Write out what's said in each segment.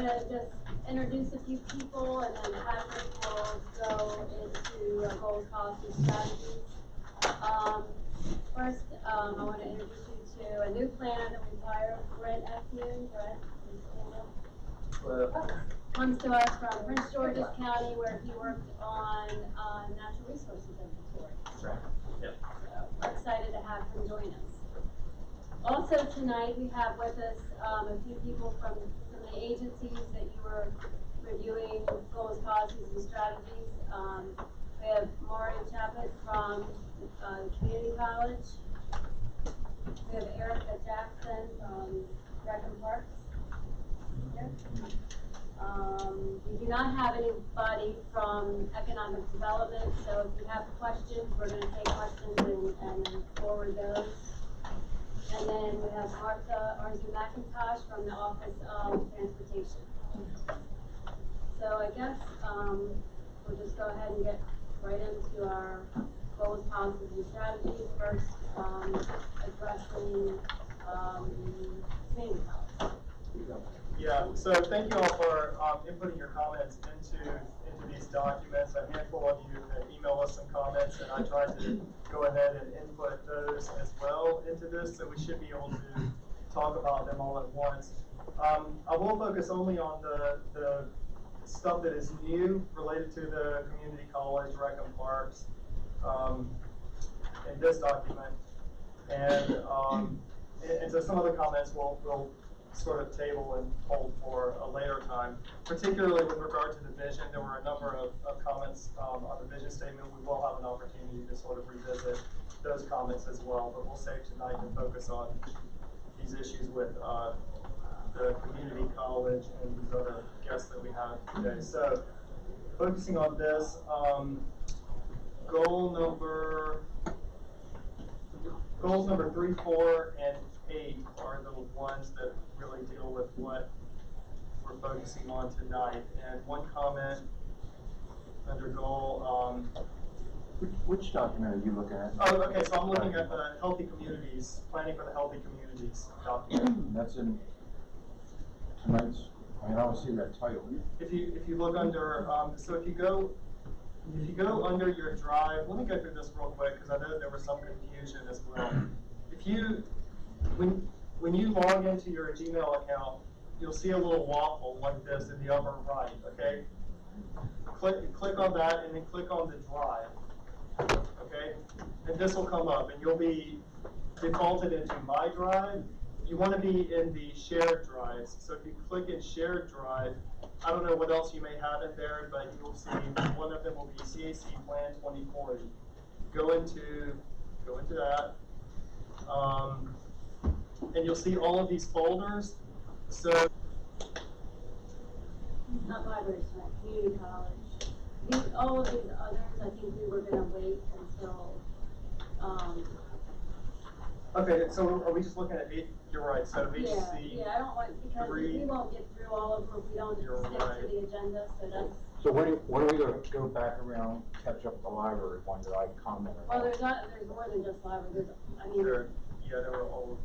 want to just introduce a few people, and then Patrick will go into goals, policies, strategies. First, I want to introduce you to a new planner that we've hired, Brent Efune. Brent, please stand up. Comes to us from Prince George's County, where he worked on natural resources inventory. That's right. Yep. So we're excited to have him join us. Also tonight, we have with us a few people from some of the agencies that you were reviewing goals, policies, and strategies. We have Maureen Chaput from the Community College. We have Erica Jackson from Rec and Parks. Here. We do not have anybody from Economic Development, so if you have questions, we're going to take questions and forward those. And then we have Martha Arzu-McIntosh from the Office of Transportation. So I guess we'll just go ahead and get right into our goals, policies, and strategies. First, addressing community college. Yeah, so thank you all for inputting your comments into these documents. A handful of you have emailed us some comments, and I tried to go ahead and input those as well into this, so we should be able to talk about them all at once. I will focus only on the stuff that is new related to the community college, Rec and Parks, in this document. And so some of the comments we'll sort of table and hold for a later time, particularly with regard to the vision. There were a number of comments on the vision statement. We will have an opportunity to sort of revisit those comments as well, but we'll save tonight to focus on these issues with the community college and these other guests that we have today. So focusing on this, goals number 3, 4, and 8 are the ones that really deal with what we're focusing on tonight. And one comment under goal. Which document are you looking at? Oh, okay. So I'm looking at the healthy communities, planning for the healthy communities document. That's in tonight's. I mean, I don't see that title. If you look under, so if you go under your drive, let me go through this real quick because I know there was some confusion as well. If you when you log into your Gmail account, you'll see a little waffle like this in the upper right, okay? Click on that and then click on the drive, okay? And this will come up and you'll be defaulted into My Drive. You want to be in the shared drives. So if you click in shared drive, I don't know what else you may have in there, but you will see one of them will be CAC Plan 2040. Go into that. And you'll see all of these folders. So Not libraries, tonight, community college. All of these others, I think we were going to wait until. okay, so are we just looking at 8? You're right. So HC. Yeah, I don't want, because we won't get through all of them if we don't stick to the agenda. So that's. So when are we going to go back around, catch up the library one that I commented on? Well, there's more than just libraries. I mean, there were all.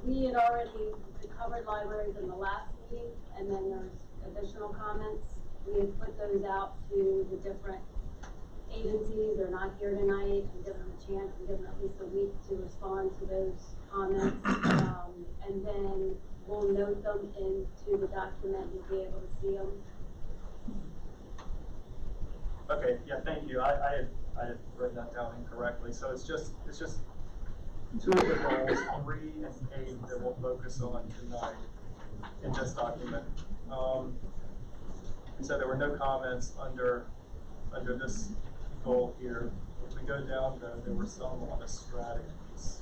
We had already covered libraries in the last meeting, and then there's additional comments. We had put those out to the different agencies. They're not here tonight, and give them a chance and give them at least a week to respond to those comments. And then we'll note them into the document. You'll be able to see them. Okay, yeah, thank you. I had written that down incorrectly. So it's just 2 of the goals, 3 and 8, that we'll focus on tonight in this document. And so there were no comments under this goal here. If we go down, there were some on the strategies.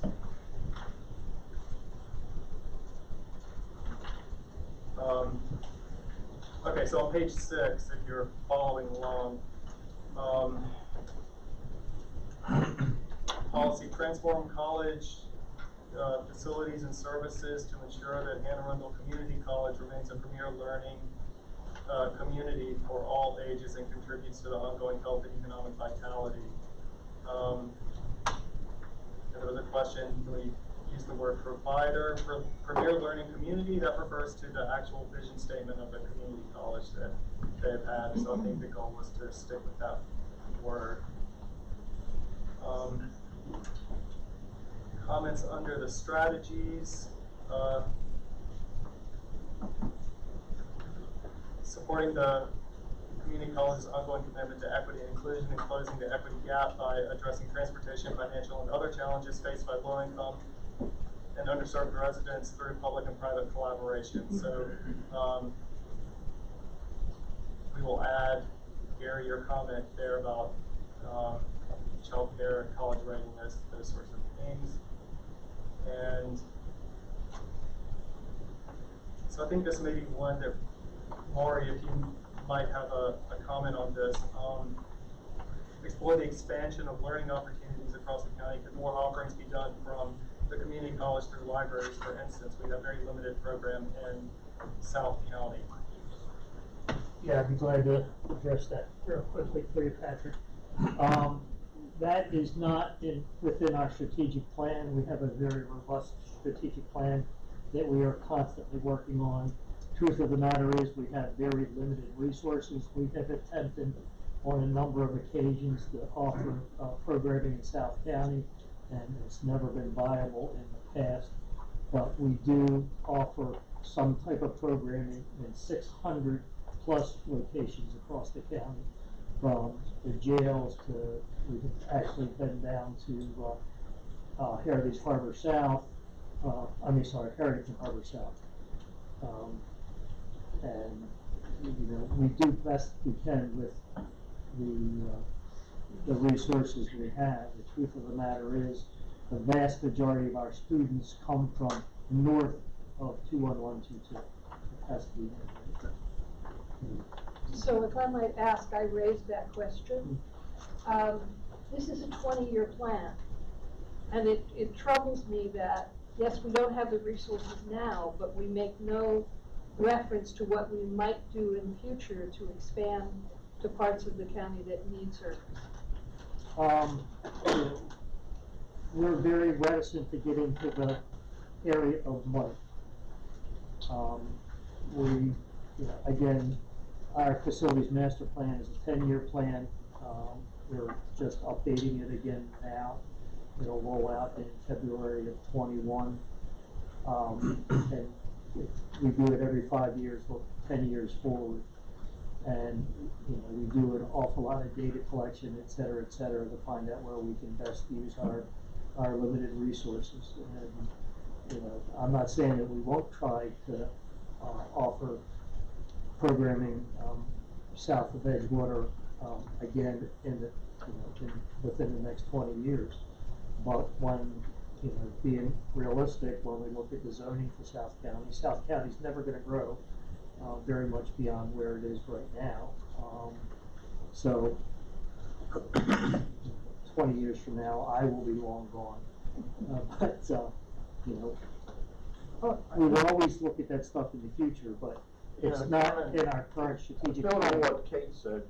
Okay, so on page 6, if you're following along, policy: transform college facilities and services to ensure that Anne Arundel Community College remains a premier learning community for all ages and contributes to the ongoing health and economic vitality. And there was a question, can we use the word provider for premier learning community? That refers to the actual vision statement of the they've had, so I think the goal was to stick with that word. Comments under the strategies. Supporting the community college's ongoing commitment to equity and inclusion and closing the equity gap by addressing transportation, financial, and other challenges faced by low-income and underserved residents through public and private collaboration. So we will add, Gary, your comment there about childcare, college readiness, those sorts of things. And so I think this may be one that, Maury, if you might have a comment on this. Explore the expansion of learning opportunities across the county. Could more offerings be done from the community college through libraries, for instance? We have a very limited program in South County. Yeah, I'd be glad to address that real quickly for you, Patrick. That is not within our strategic plan. We have a very robust strategic plan that we are constantly working on. Truth of the matter is we have very limited resources. We have attempted on a number of occasions to offer programming in South County, and it's never been viable in the past. But we do offer some type of programming in 600 plus locations across the county, from the jails to, we've actually been down to Heritage Harbor South, Heritage and Harbor South. And we do best we can with the resources we have. The truth of the matter is the vast majority of our students come from north of 21122. It has to be there. So if I might ask, I raised that question. This is a 20-year plan, and it troubles me that, yes, we don't have the resources now, but we make no reference to what we might do in the future to expand to parts of the county that need service. We're very reticent to get into the area of money. Again, our facilities master plan is a 10-year plan. We're just updating it again now. It'll roll out in February of 21. And we do it every 5 years, or 10 years forward. And we do an awful lot of data collection, et cetera, to find out where we can best use our limited resources. And I'm not saying that we won't try to offer programming south of Edgewater again within the next 20 years. But when being realistic, when we look at the zoning for South County's never going to grow very much beyond where it is right now. So 20 years from now, I will be long gone. We will always look at that stuff in the future, but it's not in our current strategic plan. Building on what Kate said,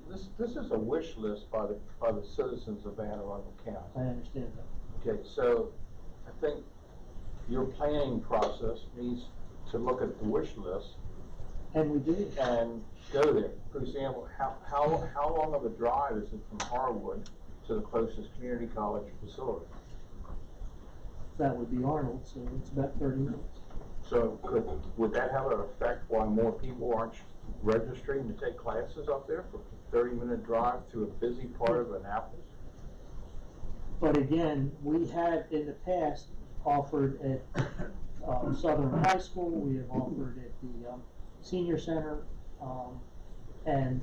this is a wish list by the citizens of Anne Arundel County. I understand that. Okay, so I think your planning process needs to look at the wish list And we do. and go there. For example, how long of a drive is it from Harwood to the closest community college facility? That would be Arnold, so it's about 30 minutes. So would that have an effect why more people aren't registering to take classes up there for a 30-minute drive through a busy part of Annapolis? But again, we have in the past offered at Southern High School, we have offered at the Senior Center, and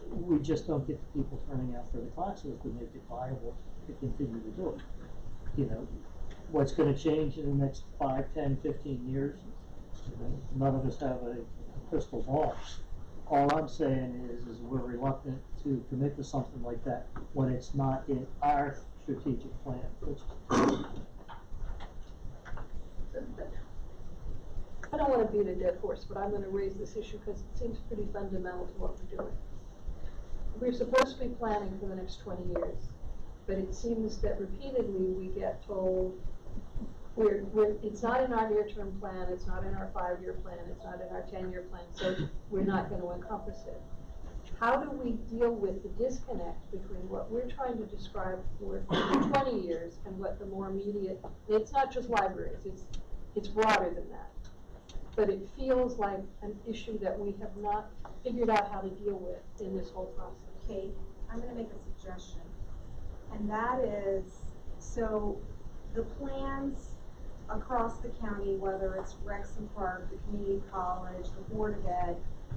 we just don't get the people turning out for the classes to make it viable to continue to do it. What's going to change in the next 5, 10, 15 years? None of us have a crystal ball. All I'm saying is we're reluctant to commit to something like that when it's not in our strategic plan. I don't want to beat a dead horse, but I'm going to raise this issue because it seems pretty fundamental to what we're doing. We're supposed to be planning for the next 20 years, but it seems that repeatedly we get told it's not in our near-term plan, it's not in our 5-year plan, it's not in our 10-year plan, so we're not going to encompass it. how do we deal with the disconnect between what we're trying to describe for 20 years and what the more immediate, it's not just libraries, it's broader than that. But it feels like an issue that we have not figured out how to deal with in this whole process. Kate, I'm gonna make a suggestion, and that is, so the plans across the county, whether it's Rexham Park, the community college, the Board of Ed,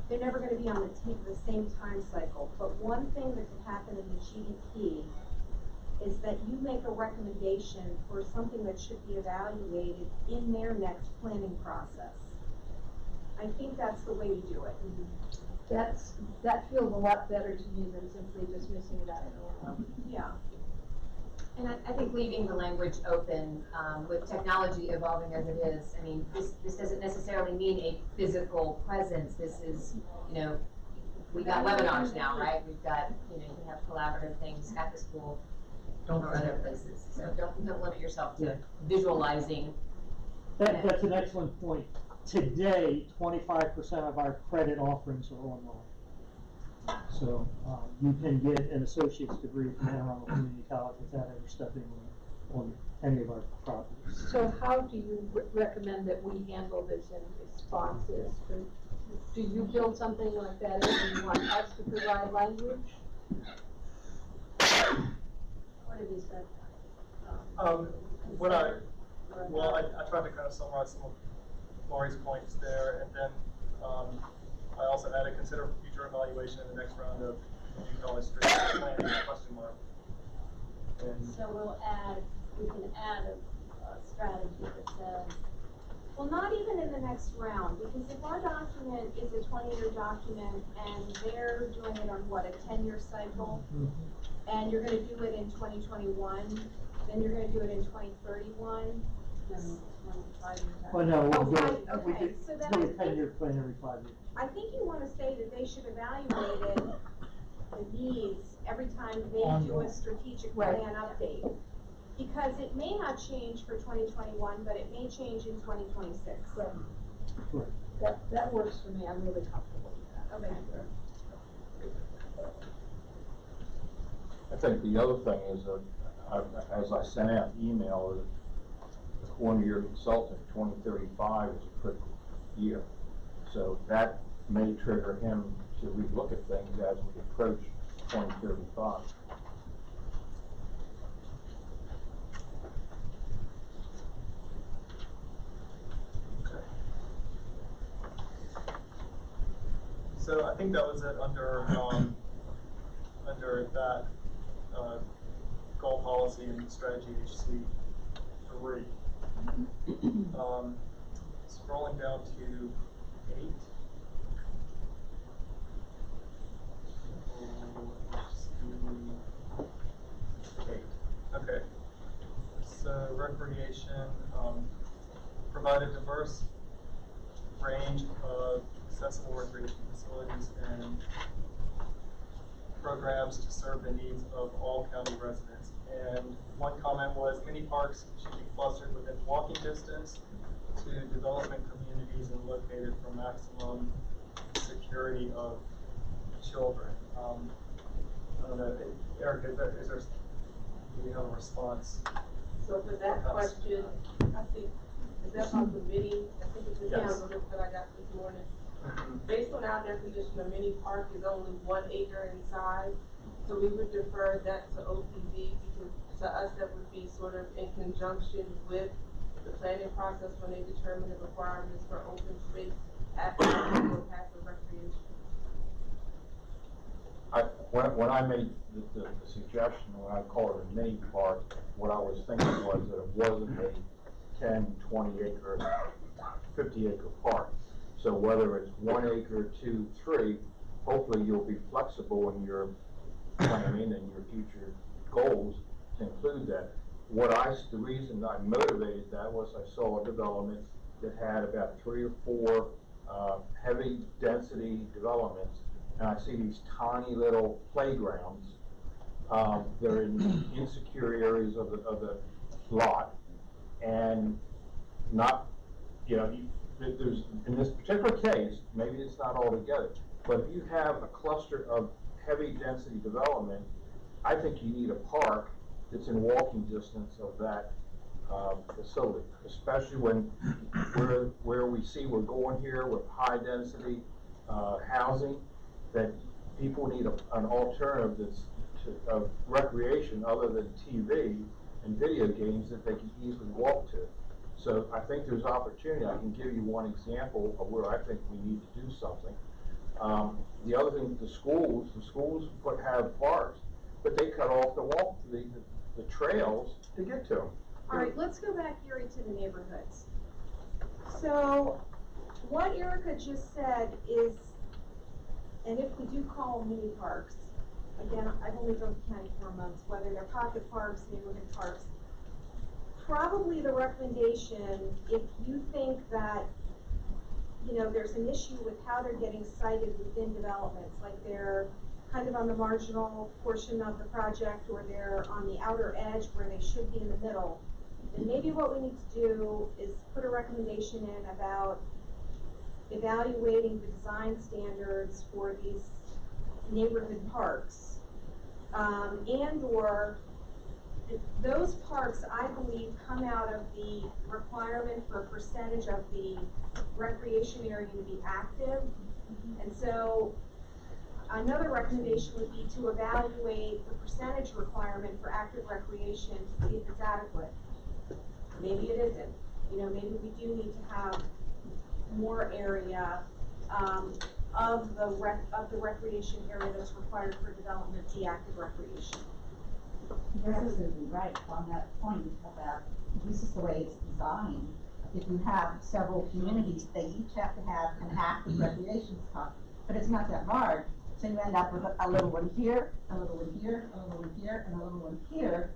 they're never gonna be on the same time cycle. But one thing that could happen in the GDP is that you make a recommendation for something that should be evaluated in their next planning process. I think that's the way to do it. That feels a lot better to me than simply dismissing it out of nowhere. Yeah. And I think leaving the language open, with technology evolving as it is, I mean, this doesn't necessarily mean a physical presence. This is, you know, we got webinars now, right? We've got, you know, you can have collaborative things at the school or other places. So don't limit yourself to visualizing. That's an excellent point. Today, 25% of our credit offerings are online. So you can get an associate's degree from Anne Arundel Community College without ever stepping on any of our properties. So how do you recommend that we handle this in responses? Do you build something like that in and you want us to provide language? What have you said? I tried to kind of summarize some of Lori's points there, and then I also added consider future evaluation in the next round of community college strategic planning, question mark. And So we can add a strategy that says, Well, not even in the next round, because if our document is a 20-year document and they're doing it on what, a 10-year cycle, and you're gonna do it in 2021, then you're gonna do it in 2031. then 25 years out. Well, no, Oh, we'll do right, it, we okay, do so then do I a think- 10-year plan every 5 years. I think you wanna say that they should evaluate it, the needs, every time they do a strategic Right. plan update. Because it may not change for 2021, but it may change in 2026. Right. That works for me, I'm really comfortable with that. Okay. I think the other thing is that, as I sent out the email, according to your consultant, 2035 is a critical year. So that may trigger him to relook at things as we approach 2035. okay. So I think that was it under that goal policy and strategy HC3. Scrolling down to 8. Okay. So recreation, provide a diverse range of accessible recreation facilities and programs to serve the needs of all county residents. And one comment was any parks should be clustered within walking distance to development communities and located for maximum security of children. I don't know, Erica, do you have a response? So for that question, I think, is that on the mini, I think it's the Yes. council that I got this morning. Based on our definition, a mini park is only 1 acre in size, so we would defer that to OPD, because to us, that would be sort of in conjunction with the planning process when they determine the requirements for open space, active or passive recreation. When I made the suggestion, when I called it a mini park, what I was thinking was that it wasn't a 10, 20 acre, 50 acre park. So whether it's 1 acre, 2, 3, hopefully you'll be flexible in your planning and your future goals to include that. The reason I motivated that was I saw a development that had about 3 or 4 heavy density developments, and I see these tiny little playgrounds. They're in insecure areas of the lot, and not, there's, in this particular case, maybe it's not all together, but if you have a cluster of heavy density development, I think you need a park that's in walking distance of that, facility, especially when, where we see we're going here with high density, housing, that people need an alternative of recreation other than TV and video games that they can easily walk to. So I think there's opportunity. I can give you one example of where I think we need to do something. The other thing, the schools have parks, but they cut off the trails to get to them. All right, let's go back, Gary, to the neighborhoods. So, what Erica just said is, and if we do call them mini parks, again, I've only been with the county 4 months, whether they're pocket parks, neighborhood parks, probably the recommendation, if you think that, you know, there's an issue with how they're getting sited within developments, like they're kind of on the marginal portion of the project, or they're on the outer edge where they should be in the middle, then maybe what we need to do is put a recommendation in about evaluating the design standards for these neighborhood parks. And or those parks, I believe, come out of the requirement for a percentage of the recreation area to be active. And so another recommendation would be to evaluate the percentage requirement for active recreation to see if it's adequate. Maybe it isn't. You know, maybe we do need to have more area of the recreation area that's required for development be active recreation. You're absolutely right on that point about this is the way it's designed. If you have several communities, they each have to have an active recreation spot, but it's not that large. So you end up with a little one here, a little one here, a little one here, and a little one here,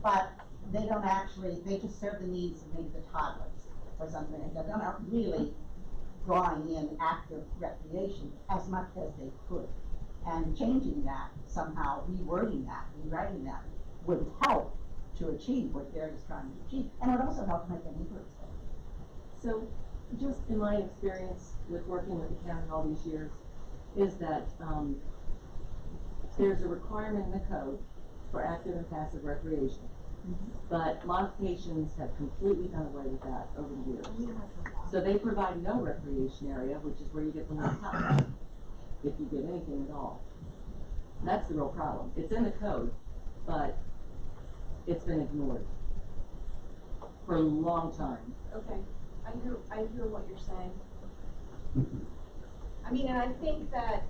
but they don't actually, they just serve the needs of maybe the toddlers or something, and they're not really drawing in active recreation as much as they could. And changing that somehow, rewording that, rewriting that, would help to achieve what Gary's trying to achieve, and it would also help make the neighborhoods better. So, just in my experience with working with the county all these years, is that there's a requirement in the code for active and passive recreation. But modifications have completely done away with that over the years. So they provide no recreation area, which is where you get the most top, if you get anything at all. That's the real problem. It's in the code, but it's been ignored for a long time. Okay, I hear what you're saying. I mean, and I think that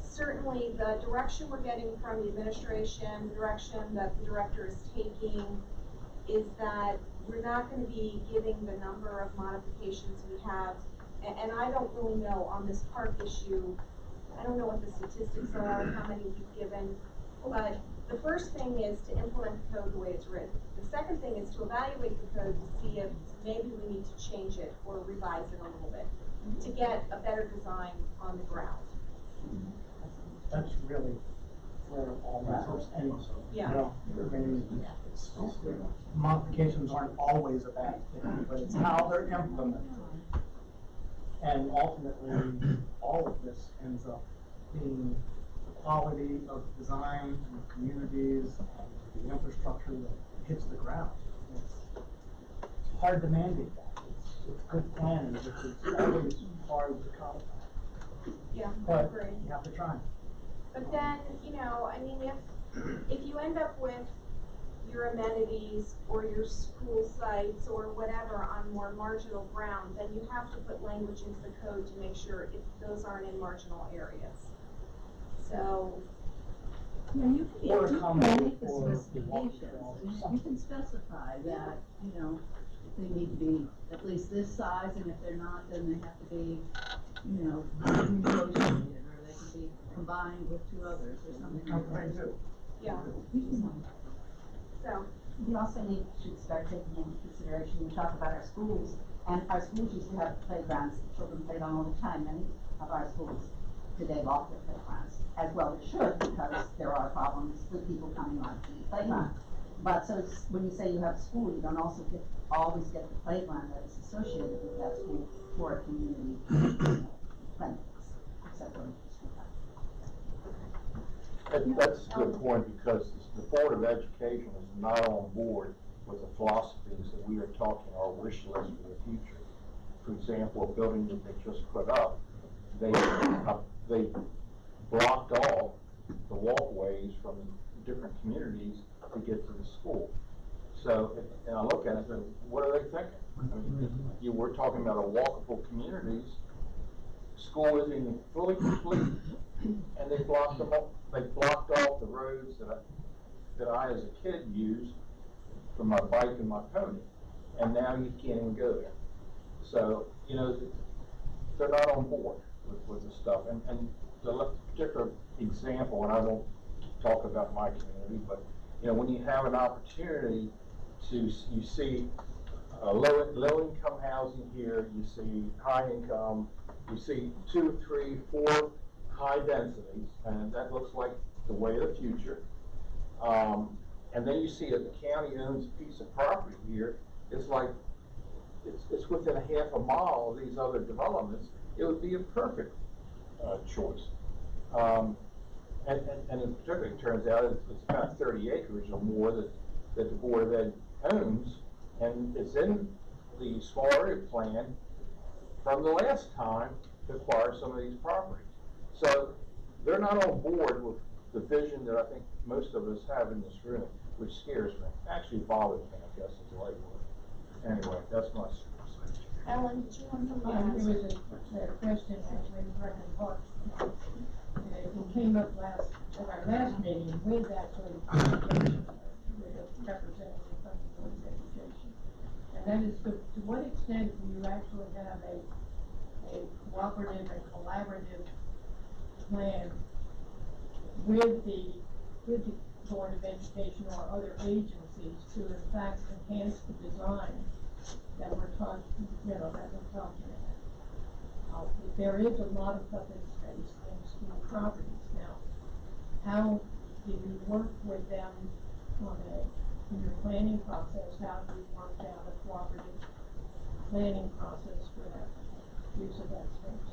certainly the direction we're getting from the administration, the direction that the director is taking, is that we're not going to be giving the number of modifications we have. And I don't really know on this park issue, I don't know what the statistics are, how many we've given, but the first thing is to implement the code the way it's written. The second thing is to evaluate the code to see if maybe we need to change it or revise it a little bit to get a better design on the ground. That's really where it all matters anyway. Yeah. You know, I mean, modifications aren't always a bad thing, but it's how they're implemented. And ultimately, all of this ends up being the quality of design and the communities and the infrastructure that hits the ground. It's hard to mandate that. It's good planning, which is always hard to codify. Yeah, I But agree. you have to try. But then, you know, I mean, if you end up with your amenities or your school sites or whatever on more marginal ground, then you have to put language into the code to make sure if those aren't in marginal areas. So, Yeah, you Or can accommodate make the for specifications, walking I mean, trails. you can specify that, you know, they need to be at least this size, and if they're not, then they have to be, you know, relocated, or they can be combined with two others, or something like that. They do. yeah, so, We also should start taking into consideration, we talk about our schools, and our schools used to have playgrounds that children played on all the time. Many of our schools today lost their playgrounds, as well it should, because there are problems with people coming on the playground. But so when you say you have school, you don't also always get the playground that is associated with that school for a community clinics, except for school. That's a good point, because the Board of Education is not on board with the philosophies that we are talking our wish list for the future. For example, a building that they just put up, they blocked off the walkways from different communities to get to the school. So, and I look at it and say, what are they thinking? I mean, you were talking about a walkable communities, school isn't even fully complete, and they blocked them up. They blocked off the roads that I as a kid used for my bike and my pony, and now you can't even go there. So, you know, they're not on board with the stuff. And the particular example, and I won't talk about my community, but, you know, when you have an opportunity you see low income housing here, you see high income, you see 2, 3, 4 high densities, and that looks like the way of the future. And then you see that the county owns a piece of property here. It's like, it's within a half a mile of these other developments. It would be a perfect choice. And in particular, it turns out it's about 30 acres or more that the Board of Ed owns, and it's in the small area plan from the last time to acquire some of these properties. So they're not on board with the vision that I think most of us have in this room, which scares me. Actually bothers me, I guess is the right word. Anyway, that's my source. Ellen, did you want to? There was a question actually regarding parks. It came up at our last meeting with actually with a representative from the Board of Education. And that is to what extent do you actually have a cooperative and collaborative plan with the Board of Education or other agencies to in fact enhance the design that we're talking, that we're talking about. There is a lot of public space in school properties now. How do you work with them in your planning process? How do you work out a cooperative planning process for that use of that space?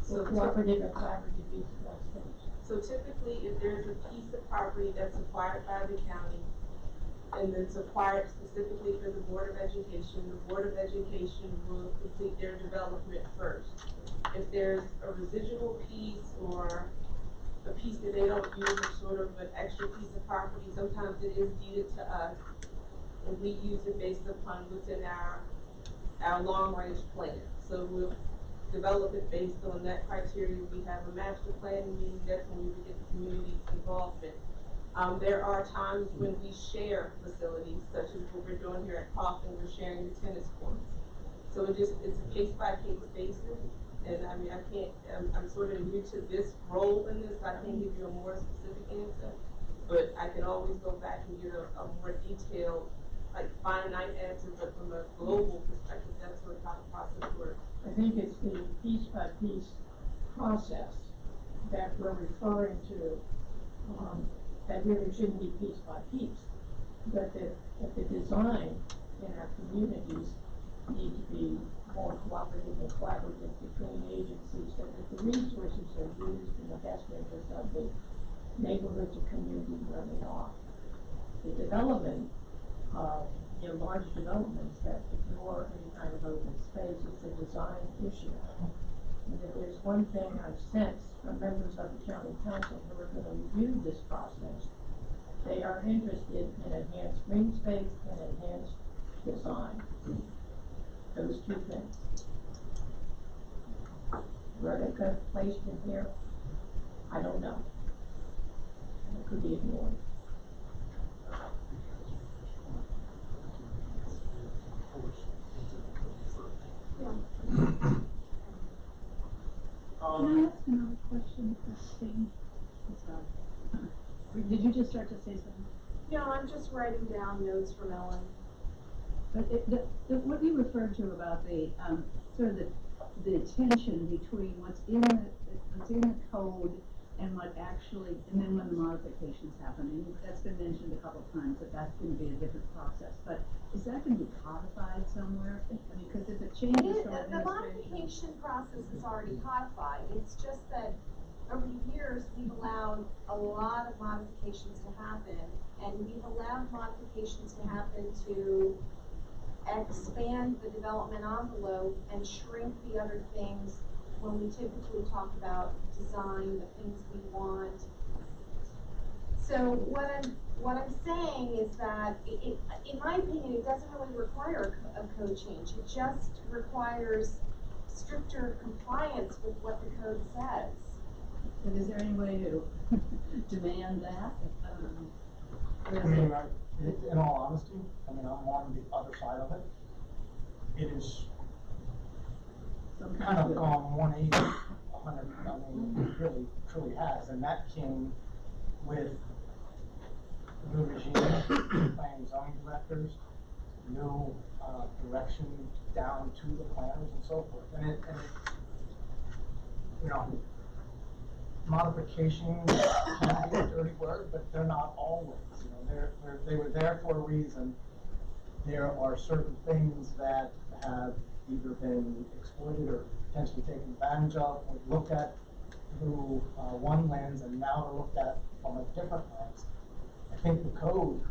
So cooperative and collaborative use of that space. So typically, if there's a piece of property that's acquired by the county, and it's acquired specifically for the Board of Education, the Board of Education will complete their development first. If there's a residual piece or a piece that they don't use as sort of an extra piece of property, sometimes it is deeded to us, and we use it based upon what's in our long-range plan. So we'll develop it based on that criteria. We have a master planning meeting, that's when we would get the community's involvement. There are times when we share facilities, such as what we're doing here at Coffin, we're sharing the tennis courts. So it's a case-by-case basis, and I mean, I'm sort of new to this role in this, so I can't give you a more specific answer, but I can always go back and get a more detailed, like finite answer, but from a global perspective, that's sort of how the process works. I think it's the piece-by-piece process that we're referring to, that really shouldn't be piece by piece, but that the design in our communities need to be more cooperative and collaborative between agencies, so that the resources are used in the best interest of the neighborhoods or communities where they are. The development of large developments that ignore any kind of open space is a design issue. And if there's one thing I've sensed from members of the county council who are going to review this process, they are interested in enhanced green space and enhanced design. Those two things. Where they could have placed in here, I don't know. It could be ignored. Can I ask another question, Christine? Did you just start to say something? No, I'm just writing down notes from Ellen. But what you referred to about the sort of the tension between what's in the code and what actually, and then when the modifications happen, and that's been mentioned a couple of times, that that's gonna be a different process, but is that gonna be codified somewhere? I mean, because if it changes from The administration. modification process is already codified, it's just that over the years, we've allowed a lot of modifications to happen, and we've allowed modifications to happen to expand the development envelope and shrink the other things when we typically talk about design, the things we want. So what I'm saying is that in my opinion, it doesn't really require a code change. It just requires stricter compliance with what the code says. But is there any way to demand that? Or I is mean, it- in all honesty, I mean, I'm on the other side of it. It is some kind of of- gone 180, 100, I mean, it really, truly has, and that came with new regime, planning zoning directors, new, direction down to the planners and so forth, and it, you know, modifications can be a dirty word, but they're not always, you know, they were there for a reason. There are certain things that have either been exploited or potentially taken advantage of, or looked at through one lens, and now they're looked at from a different lens. I think the code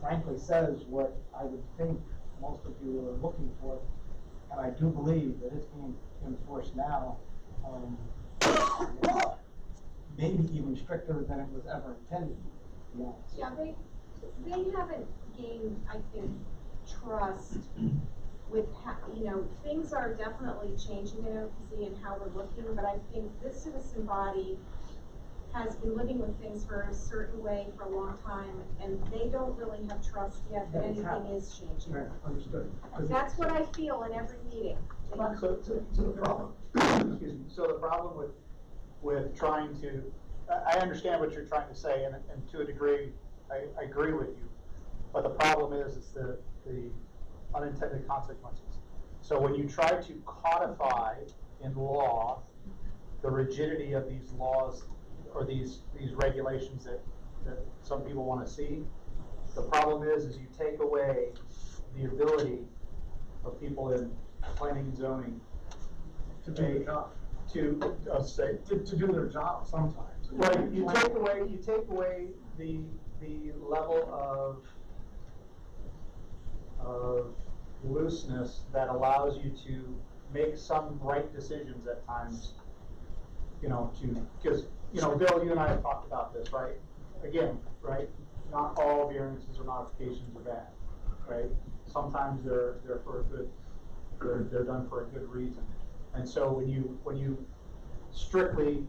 frankly says what I would think most of you are looking for, and I do believe that it's being enforced now, maybe even stricter than it was ever intended, to be honest. Yeah, they haven't gained, I think, trust with you know, things are definitely changing in OPC and how we're looking, but I think this citizen body has been living with things for a certain way for a long time, and they don't really have trust yet that anything is changing. Right, understood. That's what I feel in every meeting. So the problem, excuse me, so the problem with trying to, I understand what you're trying to say, and to a degree, I agree with you. But the problem is the unintended consequences. So when you try to codify in law the rigidity of these laws or these regulations that some people want to see, the problem is you take away the ability of people in planning and zoning To do their job. To do their job sometimes. Right, you take away the level of looseness that allows you to make some right decisions at times, you know, because, you know, Bill, you and I have talked about this, right? Again, right, not all variances or modifications are bad, right? Sometimes they're for a good, they're done for a good reason. And so when you strictly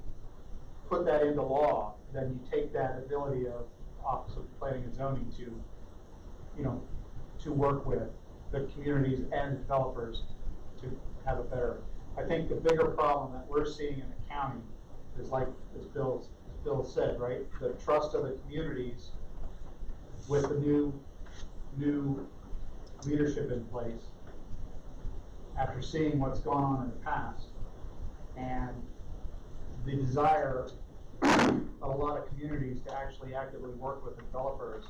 put that into law, then you take that ability of Office of Planning and Zoning to, you know, to work with the communities and developers to have a better. I think the bigger problem that we're seeing in the county is, like as Bill said, right, the trust of the communities with the new leadership in place after seeing what's gone on in the past, and the desire of a lot of communities to actually actively work with developers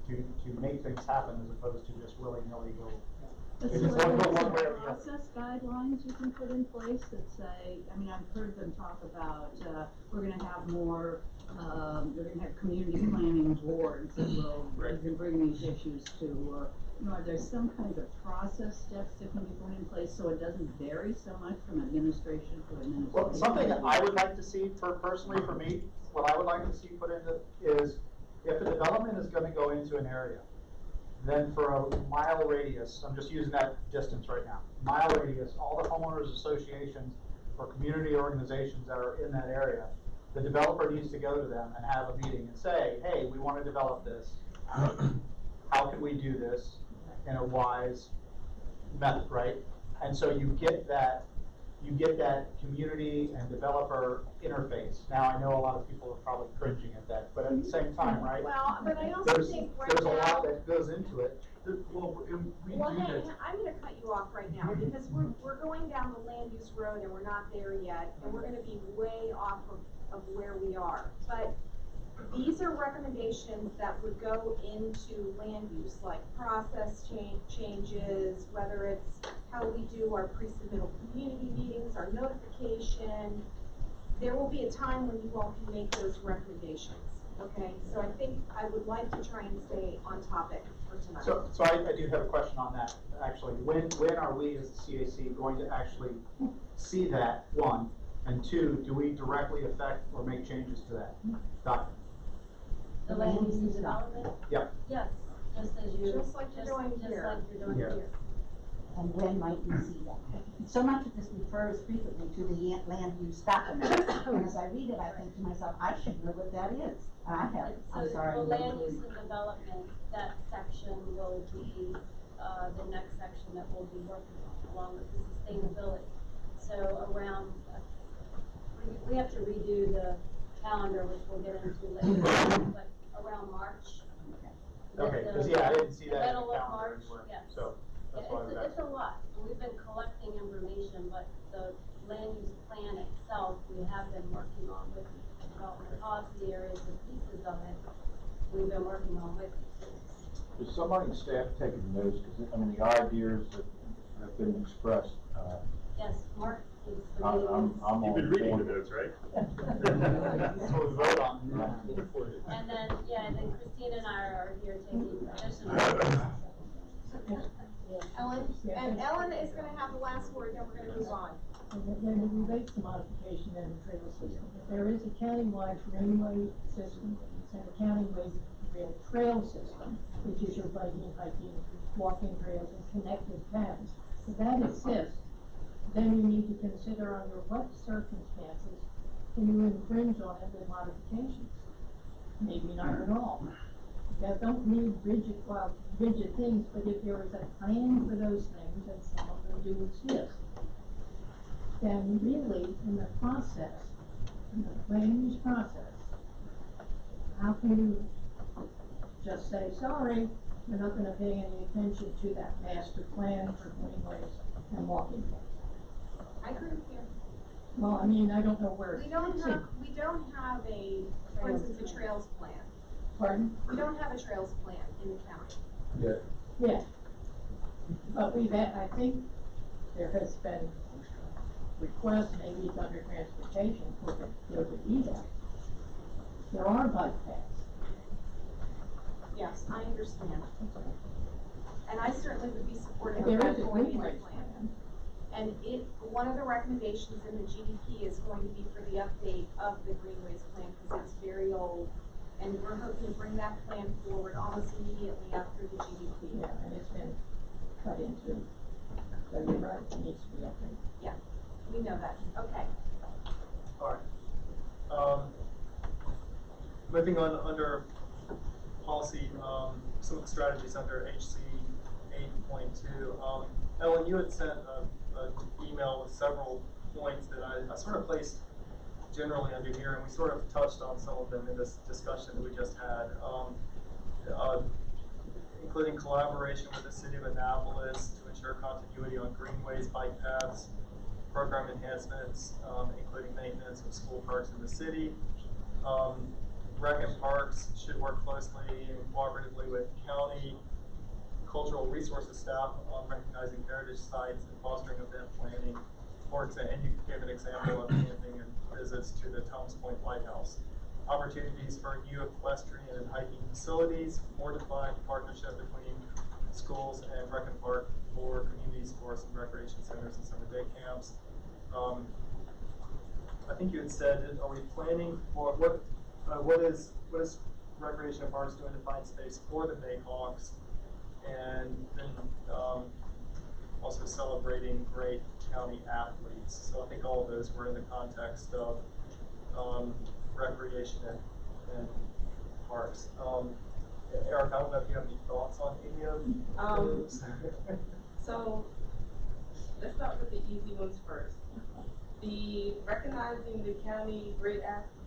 to make things happen as opposed to just willy-nilly go. But It's so just one are there way or the other. process guidelines you can put in place that say, I mean, I've heard them talk about, we're gonna have more, we're gonna have community planning boards that will, Right. you can bring these issues to, you know, are there some kinds of process steps that can be put in place so it doesn't vary so much from administration to administration? Well, something that I would like to see personally for me, what I would like to see put into is, if a development is gonna go into an area, then for a mile radius, I'm just using that distance right now, mile radius, all the homeowners associations or community organizations that are in that area, the developer needs to go to them and have a meeting and say, hey, we wanna develop this. How can we do this in a wise method, right? And so you get that community and developer interface. Now, I know a lot of people are probably cringing at that, but at the same time, right? Well, but I also There's think right a lot now, that goes into it. Well, we well, do hey, this. I'm gonna cut you off right now, because we're going down the land use road and we're not there yet, and we're gonna be way off of of where we are. But these are recommendations that would go into land use, like process changes, whether it's how we do our pre-submittal community meetings, our notification. There will be a time when you all can make those recommendations, okay? So I think I would like to try and stay on topic for tonight. So I do have a question on that, actually. When are we as the CAC going to actually see that, one? And two, do we directly affect or make changes to that document? The land use and development? Yep. Yes, just as you. Just like you're doing here. Just like you're doing Yeah. here. And when might we see that? So much of this refers frequently to the land use document, and as I read it, I think to myself, I should know what that is. And I have, I'm So sorry. the land use and development, that section will be, the next section that we'll be working on, along with the sustainability. So around, we have to redo the calendar, which we'll get into later, but around March. Okay, because I didn't see that in the Middle of calendar March, anywhere, yes. so that's why I was It's a asking. lot. We've been collecting information, but the land use plan itself, we have been working on with development policy areas and pieces of it. We've been working on with. Is somebody in staff taking notes? Because, I mean, the ideas that have been expressed, Yes, Mark is the I'm meetings. on. You've been reading the notes, right? That's what we vote on. And then, yeah, and then Christine and I are here taking additional. Ellen, and Ellen is gonna have the last word, then we're gonna move on. And then it relates to modification and the trail system. If there is a countywide greenway system and a countywide trail system, which is your biking, hiking, walking trails and connected paths, if that exists, then you need to consider under what circumstances can you infringe on it with modifications. Maybe not at all. Now, don't need rigid things, but if there is a plan for those things, and some of them do exist, then really, in the process, in the land use process, how can you just say, sorry, we're not gonna pay any attention to that master plan for greenways and walking paths? I agree with you. Well, I mean, I don't know where We it's. don't have a, for instance, a trails plan. Pardon? We don't have a trails plan in the county. Yeah. But we've had, I think there has been requests, maybe it's under transportation, for there to be that. There are bike paths. Yes, I understand. And I certainly would be supportive of There that is a going in the greenways plan. plan. And one of the recommendations in the GDP is going to be for the update of the greenways plan, because it's very old. And we're hoping to bring that plan forward almost immediately after the GDP. Yeah, and it's been cut into, so you're right, it needs to be updated. Yeah, we know that. Okay. All right. Moving on under policy, some of the strategies under HC 8.2. Ellen, you had sent an email with several points that I sort of placed generally under here, and we sort of touched on some of them in this discussion that we just had, including collaboration with the city of Annapolis to ensure continuity on greenways, bike paths, program enhancements, including maintenance of school parks in the city. Rec and parks should work closely and cooperatively with county cultural resources staff on recognizing heritage sites and fostering event planning. For example, and you gave an example of camping and visits to the Thomas Point Lighthouse. Opportunities for new equestrian and hiking facilities, more defined partnership between schools and rec and park for community sports and recreation centers and summer day camps. I think you had said, are we planning for what is Recreation and Parks doing to find space for the Bayhawks, and then also celebrating great county athletes. So I think all of those were in the context of recreation and parks. Eric, I don't know if you have any thoughts on any of those. So let's start with the easy ones first. The recognizing the county great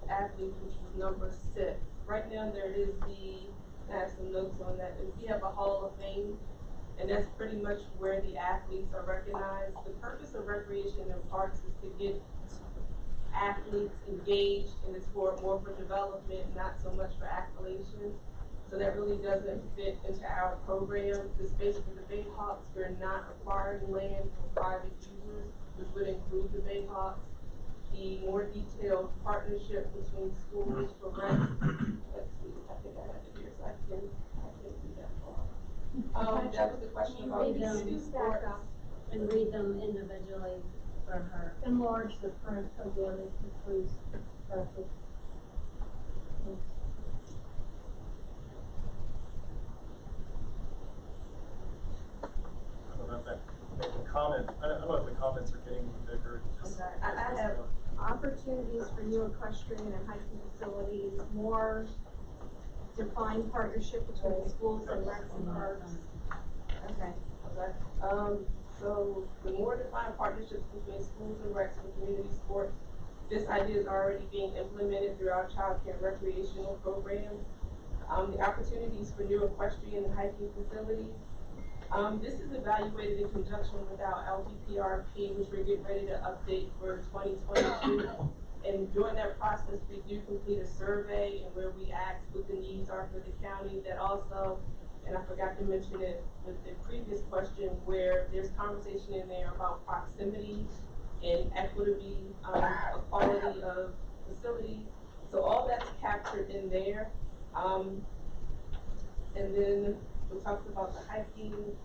athletes, which was number 6. Right now there is I have some notes on that. We have a Hall of Fame, and that's pretty much where the athletes are recognized. The purpose of Recreation and Parks is to get athletes engaged in the sport, more for development, not so much for accolation. So that really doesn't fit into our program. The space for the Bayhawks, we're not acquiring land for private users, which would include the Bayhawks. The more detailed partnership between schools for rec. Let's see, I think I have it here, so I can do that far. That was the question about Read them. community sports. And read them individually for her. Enlarge the print again, it includes graphics. I don't know if that, the comment, I don't know if the comments are getting bigger. Just- Okay, I have opportunities for new equestrian and hiking facilities, more defined partnership between schools and recs and parks. Okay. Okay. So the more defined partnerships between schools and recs and community sports, this idea is already being implemented through our child care and recreational programs. The opportunities for new equestrian and hiking facilities. This is evaluated in conjunction with our LPPRP, which we're getting ready to update for 2022. And during that process, we do complete a survey and where we ask what the needs are for the county. That also, and I forgot to mention it with the previous question, where there's conversation in there about proximity and equity, equality of facilities. So all that's captured in there. And then we talked about the hiking,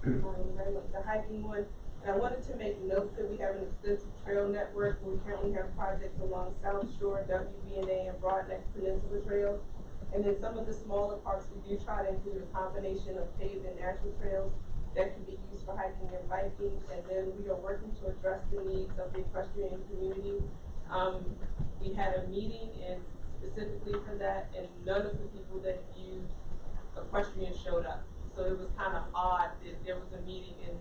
the hiking one. And I wanted to make note that we have an extensive trail network. We currently have projects along South Shore, WBNA, and Broadneck Peninsula trails. And then some of the smaller parks, we do try to include a combination of paved and natural trails that can be used for hiking and biking. And then we are working to address the needs of the equestrian community. We had a meeting and specifically for that, and none of the people that used equestrian showed up. So it was kind of odd that there was a meeting and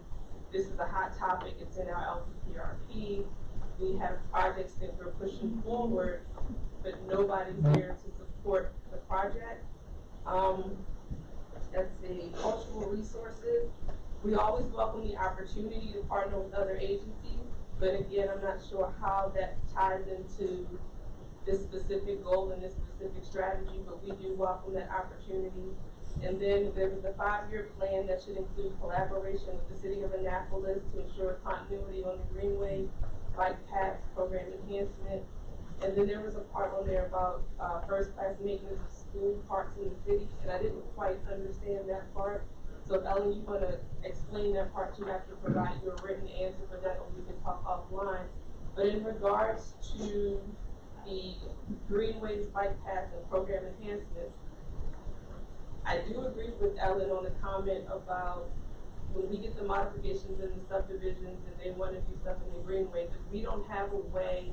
this is a hot topic. It's in our LPPRP. We have projects that we're pushing forward, but nobody's there to support the project. Let's see, cultural resources. We always welcome the opportunity to partner with other agencies, but again, I'm not sure how that ties into this specific goal and this specific strategy, but we do welcome that opportunity. And then there was a 5-year plan that should include collaboration with the city of Annapolis to ensure continuity on the Greenway bike path program enhancement. And then there was a part on there about first class maintenance of school parks in the city, and I didn't quite understand that part. So if Ellen, you want to explain that part, you have to provide your written answer for that, or we can talk offline. But in regards to the Greenways bike path and program enhancements, I do agree with Ellen on the comment about when we get the modifications in the subdivisions and they want to do stuff in the Greenway, that we don't have a way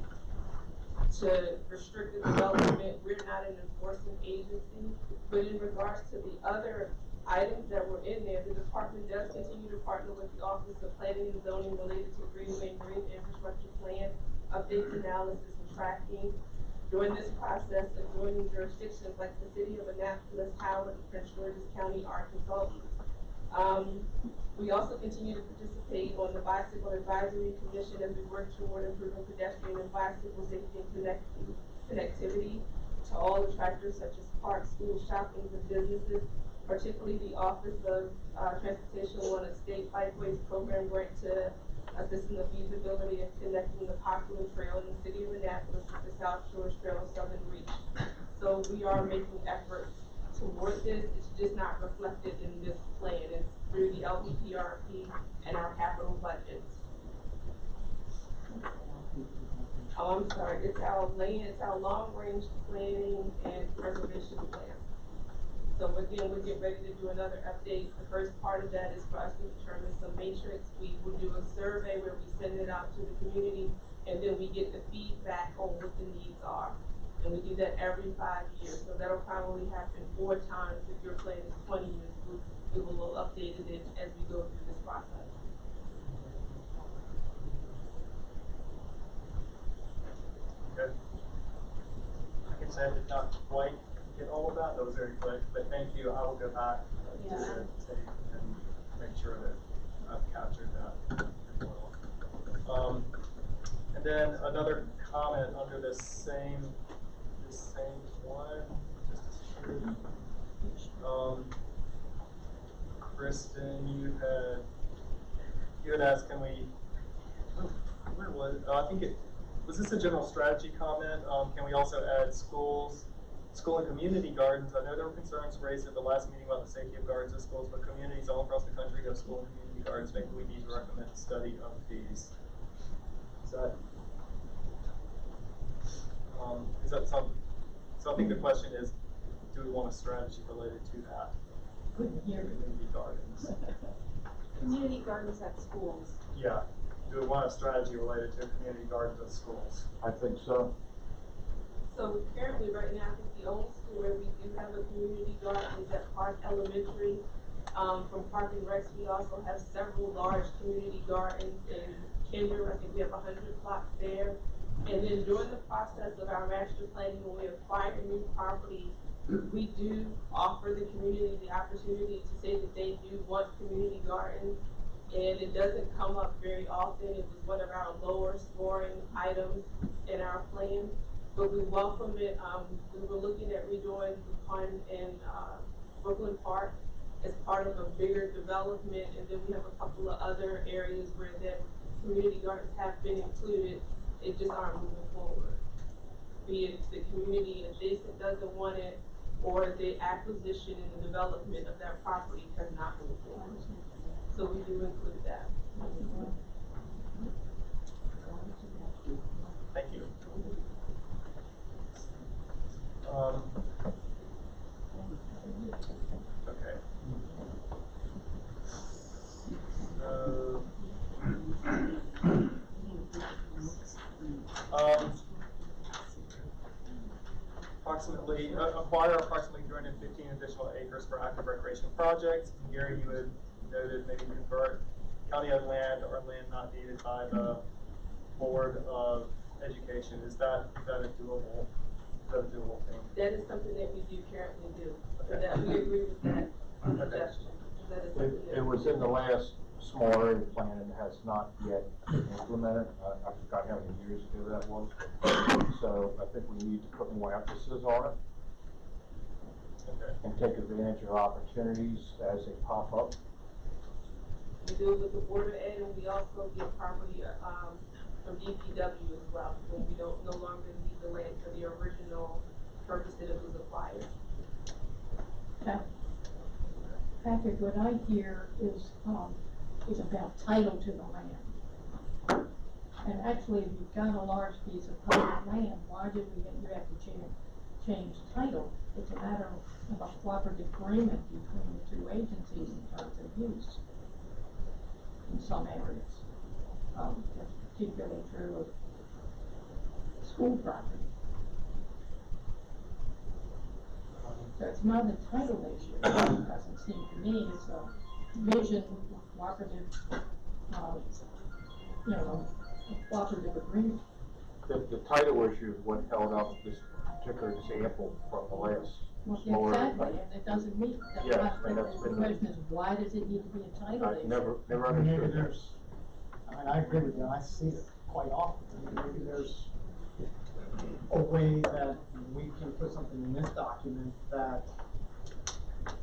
to restrict the development. We're not an enforcement agency. But in regards to the other items that were in there, the department does continue to partner with the Office of Planning and Zoning related to Greenway and Green Infrastructure Plan, updates, analysis, and tracking. During this process, adjoining jurisdictions like the city of Annapolis, Howard, and Prince George's County are consultants. We also continue to participate on the Bicycle Advisory Commission as we work toward improving pedestrian and bicycle safety and connectivity to all attractors such as parks, schools, shopping, and businesses, particularly the Office of Transportation won a state bikeways program grant to assist in the feasibility of connecting the popular trail in the city of Annapolis with the South Shore Trail Southern Reach. So we are making efforts toward this. It's just not reflected in this plan. It's through the LPPRP and our capital budgets. Oh, I'm sorry. It's our long-range planning and preservation plan. So again, we'll get ready to do another update. The first part of that is for us to determine some matrix. We will do a survey where we send it out to the community, and then we get the feedback on what the needs are. And we do that every 5 years. So that'll probably happen 4 times. If your plan is 20 years, we will update it as we go through this process. Good. Like I said, did not quite get all of that. That was very quick, but thank you. I will go back to the tape and make sure that I've captured that as well. And then another comment under this same one, just as true. Kristen, you had asked, can we, where was, I think was this a general strategy comment? Can we also add school and community gardens? I know there were concerns raised at the last meeting about the safety of gardens and schools, but communities all across the country have school and community gardens. Maybe we need to recommend a study of these. Is that something? So I think the question is, do we want a strategy related to that? Community gardens. Community gardens at schools. Yeah. Do we want a strategy related to community gardens at schools? I think so. So currently, right now, I think the only school where we do have a community garden is at Park Elementary. From Park and Recs, we also have several large community gardens in Kinder. I think we have 100 plots there. And then during the process of our master planning, when we acquire new property, we do offer the community the opportunity to say that they do want community gardens. And it doesn't come up very often. It was one of our lower scoring items in our plan, but we welcome it. We were looking at redoing the pond in Brooklyn Park as part of a bigger development, and then we have a couple of other areas where the community gardens have been included. It just aren't moving forward. Be it the community adjacent doesn't want it, or the acquisition and the development of that property has not moved forward. So we do include that. Thank you. Okay. Acquire approximately 315 additional acres for active recreation projects. And Gary, you had noted maybe convert county-owned land or land not needed by the Board of Education. Is that a doable thing? That is something that we do currently do. So Okay. that we agree with that Okay. suggestion. That is something that It was in the last small area plan and has not yet been implemented. I forgot how many years ago that was. So I think we need to put more emphasis on it Okay. and take advantage of opportunities as they pop up. we do it with the Board of Ed, and we also get property from DPW as well, when we don't no longer need the land for the original purpose that it was acquired. Patrick, what I hear is about title to the land. And actually, if you've got a large piece of public land, why do you have to change title? It's a matter of a cooperative agreement between the two agencies in terms of use in some areas. That's particularly true of school property. So it's not a title issue. It doesn't seem to me it's a vision, cooperative, a cooperative agreement. The title issue is what held up this particular example from the last Well, small area exactly, plan. and it doesn't meet, Yes, and that's the been- question is, why does it need to be a title I've issue? never Maybe understood that. there's, I agree with you, I see it quite often. Maybe there's a way that we can put something in this document that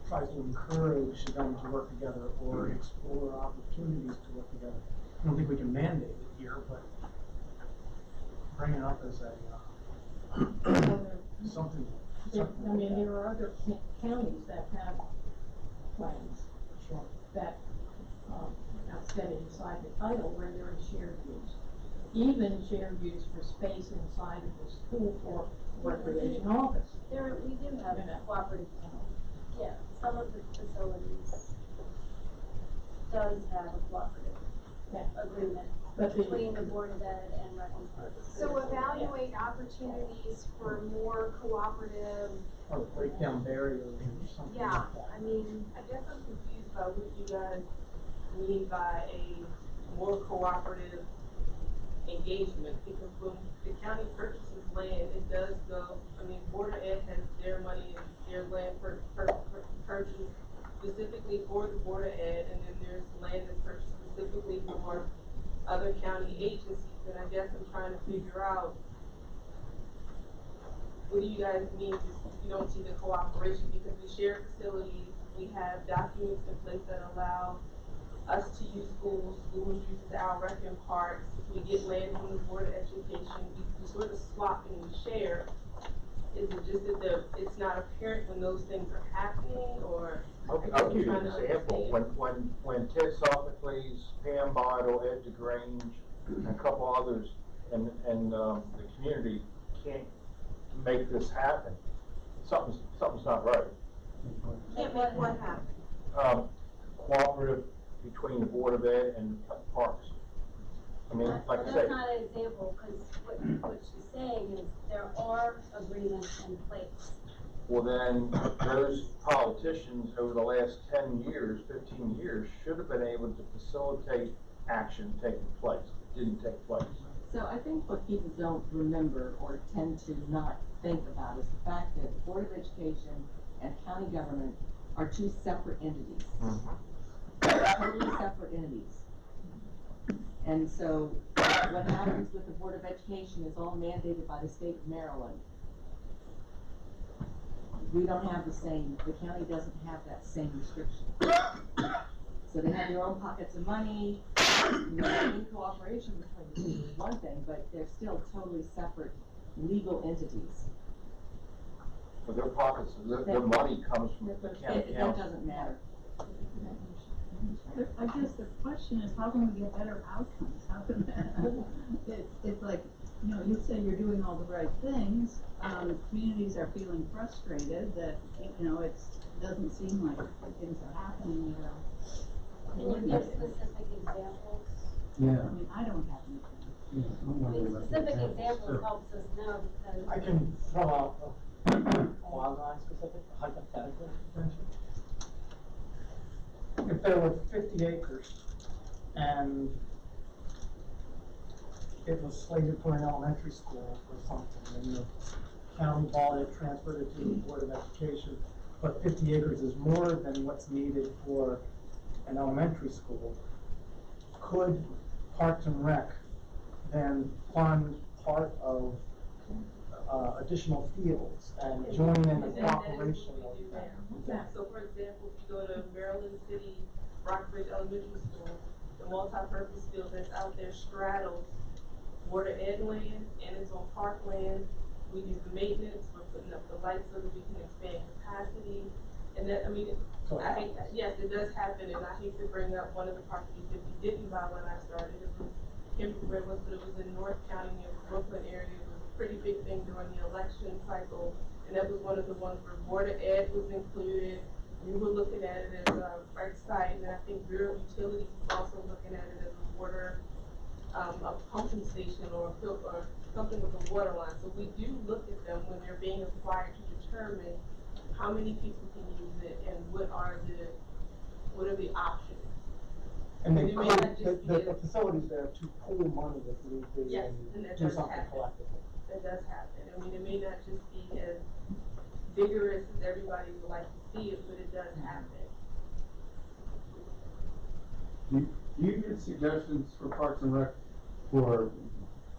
tries to encourage them to work together or explore opportunities to work together. I don't think we can mandate it here, but bring it up as a, something. I mean, there are other counties that have plans Sure. that, set inside the title where there is shared use. Even shared use for space inside of the school for recreation office. We do have cooperative, yeah, some of the facilities does have a cooperative agreement But between the Board of Ed and Rec and Park. So evaluate opportunities for more cooperative, Or break down barriers or something yeah, like that. I mean, I guess I'm confused by what you guys mean by a more cooperative engagement, because when the county purchases land, it does go, I mean, Board of Ed has their money and their land purchased specifically for the Board of Ed, and then there's land that's purchased specifically for other county agencies, and I guess I'm trying to figure out what do you guys mean if you don't see the cooperation? Because we share facilities, we have documents in place that allow us to use schools, schools uses our rec and parks, we get land from the Board of Education, we sort of swap and we share. Is it just that it's not apparent when those things are happening, or? I'll give you an example. When Ted Sophocles, Pam Bottle, Ed DeGrange, and a couple others, and the community can't make this happen, something's not right. Can't make what happen? Cooperative between the Board of Ed and Parks. I mean, like I That's said, not an example, because what she's saying is there are agreements in place. well then, those politicians over the last 10 years, 15 years, should have been able to facilitate action taking place. It didn't take place. So I think what people don't remember or tend to not think about is the fact that the Board of Education and county government are two separate entities. Totally separate entities. And so what happens with the Board of Education is all mandated by the state of Maryland. We don't have the same, the county doesn't have that same restriction. So they have their own pockets of money, in cooperation between the two is one thing, but they're still totally separate legal entities. But their pockets, their money comes from the county That council. doesn't matter. I guess the question is, how can we get better outcomes? How can it's like, you know, you say you're doing all the right things, communities are feeling frustrated that, you know, it doesn't seem like things are happening, Can you give specific examples? Yeah. I mean, I don't have anything. I mean, specific examples helps us know, because. I can throw out a quasi-specific, hypothetical potential. If there were 50 acres and it was slated for an elementary school or something, and the county bought it, transferred it to the Board of Education, but 50 acres is more than what's needed for an elementary school, could Parks and Rec then fund part of additional fields and join in the cooperation of that? So for example, if you go to Maryland City, Rockbridge Elementary School, the multi-purpose field that's out there straddles Board of Ed land and it's on park land. We do the maintenance, we're putting up the lights so that we can expand capacity. And that, I mean, I hate that. Yes, it does happen, and I hate to bring up one of the properties that we didn't buy when I started. It was but it was in North County near the Brooklyn area. It was a pretty big thing during the election cycle, and that was one of the ones where Board of Ed was included. We were looking at it as a rec site, and I think Bureau of Utilities was also looking at it as a water, a pumping station or something with a water line. So we do look at them when they're being acquired to determine how many people can use it and what are the options. And they It may could, not just be the facility's there to pool money if need be Yes, and that do does something happen. collectively. That does happen. I mean, it may not just be as vigorous as everybody would like to see it, but it does happen. Do you get suggestions for Parks and Rec for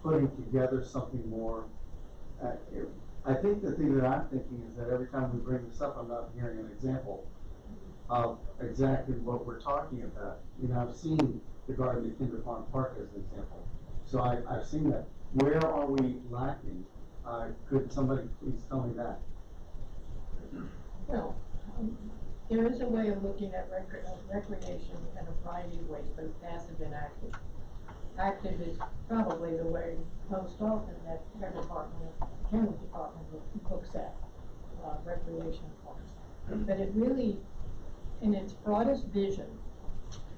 putting together something more? I think the thing that I'm thinking is that every time we bring this up, I'm not hearing an example of exactly what we're talking about. You know, I've seen the garden at Kinder Farm Park as an example. So I've seen that. Where are we lacking? Could somebody please tell me that? Well, there is a way of looking at recreation in a variety of ways, both passive and active. Active is probably the way most often that the county department looks at recreation parks. But it really, in its broadest vision,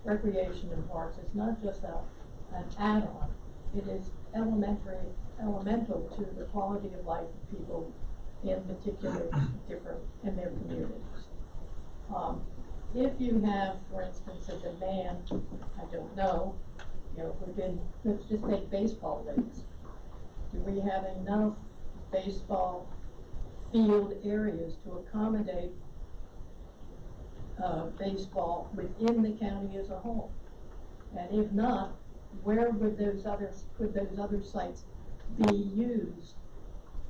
recreation in parks is not just an add-on. It is elemental to the quality of life of people in particular in their communities. If you have, for instance, a demand, I don't know, you know, let's just take baseball leagues. Do we have enough baseball field areas to accommodate baseball within the county as a whole? And if not, where would could those other sites be used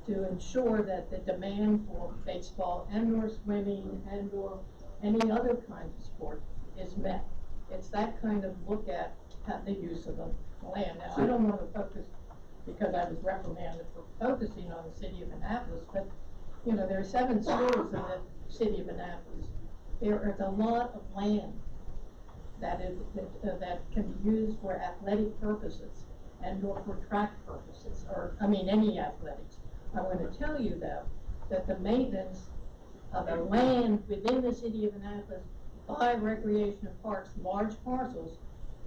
to ensure that the demand for baseball and or swimming and or any other kind of sport is met. It's that kind of look at the use of the land. Now, I don't want to focus, because I was reprimanded for focusing on the city of Annapolis, but, you know, there are 7 schools in the city of Annapolis. There is a lot of land that can be used for athletic purposes and or for track purposes, or, I mean, any athletics. I want to tell you, though, that the maintenance of the land within the city of Annapolis by recreation and parks, large parcels,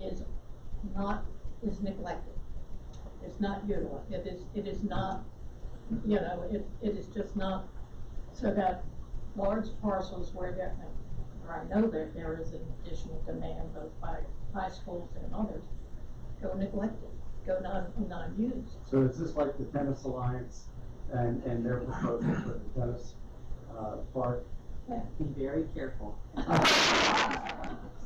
is neglected. It's not utilized. It is not, you know, it is just not, so that large parcels where I know that there is an additional demand both by high schools and others, go neglected, go non-used. So is this like the Tennis Alliance and their proposal for the tennis park? Yeah. Be very careful.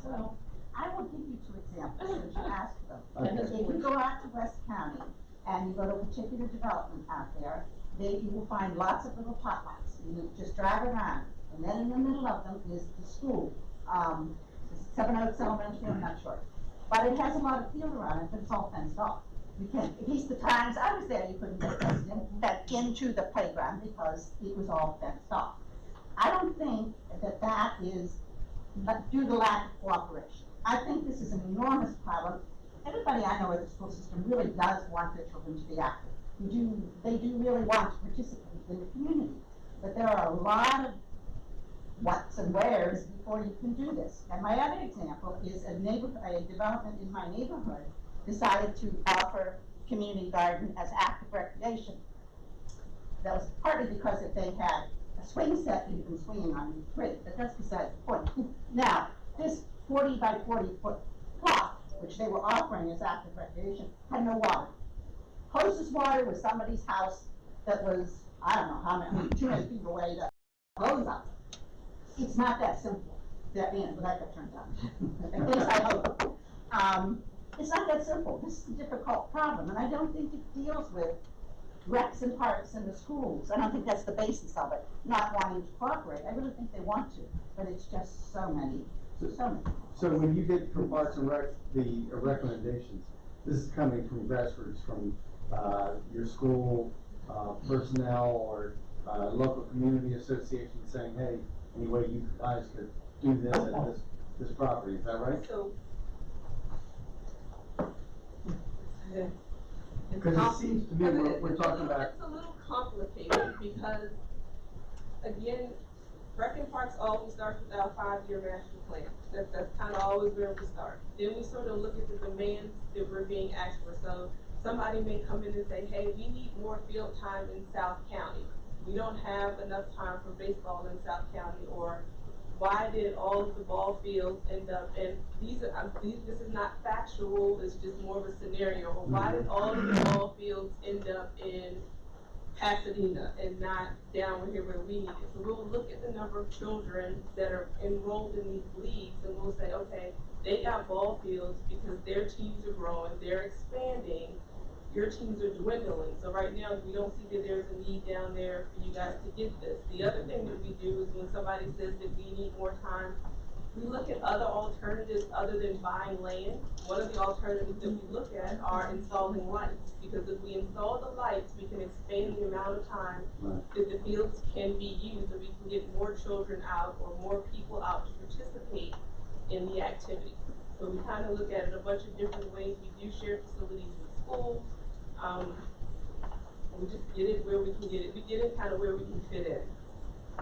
So, I will give you 2 examples, since you asked them. Okay. If you go out to West County and you go to a particular development out there, you will find lots of little potlucks. You just drive around, and then in the middle of them is the school, Seven Oaks Elementary, I'm not sure. But it has a lot of field around it, but it's all fenced off. You can, at least the times I was there, you couldn't get into the playground because it was all fenced off. I don't think that is due to lack of cooperation. I think this is an enormous problem. Everybody I know in the school system really does want their children to be active. They do really want to participate in the community. But there are a lot of whats and wheres before you can do this. And my other example is a development in my neighborhood decided to offer community garden as active recreation. That was partly because if they had a swing set you've been swinging on, was great, but that's beside the point. Now, this 40 by 40 foot plot, which they were offering as active recreation, had no water. Closest water was somebody's house that was, I don't know how many, 200 feet away to close up. It's not that simple. That means, but that got turned down. At least I hope. It's not that simple. This is a difficult problem, and I don't think it deals with recs and parks in the schools. I don't think that's the basis of it, not wanting to cooperate. I really think they want to, but it's just so many. So when you get from Parks and Rec the recommendations, this is coming from grassroots, from your school personnel or local community association saying, hey, any way you guys could do this at this property, is that right? So, Because it seems to me we're talking about. It's a little complicated because, again, Rec and Parks always starts with our 5-year master plan. That's kind of always where we start. Then we sort of look at the demands that we're being asked for. So somebody may come in and say, hey, we need more field time in South County. We don't have enough time for baseball in South County, or why did all of the ball fields end up, and this is not factual, it's just more of a scenario. Or why did all of the ball fields end up in Pasadena and not down here where we need it? So we'll look at the number of children that are enrolled in these leagues, and we'll say, okay, they got ball fields because their teams are growing, they're expanding, your teams are dwindling. So right now, we don't see that there's a need down there for you guys to get this. The other thing that we do is when somebody says that we need more time, we look at other alternatives other than buying land. One of the alternatives that we look at are installing lights, because if we install the lights, we can expand the amount of time that the fields can be used, and we can get more children out or more people out to participate in the activity. So we kind of look at it a bunch of different ways. We do share facilities with schools. We just get it where we can get it. We get it kind of where we can fit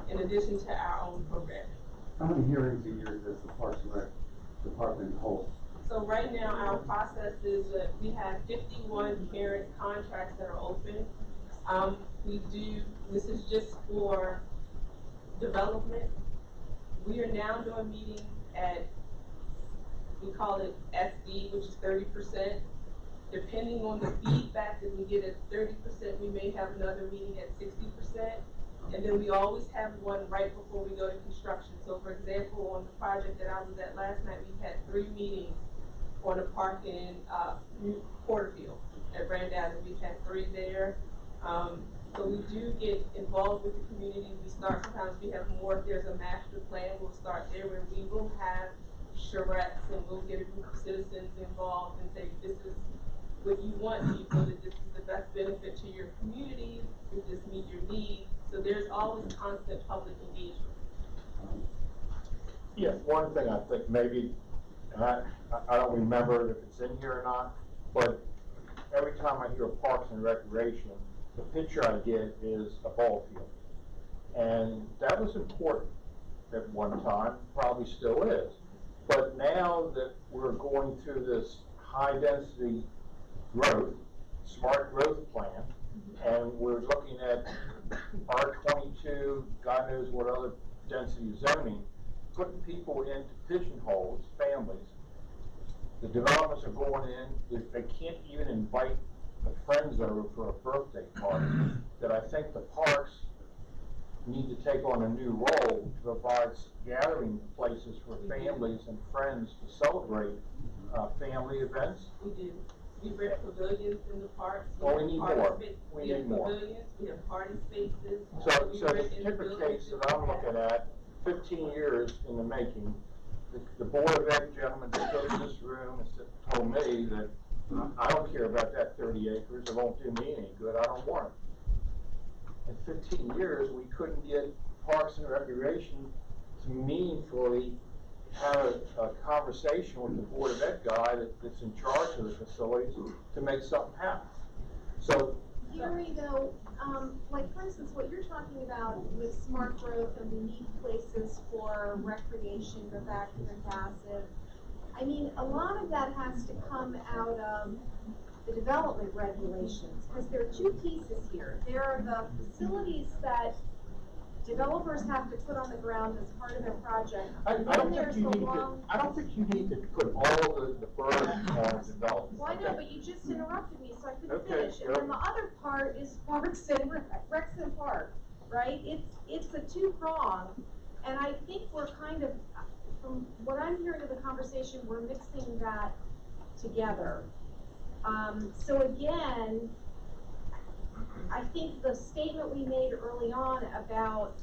in addition to our own programming. How many hearings a year does the Parks and Rec department hold? So right now, our process is that we have 51 parent contracts that are open. This is just for development. We are now doing meetings at, we call it SD, which is 30%. Depending on the feedback that we get at 30%, we may have another meeting at 60%. And then we always have one right before we go to construction. So for example, on the project that I was at last night, we had 3 meetings on a park in Porterfield at Brandon. We've had 3 there. So we do get involved with the community. We start, sometimes we have more, if there's a master plan, we'll start there where we will have charrettes and we'll get a group of citizens involved and say, this is what you want. Do you feel that this is the best benefit to your community? Does this meet your needs? So there's always constant public engagement. Yeah, one thing I think maybe, and I don't remember if it's in here or not, but every time I hear Parks and Recreation, the picture I get is a ball field. And that was important at one time, probably still is. But now that we're going through this high-density growth, smart growth plan, and we're looking at R22, God knows what other density zoning, putting people into pigeonholes, families. The developments are going in, they can't even invite the friends over for a birthday party, that I think the parks need to take on a new role to provide gathering places for families and friends to celebrate family events. We do. We rent pavilions in the parks. Well, we need more. We have pavilions, we have party spaces. So We the rent in the particular buildings case that I'm looking at, 15 years in the making, the Board of Ed gentlemen that stood in this room and told me that I don't care about that 30 acres, it won't do me any good, I don't want it. In 15 years, we couldn't get Parks and Recreation to meaningfully have a conversation with the Board of Ed guy that's in charge of the facilities to make something happen. So, Gary, though, like for instance, what you're talking about with smart growth and we need places for recreation, both active and passive, I mean, a lot of that has to come out of the development regulations, because there are two pieces here. There are the facilities that developers have to put on the ground as part of their project. I Then don't there's think the you need to, long. I don't think you need to put all the burden on development. Well, I know, okay? but you just interrupted me, so I couldn't Okay, finish. And go. then the other part is Parks and Rex Park, right? It's a two-prong, and I think we're kind of, from what I'm hearing of the conversation, we're mixing that together. So again, I think the statement we made early on about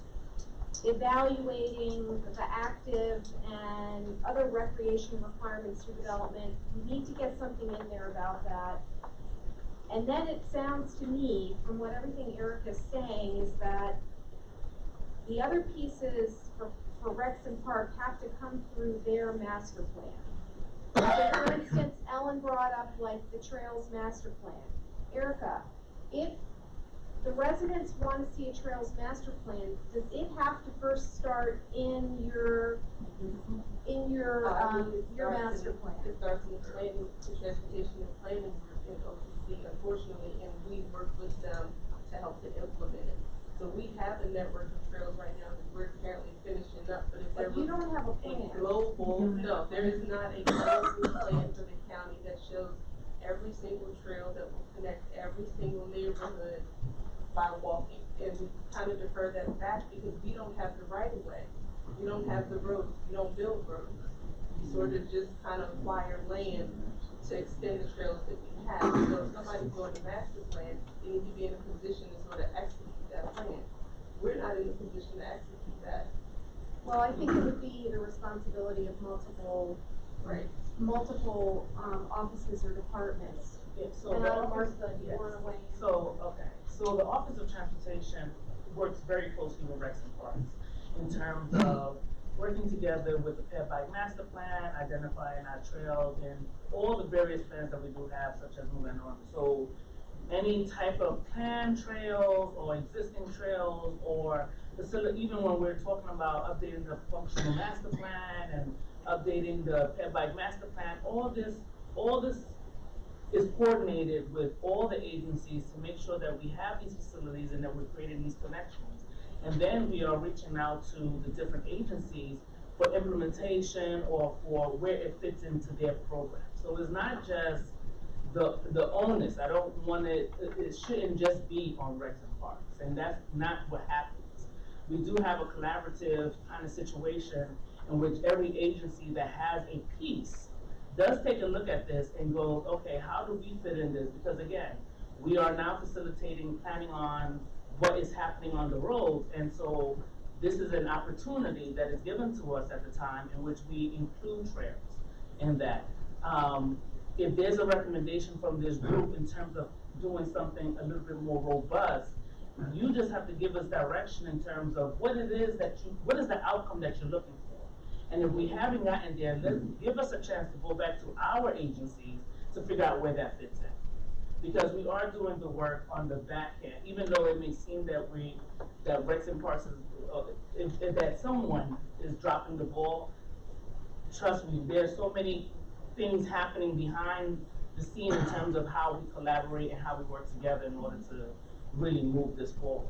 evaluating the active and other recreation requirements for development, we need to get something in there about that. And then it sounds to me, from what everything Erica's saying, is that the other pieces for Rex and Park have to come through their master plan. So for instance, Ellen brought up like the Trails master plan. Erica, if the residents want to see a Trails master plan, does it have to first start in your master plan? It starts in the planning, the transportation and planning group in OPC, unfortunately, and we work with them to help to implement it. So we have a network of trails right now that we're currently finishing up, but if there But was you don't have a plan. no, there is not a global plan for the county that shows every single trail that will connect every single neighborhood by walking. And we kind of defer that back because we don't have the right of way. We don't have the roads, we don't build roads. We sort of just kind of acquire land to extend the trails that we have. So if somebody's doing a master plan, they need to be in a position to sort of execute that plan. We're not in a position to execute that. Well, I think it would be the responsibility of multiple offices or departments. Yeah, so And the I don't office, know if you yes. want to weigh in. So the Office of Transportation works very closely with Rex and Parks in terms of working together with the Ped Bike Master Plan, identifying our trails, and all the various plans that we do have, such as moving on. So any type of planned trails or existing trails or facility, even when we're talking about updating the functional master plan and updating the Ped Bike Master Plan, all this is coordinated with all the agencies to make sure that we have these facilities and that we're creating these connections. And then we are reaching out to the different agencies for implementation or for where it fits into their program. So it's not just the onus. I don't want it shouldn't just be on Rex and Parks, and that's not what happens. We do have a collaborative kind of situation in which every agency that has a piece does take a look at this and goes, okay, how do we fit in this? Because again, we are now facilitating, planning on what is happening on the roads. And so this is an opportunity that is given to us at the time in which we include trails in that. If there's a recommendation from this group in terms of doing something a little bit more robust, you just have to give us direction in terms of what it is that what is the outcome that you're looking for. And if we haven't gotten there, give us a chance to go back to our agencies to figure out where that fits in. Because we are doing the work on the back end, even though it may seem that Rex and Parks is, that someone is dropping the ball. Trust me, there's so many things happening behind the scene in terms of how we collaborate and how we work together in order to really move this forward.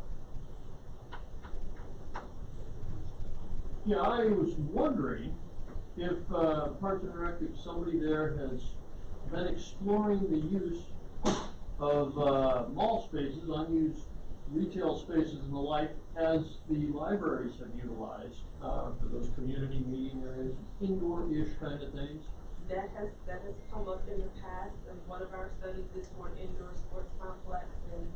Yeah, I was wondering if Parks and Rec, if somebody there has been exploring the use of mall spaces, unused retail spaces and the like, as the libraries have utilized for those community meeting areas, indoor-ish kind of things. That has come up in the past, and one of our studies is for an indoor sports complex, and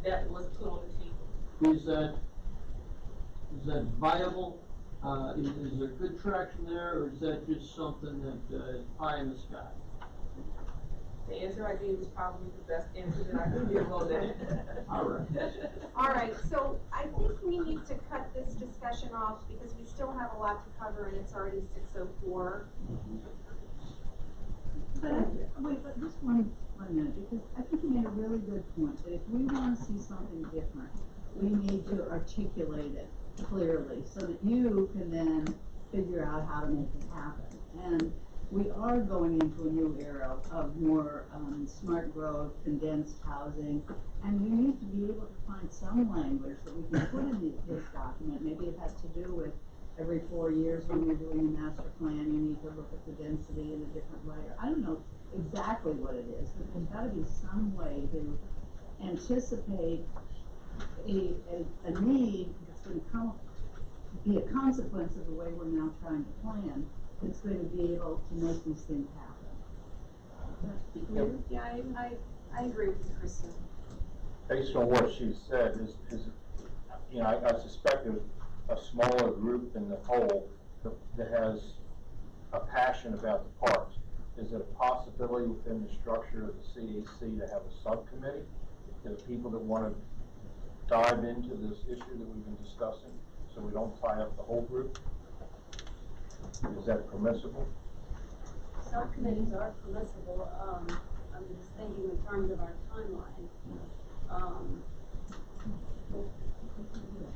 that was put on the table. Is that viable? Is there good traction there, or is that just something that is pie in the sky? The answer I gave is probably the best answer that I can give on that. All right. All right, so I think we need to cut this discussion off because we still have a lot to cover and it's already 6:04. But just one minute, because I think you made a really good point, that if we want to see something different, we need to articulate it clearly so that you can then figure out how to make it happen. And we are going into a new era of more smart growth, condensed housing, and we need to be able to find some language that we can put in this document. Maybe it has to do with every 4 years when you're doing a master plan, you need to look at the density in a different way. I don't know exactly what it is, but there's got to be some way to anticipate a need that's going to be a consequence of the way we're now trying to plan, that's going to be able to make these things happen. Yeah, I agree with Kristen. Based on what she said, is you know, I suspect there's a smaller group in the whole that has a passion about the parks. Is it a possibility within the structure of the CAC to have a subcommittee? There are people that want to dive into this issue that we've been discussing, so we don't tie up the whole group? Is that permissible? Subcommittees are permissible. I'm just thinking in terms of our timeline.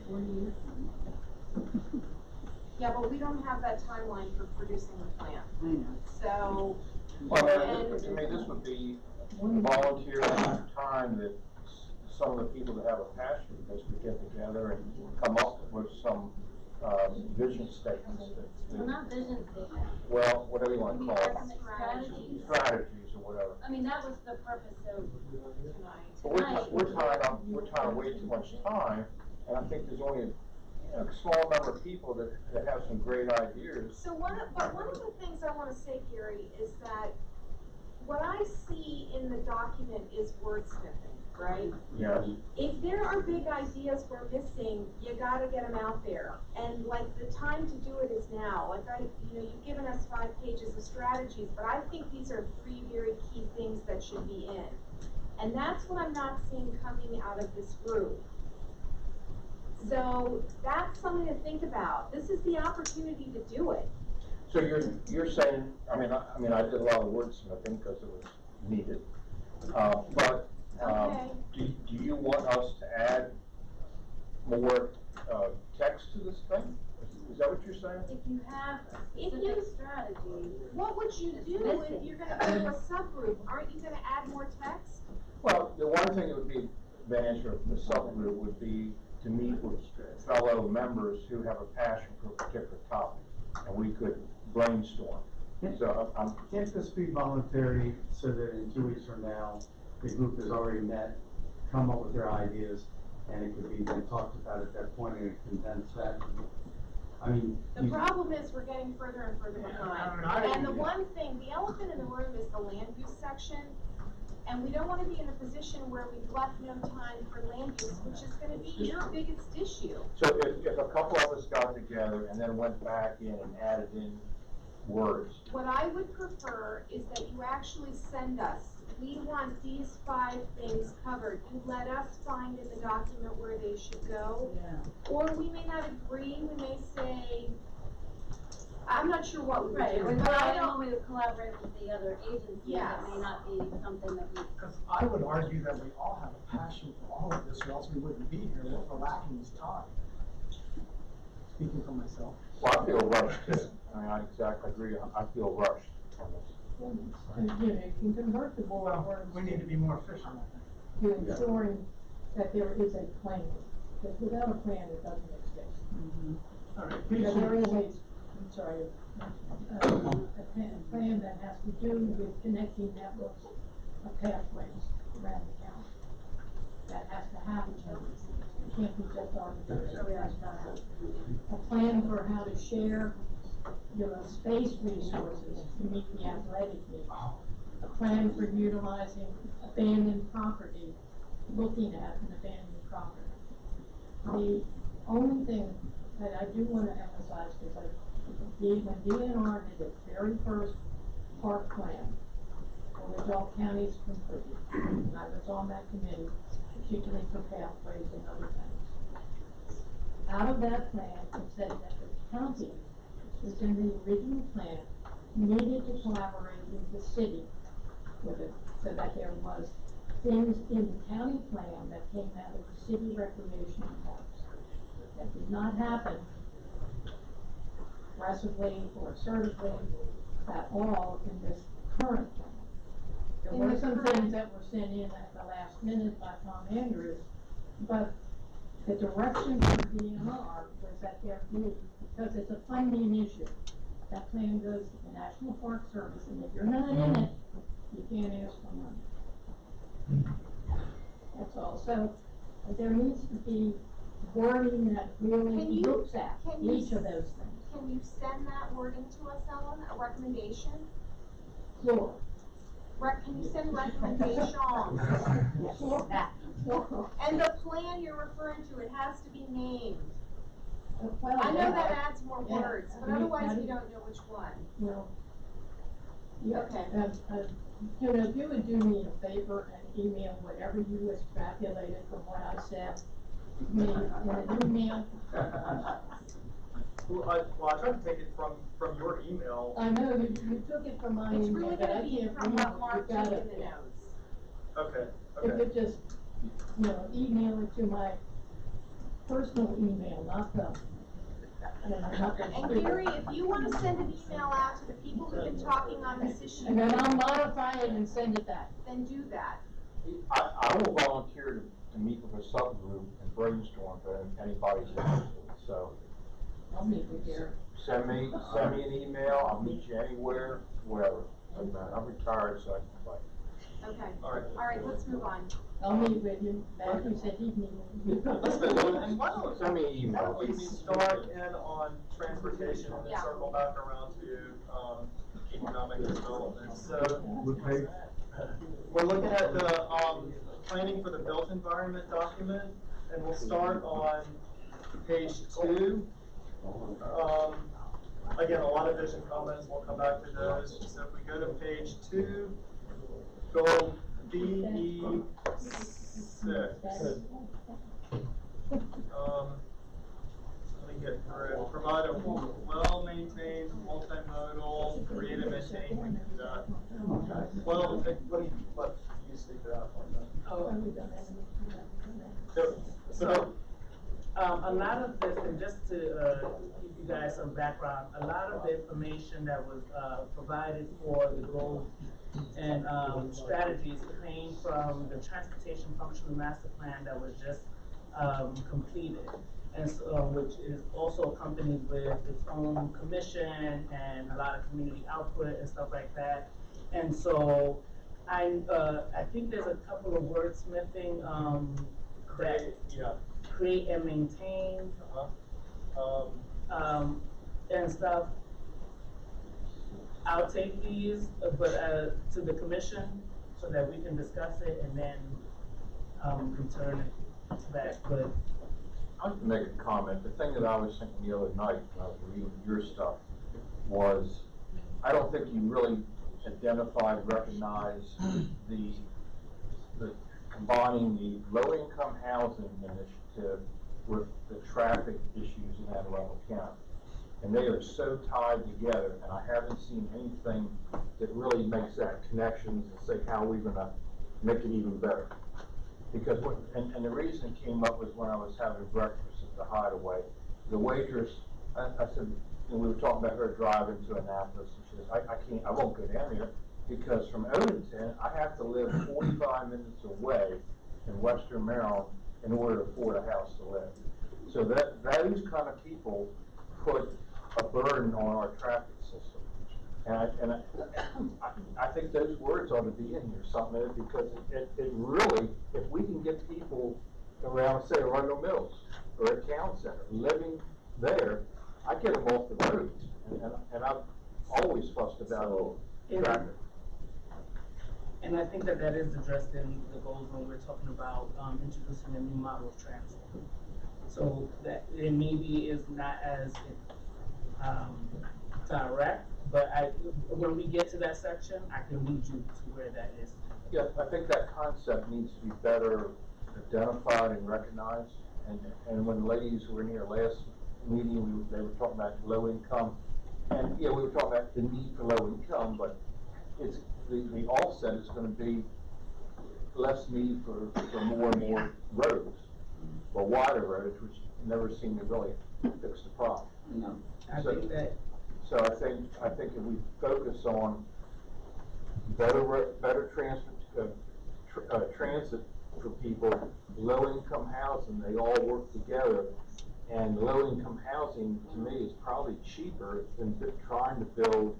40 years. Yeah, but we don't have that timeline for producing the plan. I know. So, Well, to me, this would be volunteer time that some of the people that have a passion for this would get together and come up with some vision statements. Well, not vision statements. Well, whatever you want to call it. Strategies. Strategies or whatever. I mean, that was the purpose of tonight. But we're tying way too much time, and I think there's only a small number of people that have some great ideas. So one of the things I want to say, Gary, is that what I see in the document is wordsmithing, right? Yes. If there are big ideas we're missing, you gotta get them out there. And like the time to do it is now. Like you've given us 5 pages of strategies, but I think these are 3 very key things that should be in. And that's what I'm not seeing coming out of this group. So that's something to think about. This is the opportunity to do it. So you're saying, I mean, I did a lot of wordsmithing because it was needed. But do you want us to add more text to this thing? Is that what you're saying? If you have a specific strategy, what would you do if you're going to do a subgroup? Aren't you going to add more text? Well, the one thing that would be advantage of the subgroup would be to meet with fellow members who have a passion for a particular topic, and we could brainstorm. So Can't this be voluntary so that in 2 weeks from now, the group has already met, come up with their ideas, and it could be then talked about at that point in a condensed fashion? I mean, the problem is we're getting further and further behind. And the one thing, the elephant in the room is the land use section. And we don't wanna be in a position where we've left no time for land use, which is gonna be your biggest issue. So if a couple of us got together and then went back in and added in words, What I would prefer is that you actually send us, we want these 5 things covered. You let us find in the document where they should go. Yeah. Or we may not agree, we may say, I'm not sure what we would Right, do. or but I I don't- know we would collaborate with the other agencies, Yes. that may not be something that we. Because I would argue that we all have a passion for all of this, or else we wouldn't be here, but we're lacking this time. Speaking for myself. well, I feel rushed too. I mean, I agree, I feel rushed on this. And, you know, you can convert the board Well, words we need to be more efficient, I think. to ensuring that there is a plan, because without a plan, it doesn't exist. All right, You know, there is please. I'm sorry, a plan that has to do with connecting networks of pathways around the county. That has to happen, it can't be just arbitrary, it has to happen. A plan for how to share, you know, space resources to meet the athletic needs. A plan for utilizing abandoned property, looking at an abandoned property. The only thing that I do wanna emphasize is that when DNR did its very first park plan, for which all counties contributed, and I was on that committee, particularly for pathways and other things. Out of that plan, it said that the county, was in the original plan, needed to collaborate with the city with it, so that there was things in the county plan that came out of the city recreation parks. That did not happen aggressively or assertively at all in this current plan. There were some things that were sent in at the last minute by Tom Andrews, but the direction from DNR was that there be, because it's a funding issue, that plan goes to the National Park Service, and if you're not in it, you can't ask for money. That's all. So there needs to be wording that really looks at each of those things. Can you send that wording to us, Ellen, a recommendation? Sure. Can you send recommendations? And the plan you're referring to, it has to be named. Well, I know yeah. that adds more Yeah. words, but I mean, otherwise how we do- don't know which one. Well, yeah, Okay. you know, if you would do me a favor and email whatever you extrapolated from what I said, me in an email. Well, I tried to take it from your email. I know, you took it from my It's email, really but I gonna be can't from read what it. Mark You took got in it. the notes. Okay, If okay. you just, you know, email it to my personal email, not the, not the. And Gary, if you wanna send an email out to the people who've been talking on this issue. And then I'll modify it and send it back. Then do that. I will volunteer to meet with a subgroup and brainstorm if anybody's interested, so. I'll meet with Gary. Send me an email, I'll meet you anywhere, whatever, doesn't matter, I'm retired, so I can fight. Okay. All right. Let's move on. I'll meet with you. Matthew said he'd meet with you. Let's move on. And why don't Send me an email. we start in on transportation and then Yeah. circle back around to, economic development. So, Okay. we're looking at the, planning for the built environment document, and we'll start on page 2. Again, a lot of vision comments, we'll come back to those. So if we go to page 2, goal BE6. Let me get through it. Provide a well-maintained, multimodal, create and maintain, we can do that. Well, let you speak to that one then. So, A lot of this, and just to give you guys some background, a lot of the information that was provided for the goals and strategies came from the Transportation Functional Master Plan that was just completed, and so, which is also accompanied with its own commission and a lot of community output and stuff like that. And so I think there's a couple of wordsmithing that create and maintain and stuff. I'll take these, but to the commission. so that we can discuss it and then, return it back, but. I'd like to make a comment. The thing that I was thinking the other night when I was reading your stuff was, I don't think you really identified, recognized the combining the low-income housing initiative with the traffic issues in Anne Arundel County. And they are so tied together, and I haven't seen anything that really makes that connections and say how we're gonna make it even better. Because and the reason it came up was when I was having breakfast at the Hideaway, the waitress, I said, and we were talking about her driving to Annapolis, and she says, I won't go down there, because from Odenton, I have to live 45 minutes away in Western Maryland in order to afford a house to live. So those kind of people put a burden on our traffic system. And I think those words ought to be in here, something, because it really, if we can get people around, say, Arundel Mills or a town center, living there, I get them off the road. And I've always fussed about traffic. And I think that is addressed in the goals when we're talking about introducing a new model of transit. So that it maybe is not as direct, but when we get to that section, I can lead you to where that is. Yeah, I think that concept needs to be better identified and recognized. And when the ladies were in here last meeting, they were talking about low income. And yeah, we were talking about the need for low income, but it's the offset is going to be less need for more and more roads, or wider roads, which never seem to really fix the problem. No, I think that. So I think if we focus on better transit for people, low-income housing, they all work together. And low-income housing, to me, is probably cheaper than trying to build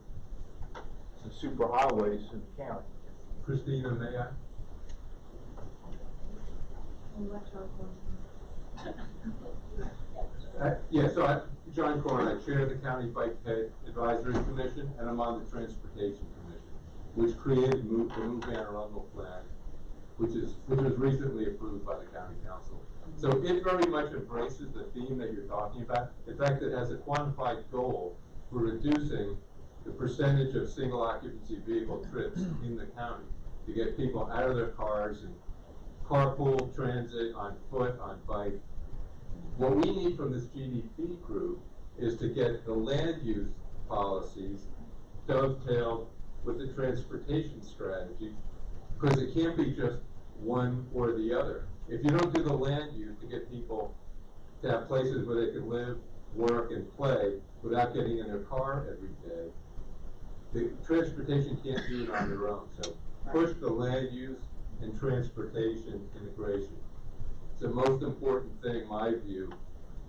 the superhighways in the county. Christina, may I? John Corn, I chair the County Bike Ped Advisory Commission, and I'm on the Transportation Commission, which created the Move Anne Arundel Plan, which was recently approved by the County Council. So it very much embraces the theme that you're talking about. In fact, it has a quantified goal for reducing the percentage of single occupancy vehicle trips in the county to get people out of their cars and carpool, transit, on foot, on bike. What we need from this GDP group is to get the land use policies dovetailed with the transportation strategy, because it can't be just one or the other. If you don't do the land use to get people to have places where they can live, work, and play without getting in their car every day, the transportation can't do it on their own. So push the land use and transportation integration. It's the most important thing, in my view,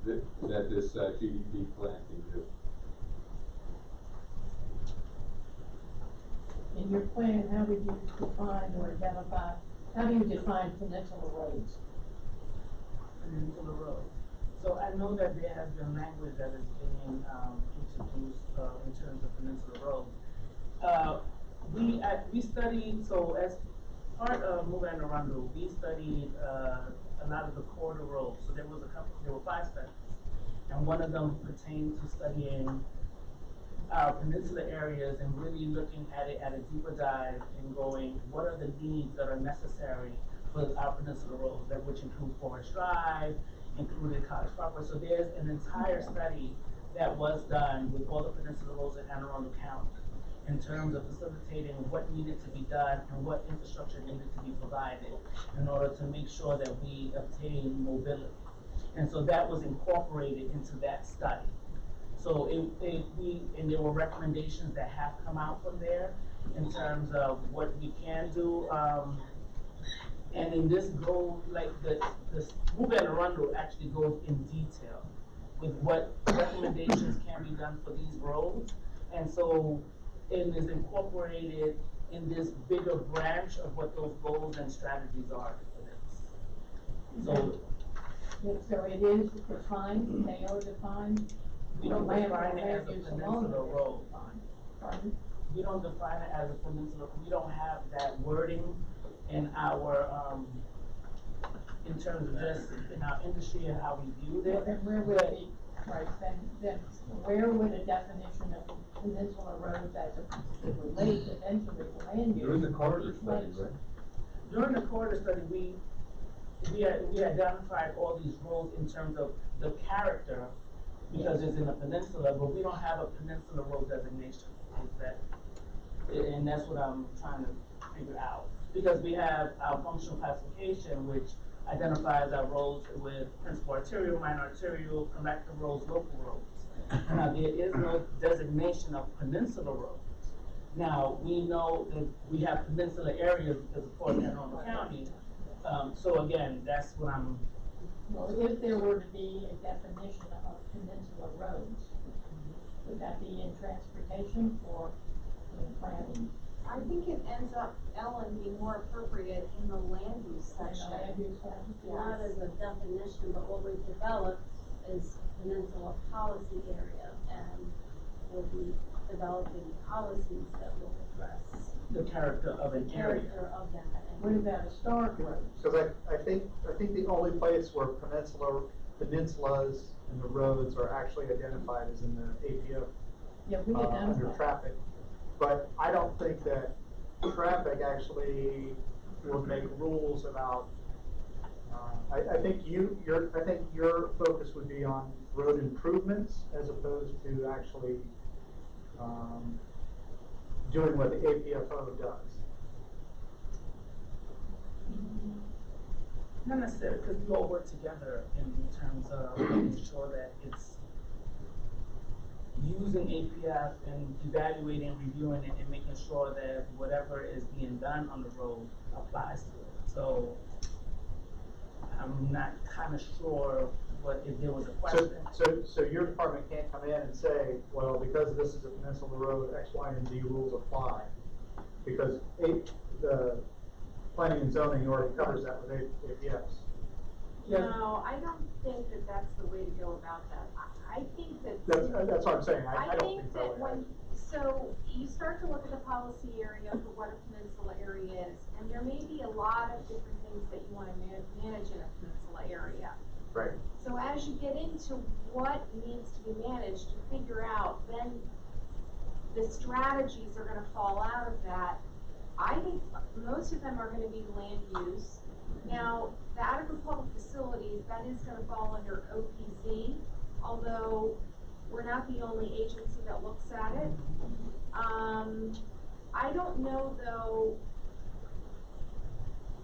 that this GDP plan can do. In your plan, how would you define or identify, how do you define peninsula roads? Peninsula roads. So I know that there has been language that is being introduced in terms of peninsula roads. We studied, so as part of Move Anne Arundel, we studied a lot of the corridor roads. So there were 5 studies, and one of them pertained to studying our peninsula areas and really looking at it at a deeper dive and going, what are the needs that are necessary for our peninsula roads, that which include Forest Drive, included College Parkway. So there's an entire study that was done with all the peninsula roads in Anne Arundel County in terms of facilitating what needed to be done and what infrastructure needed to be provided in order to make sure that we obtain mobility. And so that was incorporated into that study. So and there were recommendations that have come out from there in terms of what we can do. And in this goal, like this Move Anne Arundel actually goes in detail with what recommendations can be done for these roads. And so it is incorporated in this bigger branch of what those goals and strategies are for this. So it is defined, they are defined. We don't define it as a peninsula road. Pardon? we don't define it as a peninsula, we don't have that wording in our, in terms of just in our industry and how we view Well, it. then where would it be, right, then where would a definition of peninsula roads as it relates eventually to land use? During the corridor be study, placed? right? During the corridor study, we identified all these roads in terms of the character, because it's in a peninsula, but we don't have a peninsula road designation, is that, and that's what I'm trying to figure out. Because we have our functional classification, which identifies our roads with principal arterial, minor arterial, collector roads, local roads. Now, there is no designation of peninsula roads. Now, we know that we have peninsula areas because of course, Anne Arundel County. So again, that's what I'm. Well, if there were to be a definition of peninsula roads, would that be in transportation or in planning? I think it ends up, Ellen, being more appropriate in the land use section. Land use section? Not as a definition, but what we've developed is peninsula policy area, and we'll be developing policies that will address The character of an the area. character of that. What about historic roads? Because I think the only place where peninsulas and the roads are actually identified is in the APO. Yeah, we Under identify. traffic. But I don't think that traffic actually would make rules about, I think your focus would be on road improvements as opposed to actually, doing what the APFO does. Not necessarily, because we all work together in terms of making sure that it's using APF and evaluating, reviewing it, and making sure that whatever is being done on the road applies to it. So I'm not kind of sure what, if there was a question. So your department can't come in and say, well, because this is a peninsula road, X, Y, and Z rules apply. Because the planning and zoning already covers that with APFs. No, I don't think that that's the way to go about that. I think that. That's what I'm saying, I don't think that that way. so you start to look at the policy area for what a peninsula area is, and there may be a lot of different things that you wanna manage in a peninsula area. Right. So as you get into what needs to be managed, you figure out, then the strategies are gonna fall out of that. I think most of them are gonna be land use. Now, the adequate public facilities, that is gonna fall under OPZ, although we're not the only agency that looks at it. I don't know though,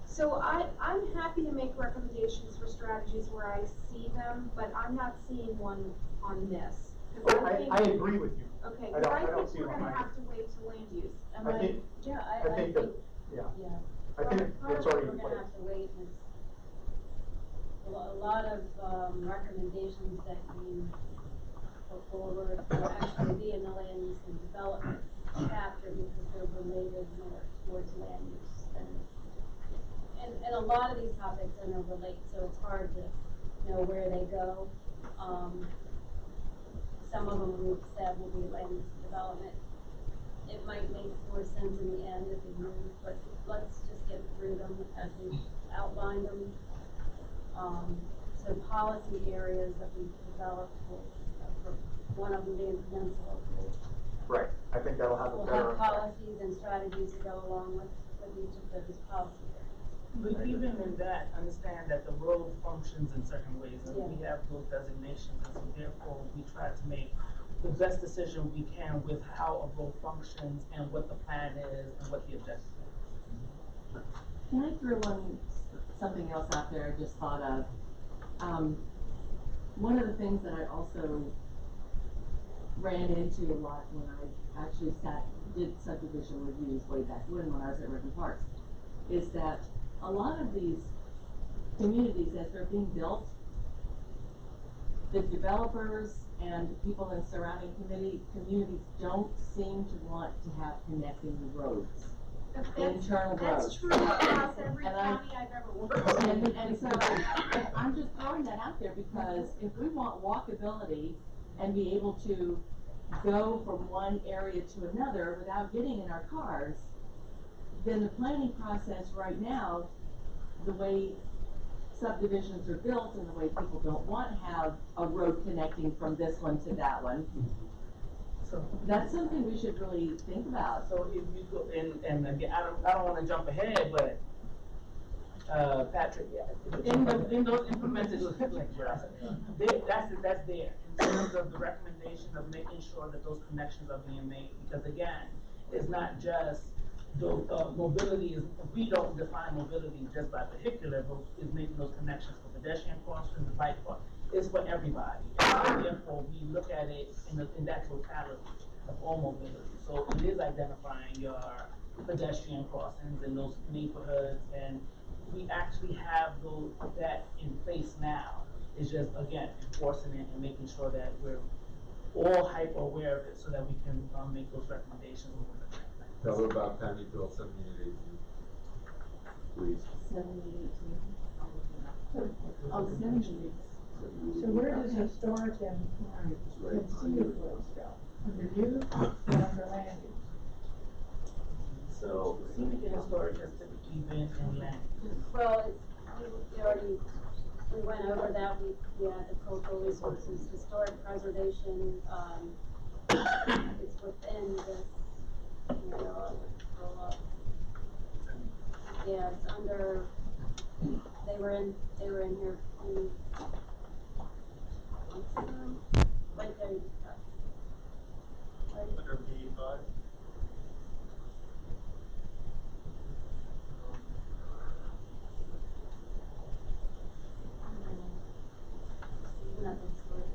so I'm happy to make recommendations for strategies where I see them, but I'm not seeing one on this. 'Cause I agree with you. Okay, I but I don't think see we're one gonna either. have to wait to land use. Am I think, Yeah, I think that, yeah, yeah. I think Part it's of already what in we're gonna place. have to wait is a lot of recommendations that you put forward will actually be in the land use and development chapter because they're related more towards land use and a lot of these topics interrelate, so it's hard to know where they go. Some of them we've said will be land use development. It might make more sense in the end if we move, but let's just get through them as we outline them. So policy areas that we've developed will, for one of them being peninsula, Right, I think that'll have a we'll better have effect. policies and strategies to go along with each of those policy areas. But even in that, understand that the road functions in certain ways, and Yeah. we have those designations, and so therefore we try to make the best decision we can with how a road functions and what the plan is and what the objective is. Can I throw something else out there I just thought of? One of the things that I also ran into a lot when I actually did subdivision reviews way back when I was at Ribbon Parks, is that a lot of these communities, as they're being built, the developers and the people in surrounding communities don't seem to want to have connecting roads. Internal roads. That's true across every And county I've ever worked in. And so, I'm just throwing that out there because if we want walkability and be able to go from one area to another without getting in our cars, then the planning process right now, the way subdivisions are built and the way people don't want to have a road connecting from this one to that one, So, that's something we should really think about. so if you go, and again, I don't wanna jump ahead, but, Patrick, in those implemented, that's there, in terms of the recommendation of making sure that those connections are being made, because again, it's not just mobility is, we don't define mobility just by vehicular, but is making those connections for pedestrian crossings, the bike path. It's for everybody. And therefore, we look at it in that totality of all mobility. So it is identifying your pedestrian crossings in those neighborhoods, and we actually have that in place now. It's just, again, enforcing it and making sure that we're all hyper aware of it so that we can make those recommendations. Tell her about County Bill 7818, please. 7818. Oh, 78. So where does historic and scenic roads go? Under you or under land use? So scenic and historic has typically been in land. Well, we went over that, we had the cultural resources, historic preservation, it's within this, you know, yeah, it's under, they were in here, right there, right. Under B5. Nothing sort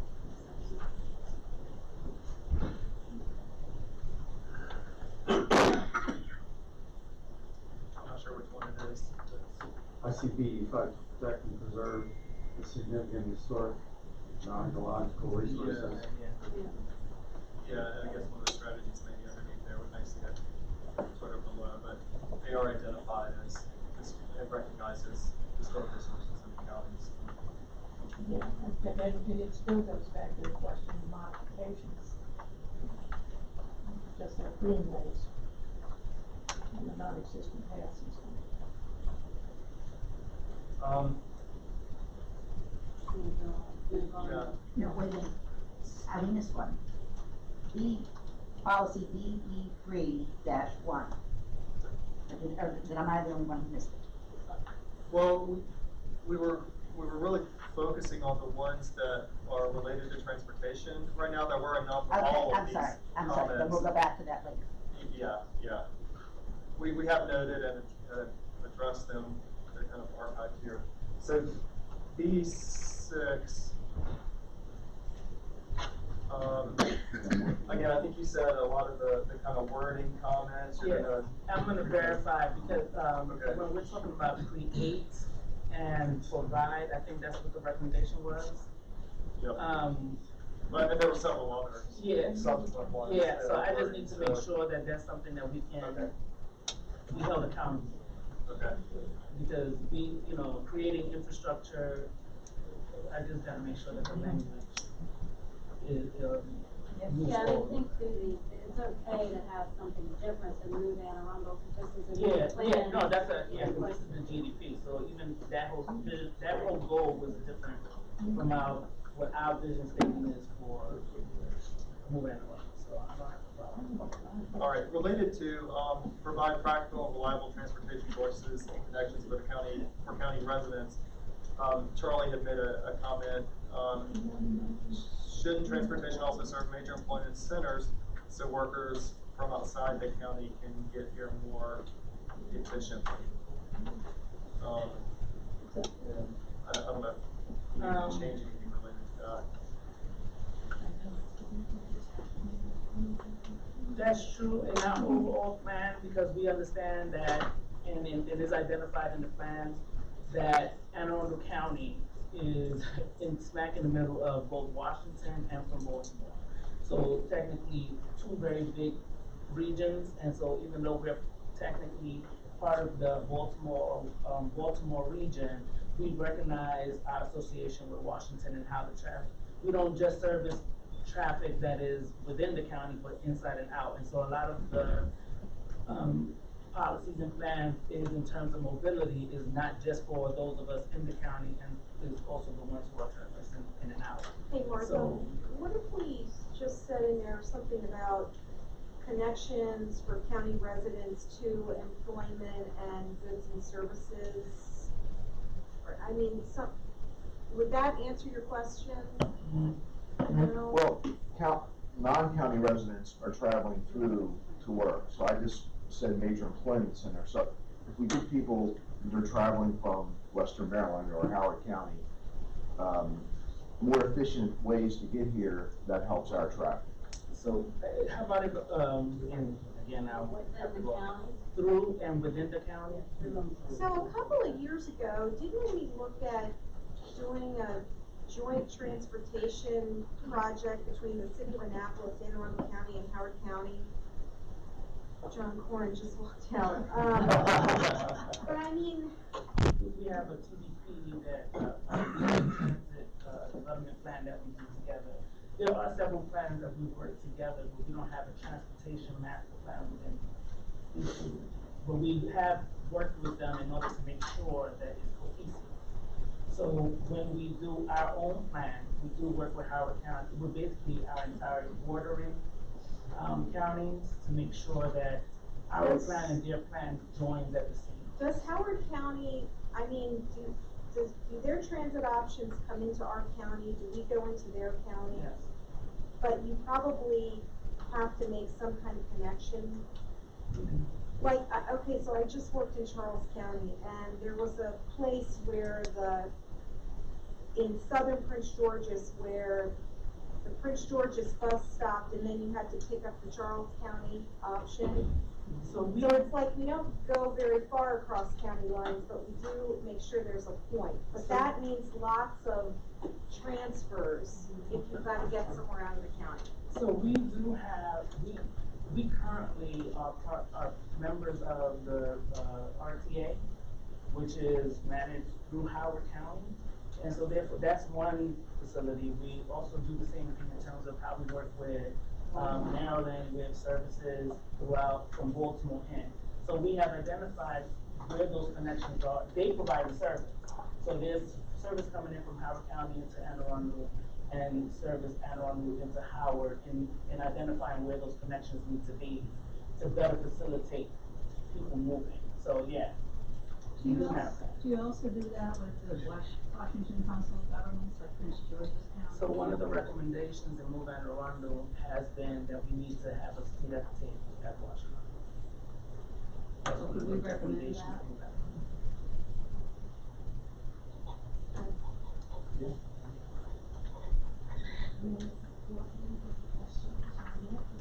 I'm not sure which one it is. I see B5 to protect and preserve the significant historic and archaeological resources. Yeah, I guess one of the strategies maybe underneath there would make it sort of below, but they are identified as, and recognized as historic resources in the counties. Yeah, and then it still goes back to the question of modifications. Just like greenways and the non-existent paths and stuff. Yeah. No, wait a minute, I missed one. Policy BE3-1. Did am I the only one who missed it? Well, we were really focusing on the ones that are related to transportation. Right now, there were enough of all of these comments. I'm sorry, but we'll go back to that later. Yeah. We have noted and addressed them. They're kind of archived here. So B6, again, I think you said a lot of the kind of wording comments. I'm gonna verify because when we're talking about create and provide, I think that's what the recommendation was. Yep. But and there were several others. Yeah. Subsequent ones. Yeah, so I just need to make sure that that's something that we can, we held accountable. Okay. Because creating infrastructure, I just gotta make sure that the language is, moves Yeah, I forward. think it's okay to have something different than New Anne Arundel, because this is a new plan. Yeah, no, that's this is the GDP, so even that whole vision, that whole goal was different from what our vision statement is for New Anne Arundel, so I don't have a problem. All right, related to provide practical and reliable transportation choices and connections for county residents. Charlie had made a comment. Shouldn't transportation also serve major employment centers so workers from outside the county can get here more efficiently? I don't know if you can change anything related to that. That's true in our overall plan, because we understand that, and it is identified in the plans, that Anne Arundel County is smack in the middle of both Washington and from Baltimore. So technically, two very big regions, and so even though we're technically part of the Baltimore region, we recognize our association with Washington and how we don't just service traffic that is within the county, but inside and out. And so a lot of the, policies and plans is in terms of mobility is not just for those of us in the county, and is also the ones who are traversing in and out. Hey, Martha, So- what if we just said in there something about connections for county residents to employment and goods and services? Or, I mean, would that answer your question? No? Well, non-county residents are traveling through to work, so I just said major employment center. So if we get people that are traveling from Western Maryland or Howard County, more efficient ways to get here, that helps our traffic. So, how about if, and again, I'll have to Within the go county? through and within the county? So a couple of years ago, didn't we look at doing a joint transportation project between the city of Annapolis, Anne Arundel County, and Howard County? John Corn just walked out. But I mean, We have a TDP that, transit, development plan that we do together. There are several plans that we work together, but we don't have a transportation master plan within these two. But we have worked with them in order to make sure that it's cohesive. So when we do our own plan, we do work with Howard County, we're basically our entire bordering, counties to make sure that our plan and their plan joins at the same. does Howard County, I mean, do their transit options come into our county? Do we go into their county? Yes. But you probably have to make some kind of connection. Like, okay, so I just worked in Charles County, and there was a place where in southern Prince George's, where the Prince George's bus stopped, and then you had to pick up the Charles County option. So it's like, we don't go very far across county lines, but we do make sure there's a point. But that means lots of transfers if you've gotta get somewhere out of the county. So we do have, we currently are members of the, RTA, which is managed through Howard County. And so therefore, that's one facility. We also do the same thing in terms of how we work with, Maryland, with services throughout from Baltimore in. So we have identified where those connections are. They provide the service. So there's service coming in from Howard County into Anne Arundel, and service Anne Arundel into Howard, in identifying where those connections need to be to better facilitate people moving. So, yeah. Do you also do that with the Washington Council of Governments, like Prince George's County? So one of the recommendations in Move Anne Arundel has been that we need to have a seat at the table at Washington. That's one of the Would we recommend recommendations that? in Move Anne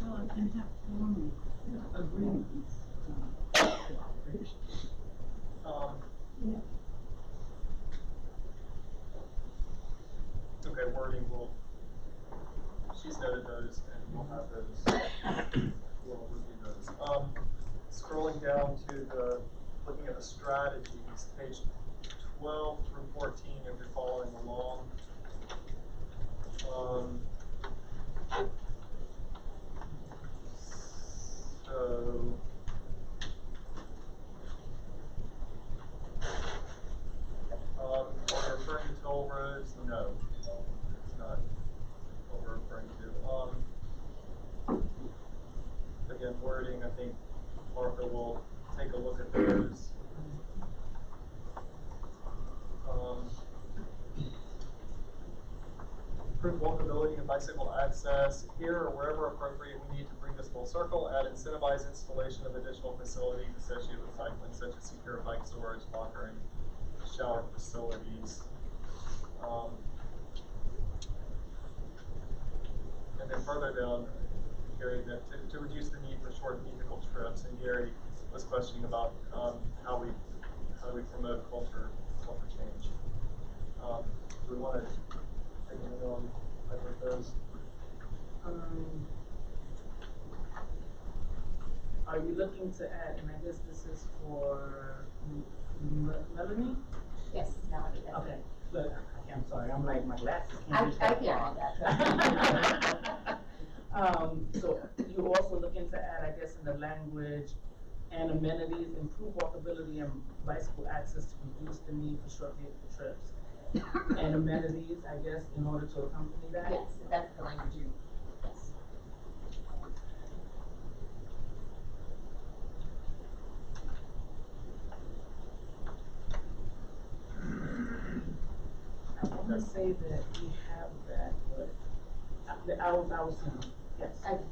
Well, and have formal agreements. Okay, wording she's noted those, and we'll have those, we'll review those. Scrolling down to looking at the strategies, page 12 through 14, if you're following along. So, are we referring to toll roads? No, it's not what we're referring to. Again, wording, I think Martha will take a look at those. Improve walkability and bicycle access. Here or wherever appropriate, we need to bring this full circle, add incentivize installation of additional facilities associated with cycling, such as secure bike storage, locker, and shower facilities. And then further down, Gary, that to reduce the need for short vehicle trips, and Gary was questioning about how do we promote culture change. Do we want to take a minute on either of those? Are you looking to add, and I guess this is for Melanie? Yes, Melanie. Okay, good. I'm sorry, I'm like, my glasses I can't reach that hear far. all that. in the language, and amenities, improve walkability and bicycle access to reduce the need for short vehicle trips. And amenities, I guess, in order to accompany that? Yes, that's the language you, yes. I wanna say that we have that, but I was thinking, yes. Okay.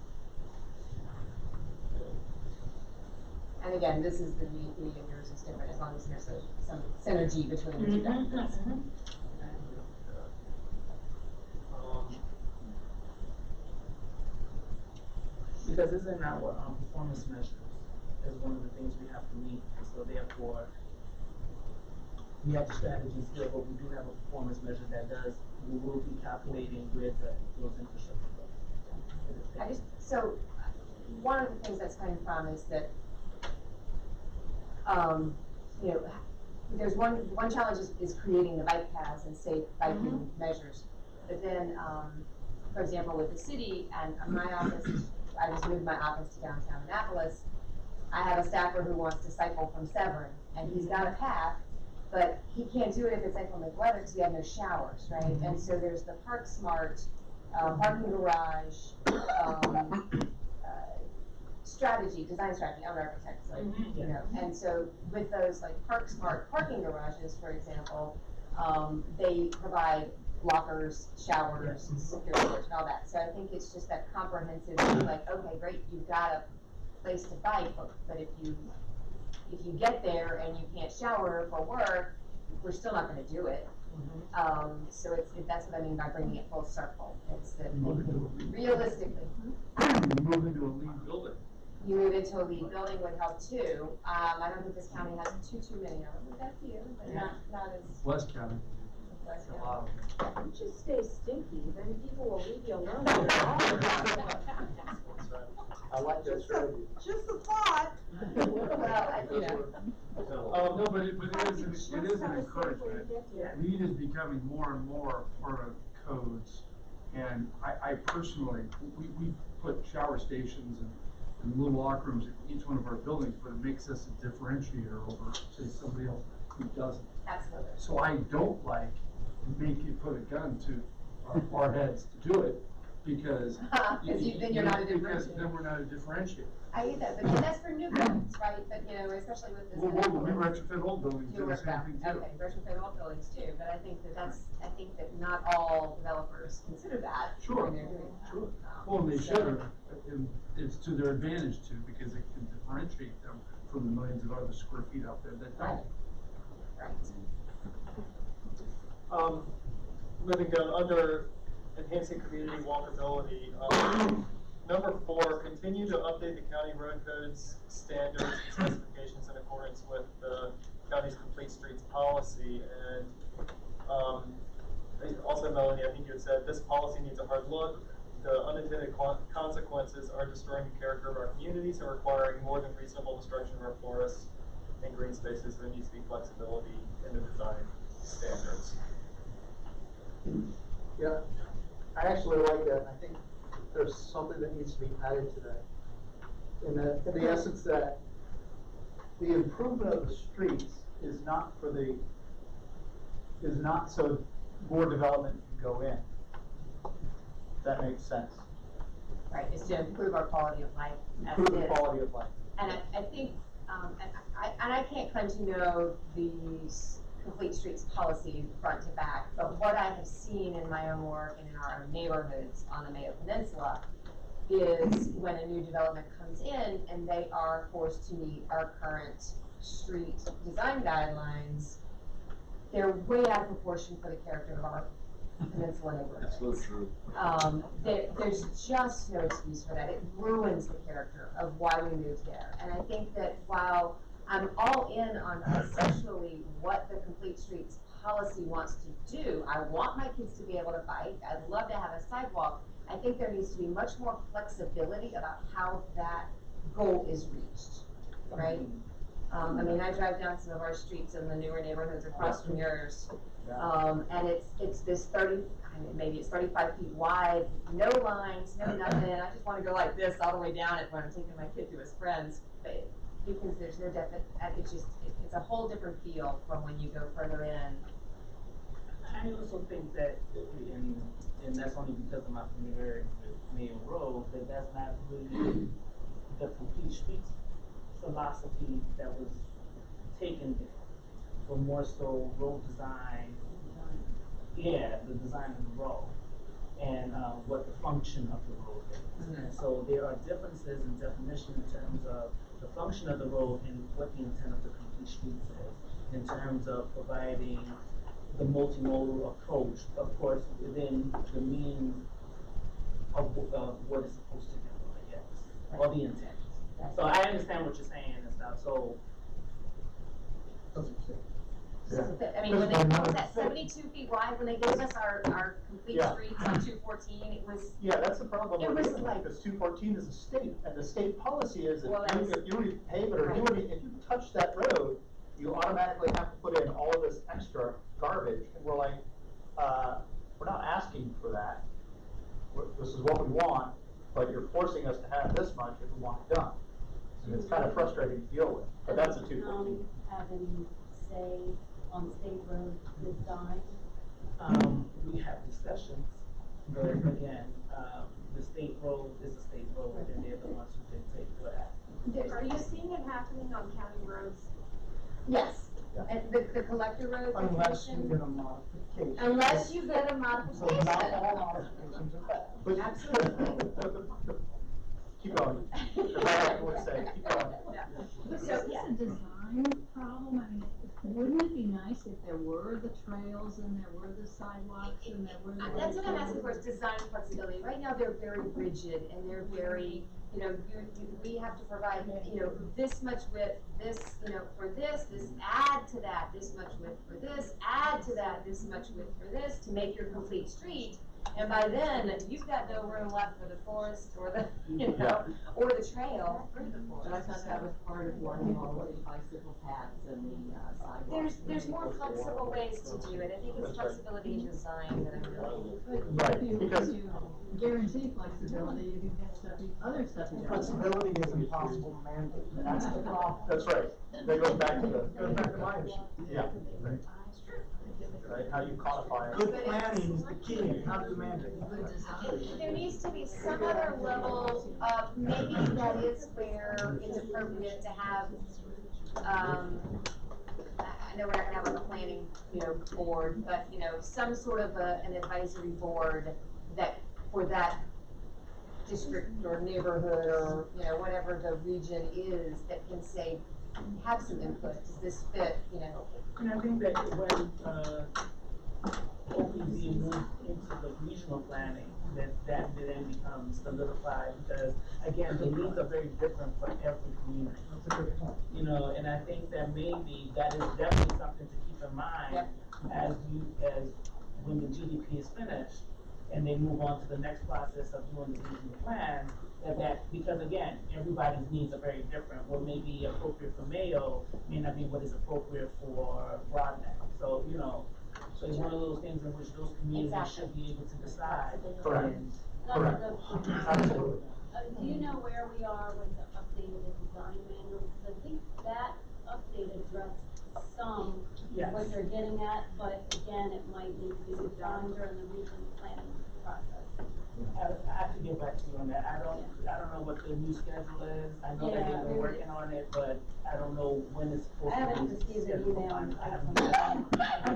And again, this is the VP and yours is different, as long as there's some synergy between the two documents. Because it's in our performance measures as one of the things we have to meet, and so therefore, we have the strategies here, but we do have a performance measure that we will be calculating with those infrastructure goals. So, one of the things that's coming from is that, you know, there's one challenge is creating the bike paths and safe biking measures. But then, for example, with the city and my office, I just moved my office to downtown Annapolis. I have a staffer who wants to cycle from Severn, and he's got a path, but he can't do it if it's inclement weather because we have no showers, right? And so there's the Park Smart parking garage design strategy. I'm an architect, so you know. And so with those like Park Smart parking garages, for example, they provide lockers, showers, secure storage, and all that. So I think it's just that comprehensive, like, okay, great, you've got a place to bike, but if you get there and you can't shower for work, we're still not going to do it. So that's what I mean by bringing it full circle. It's that realistically, You move into a lean building. you move into a lead building would help too. I don't think this county has too many of them. We've got a few, but not as. West County. West A lot of them. You just stay stinky, then people will leave you alone. I like that strategy. Just a thought. Well, you know. No, but it is an encouragement. Lean is becoming more and more part of codes. And I personally, we put shower stations and little locker rooms in each one of our buildings, but it makes us a differentiator over, say, somebody else who doesn't. Absolutely. So I don't like make you put a gun to our heads to do it, because then you're not a because differentiator. then we're not a differentiator. I get that, but that's for new buildings, right? But, you know, especially with this. Well, we retrofit old buildings, do the same thing too. Okay, retrofit old buildings too, but I think I think that not all developers consider that Sure, when they're doing that. sure. Well, and they should, and it's to their advantage too, because it can differentiate them from the millions of other square feet out there that don't. Right. Moving down under enhancing community walkability, number 4, continue to update the county road codes, standards, and specifications in accordance with the county's complete streets policy. And also, Melanie, I think you had said this policy needs a hard look. The unintended consequences are destroying the character of our communities and requiring more than reasonable destruction of our forests and green spaces. There needs to be flexibility in the design standards. Yeah, I actually like that, and I think there's something that needs to be added to that. In the essence that the improvement of the streets is not so more development can go in. If that makes sense. Right, it's to improve our quality of life as Improve it the is. quality of life. And I think, and I can't claim to know the complete streets policy front to back, but what I have seen in my own work and in our own neighborhoods on the Mayo Peninsula is when a new development comes in and they are forced to meet our current street design guidelines, they're way out of proportion for the character of our peninsula neighborhoods. That's so true. There's just no excuse for that. It ruins the character of why we moved there. And I think that while I'm all in on conceptually what the Complete Streets policy wants to do, I want my kids to be able to bike. I'd love to have a sidewalk. I think there needs to be much more flexibility about how that goal is reached, right? I mean, I drive down some of our streets in the newer neighborhoods across from yours, and it's this and maybe it's 35 feet wide, no lines, no nothing, I just wanna go like this all the way down it when I'm taking my kid to his friends, but because there's no definite, it's just, it's a whole different feel from when you go further in. I also think that, and that's only because of my familiarity with Mayo Road, that's not really the complete streets philosophy that was taken there, but more so road design, the design of the road, and what the function of the road is. And so there are differences in definition in terms of the function of the road and what the intent of the complete streets is, in terms of providing the multimodal approach, of course, within the means of what it's supposed to do, I guess, or the intent. So I understand what you're saying and stuff, so. I mean, when they, what was that, 72 feet wide, when they gave us our complete Yeah. streets on 214, it was, Yeah, that's the problem It with was it, like- because 214 is a state, and the state policy is Well, if you pave it or do it, if you touch that road, you automatically have to put in all of this extra garbage, and we're like, we're not asking for that. This is what we want, but you're forcing us to have this much if we want it done. And it's kind of frustrating to deal with, but that's a 214. Have any say on state road design? We have discussions, but again, the state road is a state road, and they're the ones who dictate what happens. Are you seeing it happening on county roads? yes, and the collector road Unless you definition, get a modification. unless you get a So not modification. all modifications are bad. But- Absolutely. Keep going, because I have more to say, keep going. But is So, this yeah. a design problem? I mean, wouldn't it be nice if there were the trails and there were the sidewalks and there were the. That's what I'm asking for, is design flexibility. Right now, they're very rigid and they're very, we have to provide, this much width, this, for this add to that, this much width for this, add to that, this much width for this, to make your complete street. And by then, you've got no room left for the forest or the, or the trail through the forest. But I thought that was part of wanting all of the bicycle paths and the sidewalks. There's more flexible ways to do it. I think it's flexibility in design that I'm really. But if you guarantee flexibility, you can get stuff, other stuff. you don't. Flexibility is impossible to mandate, that's the problem. That's right, that goes back to Goes back to my issue. yeah, right. Right, how you codify it. Good planning is the key, how to mandate. There needs to be some other level of, maybe that is where it's appropriate to have, I know we're not gonna have like a planning, board, but, some sort of an advisory board that, for that district or neighborhood or, whatever the region is, that can say, have some input, does this fit, And I think that when, OPZ moves into the regional planning, that then becomes solidified, because again, the needs are very different for every community. That's a good point. And I think that maybe that is definitely something to keep in mind as when the GDP is finished, and they move on to the next process of doing the regional plan, because again, everybody's needs are very different. What may be appropriate for Mayo may not be what is appropriate for Broadneck. So, so it's one of those things in which those communities should be able to decide. Correct. And- Correct. Absolutely. Do you know where we are with the updated design manual? Because I think that update addressed some Yes. what you're getting at, but again, it might need to be refined during the regional planning process. I have to get back to you on that. I don't know what the new schedule is. I know that they've been working on it, but I don't know when it's supposed I to be. haven't received an scheduled. email. I haven't.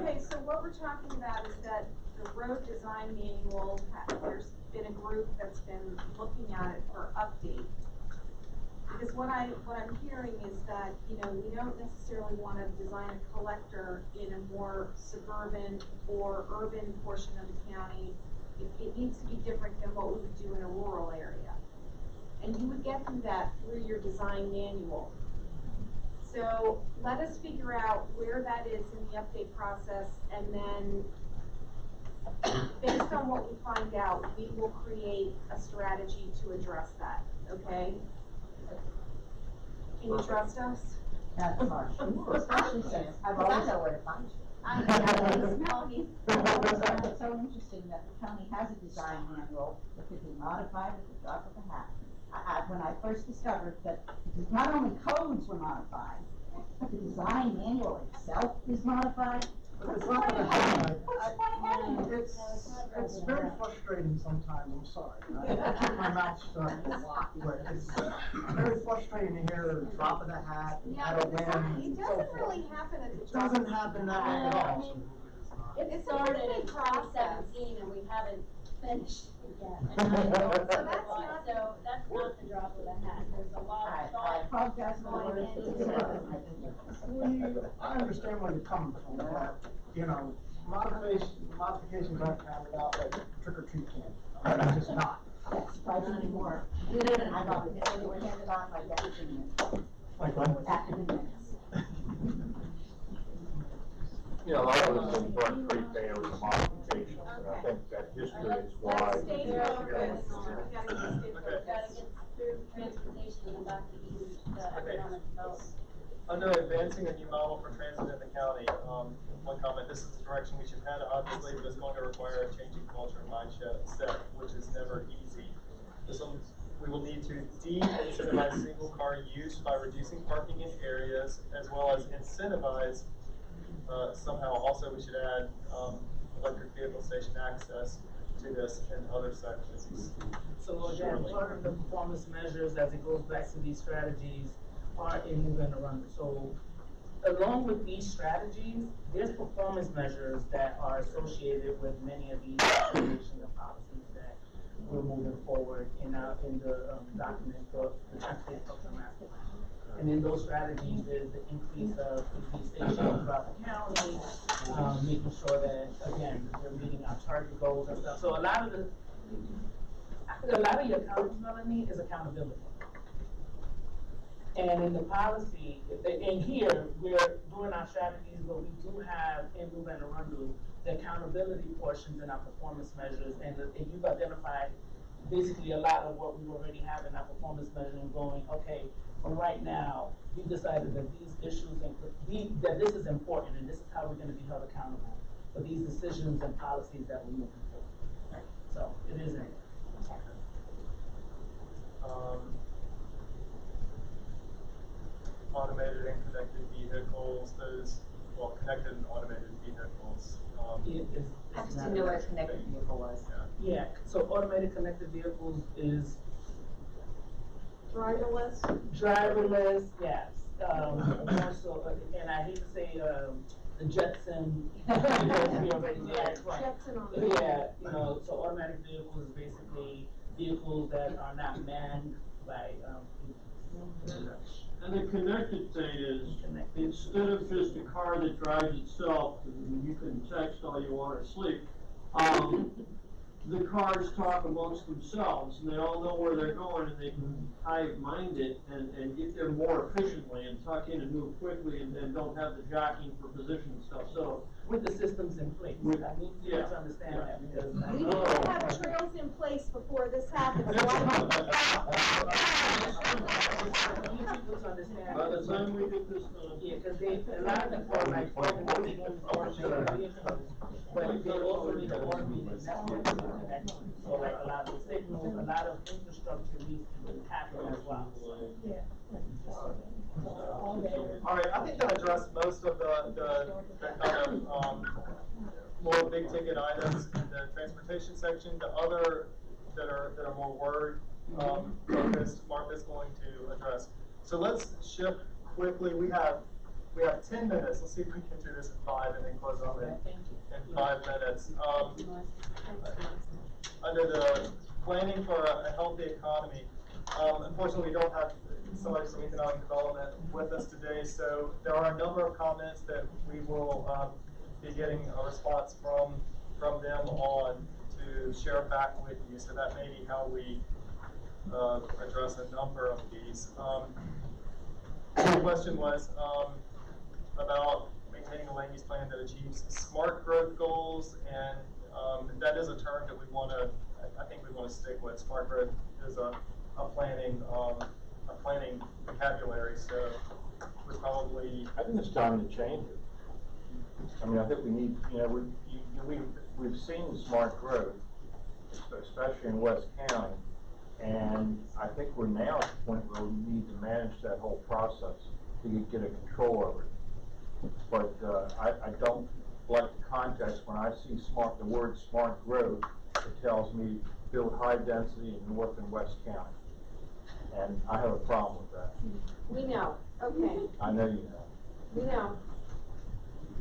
Okay, so what we're talking about is that the road design manual, there's been a group that's been looking at it for update. Because what I'm hearing is that, we don't necessarily wanna design a collector in a more suburban or urban portion of the county. It needs to be different than what we would do in a rural area. And you would get through that through your design manual. So let us figure out where that is in the update process, and then based on what we find out, we will create a strategy to address that, okay? Can you trust us? That's for sure, especially since I know where to find you. It's so interesting that the county has a design manual that could be modified at the drop of a hat. When I first discovered that not only codes were modified, but the design manual itself is modified. It's not gonna happen. It's very frustrating sometimes, I'm sorry. I keep my mouth shut a lot, but it's very frustrating to hear drop of the hat, at a whim, It and so doesn't forth. really happen at the It drop. doesn't happen that way at all. It It's a started pretty in big process. 2017 and we haven't finished it yet. So that's not- So that's not the drop of the hat. There's a lot of I thought apologize for the going words, but into it. I understand where you're coming from, but, you know, modifications aren't counted out like trick or treat candy. It's just not. Yes, surprisingly anymore. I love it, they were handed out like after the minutes. Like what? After the minutes. You know, a lot of those things run pretty fair with the modifications, and I think that history is why. Let's stay focused. We gotta Gotta get through transportation and then back to the economic development. Under advancing a new model for transit in the county, one comment, this is the direction we should head, obviously, but it's going to require a changing culture and mindset, which is never easy. We will need to de-incentivize single car use by reducing parking in areas, as well as incentivize, somehow also we should add, electric vehicle station access to this in other sections. So again, part of the performance measures, as it goes back to these strategies, are in move and run. So along with these strategies, there's performance measures that are associated with many of these recommendations and policies that we're moving forward in the document for the transportation master plan. And in those strategies is the increase of EV stations throughout the county, making sure that, again, we're meeting our target goals and stuff. So a lot of your accountability is accountability. And in the policy, and here, we're doing our strategies, but we do have in Move and Arundel, the accountability portions in our performance measures, and you've identified basically a lot of what we already have in our performance measuring going, okay, from right now, we decided that these issues, that this is important, and this is how we're gonna be held accountable for these decisions and policies that we're moving forward. Right. So, it is in there. Automated and connected vehicles, connected and automated vehicles. I just didn't know what a connected vehicle was. Yeah, so automated connected vehicles is Driverless? driverless, yes. Also, and I hate to say, the Jetson, because we already had, right. Jetson on the. Yeah, you know, so automatic vehicles is basically vehicles that are not manned by, And the connected thing is, instead of just a car that drives itself, and you can text all you want or sleep, the cars talk amongst themselves, and they all know where they're going, and they can hive mind it and get there more efficiently and tuck in and move quickly and don't have the jockeying for position and stuff, so. with the systems in place. I need you to understand that because I We need know. to have trails in place before this happens. I need people to understand. By the time we get this done. Yeah, because a lot of people are like, but they also need to automate the network to connect. So like a lot of signals, a lot of infrastructure needs to happen as well. All right, I think that addressed most of the kind of, more big ticket items in the transportation section. The other that are more word, focused, Mark is going to address. So let's shift quickly. We have 10 minutes. Let's see if we can do this in 5 and then close on in 5 minutes. Under the planning for a healthy economy, unfortunately, we don't have somebody from economic development with us today, so there are a number of comments that we will be getting a response from them on to share back with you. So that may be how we address a number of these. The question was about maintaining a land use plan that achieves smart growth goals, and that is a term that we want to, I think we want to stick with. Smart growth is a planning vocabulary, so we're probably. I think it's time to change it. I mean, I think we need, you know, we've seen smart growth, especially in West County, and I think we're now at the point where we need to manage that whole process to get a control over it. But I don't like the context when I see the word smart growth, it tells me build high density in North and West County. And I have a problem with that. We know, okay, I know you know. we know.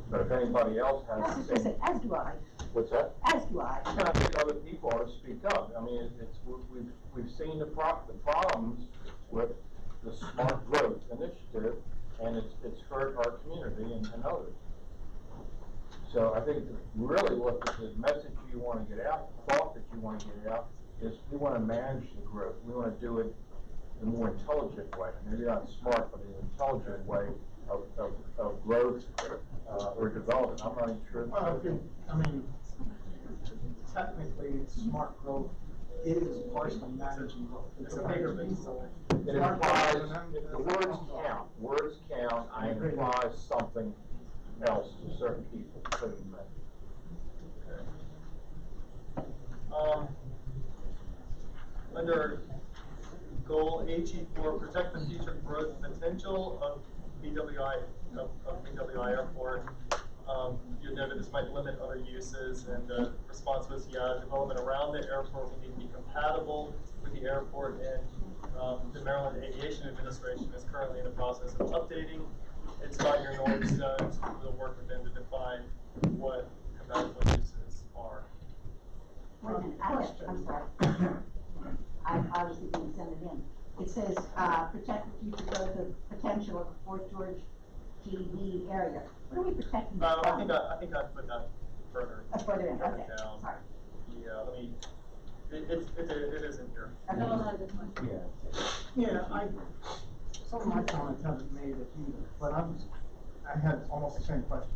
But if anybody else has the same. As do I, What's that? as do I. And I think other people ought to speak up. I mean, we've seen the problems with the smart growth initiative, and it's hurt our community and others. So I think really what the message you want to get out, the thought that you want to get out, is we want to manage the growth. We want to do it in a more intelligent way. Maybe not smart, but an intelligent way of growth or development. I'm not even sure. Well, I mean, technically, smart growth is partially managing growth. It's a bigger piece of it. It implies, the words count, and it implies something else to certain people, certain men. Under goal AG4, protect the future growth potential of BWI Airport. You noted this might limit other uses, and the response was, yeah, development around the airport will need to be compatible with the airport, and the Maryland Aviation Administration is currently in the process of updating its 5-year norm stones. We'll work with them to define what compatible uses are. Wait a minute, I'm sorry. I obviously didn't send it in. It says, protect the future growth of potential of the Fort George GD area. What are we protecting? I think I put that further. Further in, okay, down. sorry. Yeah, let me, it is in here. Yeah, some of my comments haven't made it either, but I had almost the same question.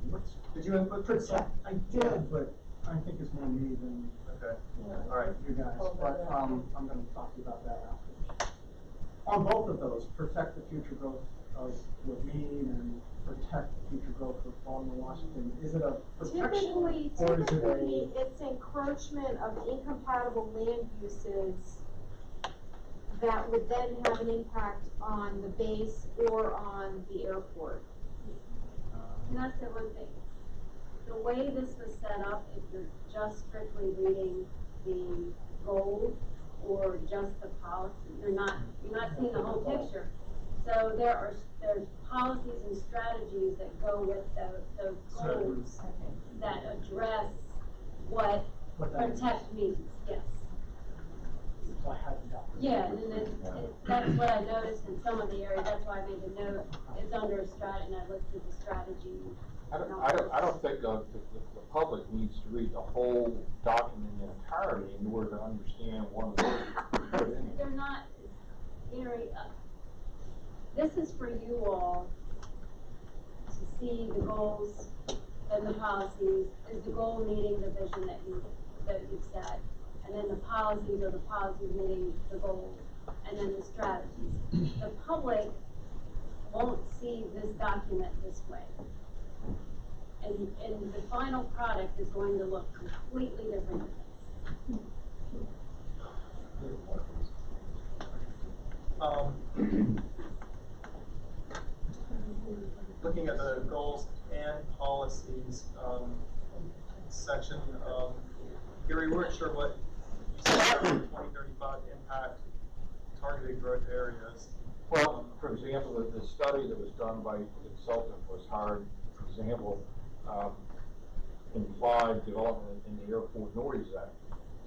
Did you input this? I did, but I think it's more me than all right, you guys, but I'm gonna talk to you about that after. On both of those, protect the future growth of Meade and protect the future growth of Baltimore, Washington. Is it a protection? Typically, it's encroachment of incompatible land uses that would then have an impact on the base or on the airport. Can I say one thing? The way this was set up, if you're just strictly reading the goals or just the policy, you're not seeing the whole picture. So there's policies and strategies that go with those goals that address what protect means, yes. Yeah, and that's what I noticed in some of the areas. That's why I made the note. It's under a strategy, and I listed the strategy. I don't think the public needs to read the whole document in entirety in order to understand one of the. They're not, Gary. This is for you all to see the goals and the policies. Is the goal meeting the vision that you've set? And then the policies are the policies meeting the goals, and then the strategies. The public won't see this document this way. And the final product is going to look completely different than this. Looking at the goals and policies section, Gary, we weren't sure what you said about 2035 impact targeted growth areas. Well, for example, the study that was done by the consultant was hard. For example, implied development in the Airport Noise Act.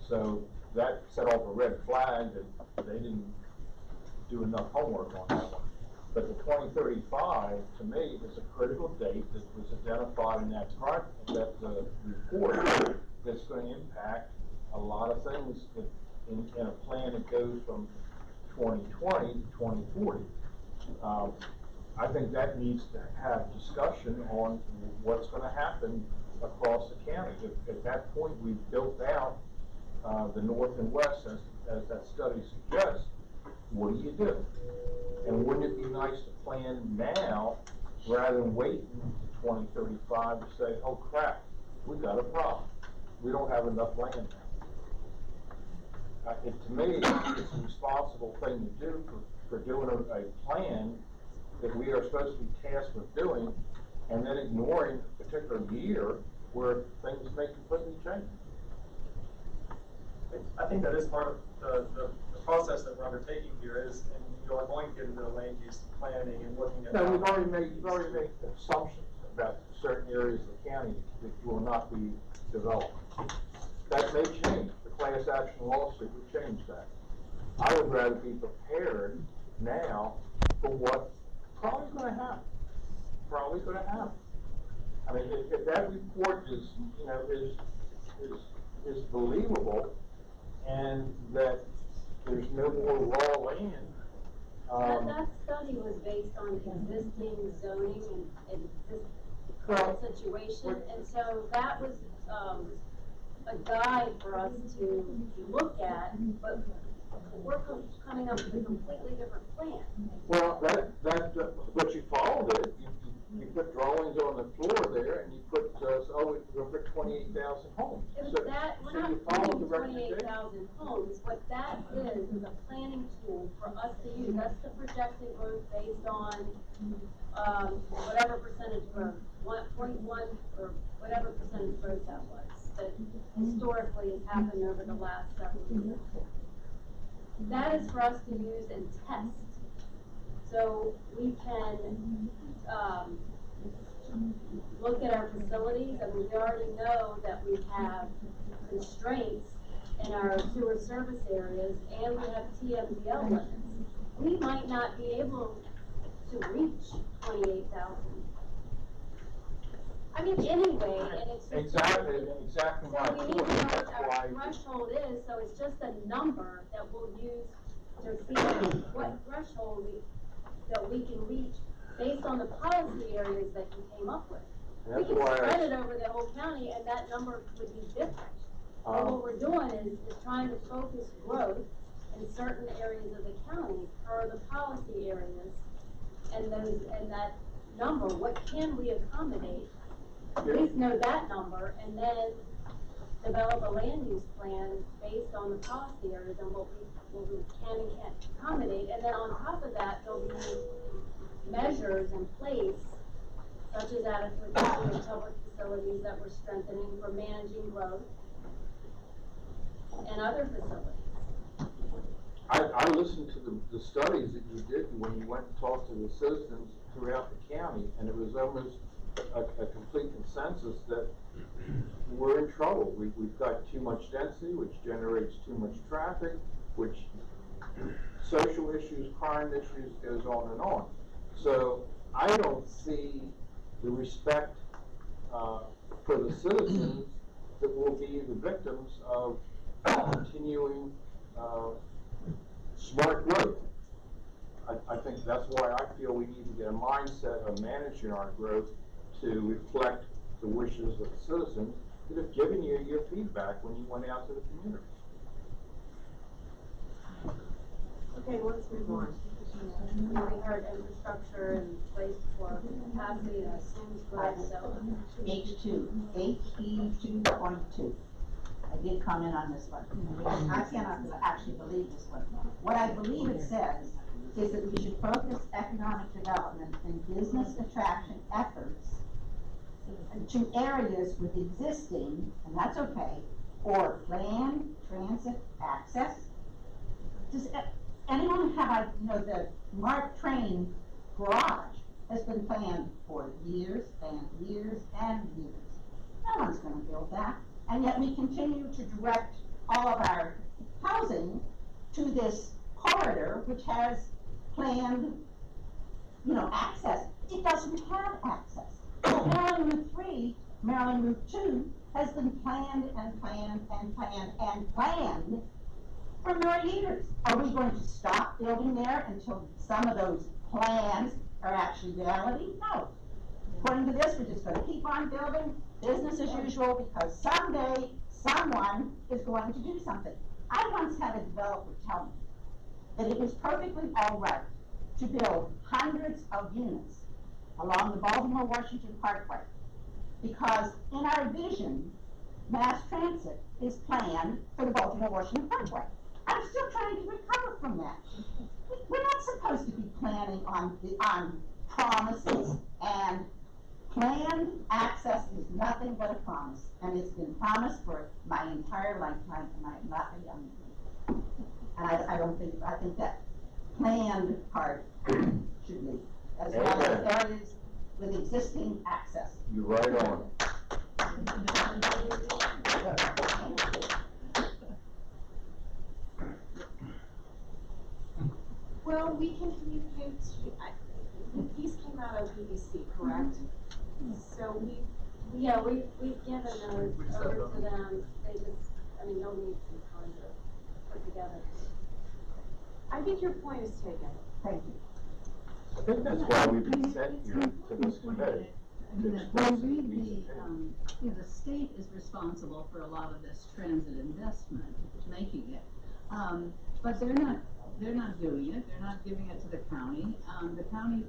So that set off a red flag that they didn't do enough homework on that one. But the 2035, to me, is a critical date that was identified in that report that's going to impact a lot of things that in a plan that goes from 2020 to 2040. I think that needs to have discussion on what's going to happen across the county. At that point, we've built out the north and west, as that study suggests. What do you do? And wouldn't it be nice to plan now rather than waiting to 2035 to say, oh crap, we got a problem. We don't have enough land now. To me, it's a responsible thing to do for doing a plan that we are supposed to be tasked with doing, and then ignoring a particular year where things may completely change. I think that is part of the process that we're undertaking here is, and you are going to get into the land use planning and looking at. No, you've already made assumptions about certain areas of the county that will not be developed. That may change. The class action lawsuit would change that. I would rather be prepared now for what probably going to happen. Probably going to happen. I mean, if that report is, you know, is believable, and that there's no more raw land. That study was based on existing zoning and this current situation, and so that was a guide for us to look at, but we're coming up with a completely different plan. Well, but you followed it. You put drawings on the floor there, and you put, we're going to put 28,000 homes. So that, we're not putting 28,000 homes. What that is a planning tool for us to use. That's the projected growth based on whatever percentage growth, 1.1 or whatever percentage growth that was, that historically has happened over the last several years. That is for us to use and test. So we can look at our facilities, and we already know that we have constraints in our sewer service areas, and we have TMDL limits. We might not be able to reach 28,000. I mean, anyway, and it's just exactly so my we need point. to know That's what why our threshold is. So it's just a number that we'll use to see what threshold that we can reach based on the policy areas that you came up with. We can spread it over the whole county, and that number would be different. But what we're doing is trying to focus growth in certain areas of the county per the policy areas, and that number. What can we accommodate? At least know that number, and then develop a land use plan based on the policy areas and what we can and can't accommodate. And then on top of that, there'll be measures in place, such as adequate public facilities that we're strengthening for managing growth, and other facilities. I listened to the studies that you did when you went and talked to the citizens throughout the county, and it was almost a complete consensus that we're in trouble. We've got too much density, which generates too much traffic, which social issues, crime issues, goes on and on. So I don't see the respect for the citizens that will be the victims of continuing smart growth. I think that's why I feel we need to get a mindset of managing our growth to reflect the wishes of the citizens that have given you your feedback when you went out to the community. Okay, let's move on. We heard infrastructure and place for capacity, and assumes growth, so. HE2.2. I did comment on this one. I cannot actually believe this one. What I believe it says is that we should focus economic development and business attraction efforts to areas with existing, and that's okay, or planned transit access. Does anyone have, the Mark Twain garage has been planned for years and years and years. No one's going to build that. And yet we continue to direct all of our housing to this corridor, which has planned, access. It doesn't have access. Maryland Route 3, Maryland Route 2 has been planned and planned and planned and planned for more years. Are we going to stop building there until some of those plans are actually reality? No. According to this, we're just going to keep on building, business as usual, because someday someone is going to do something. I once had a developer tell me that it was perfectly all right to build hundreds of units along the Baltimore-Washington Parkway. Because in our vision, mass transit is planned for the Baltimore-Washington Parkway. I'm still trying to recover from that. We're not supposed to be planning on promises, and planned access is nothing but a promise, and it's been promised for my entire lifetime, and I'm not a young woman. And I think that planned part should be, as well as areas with existing access. You're right on. Well, we can communicate, the piece came out of EDC, correct? So we've given those over to them, they just, they'll need some time to put together. I think your point is taken. Thank you. I think that's why we've been sent here to this committee. When you read the state is responsible for a lot of this transit investment, making it. But they're not doing it, they're not giving it to the county. The county,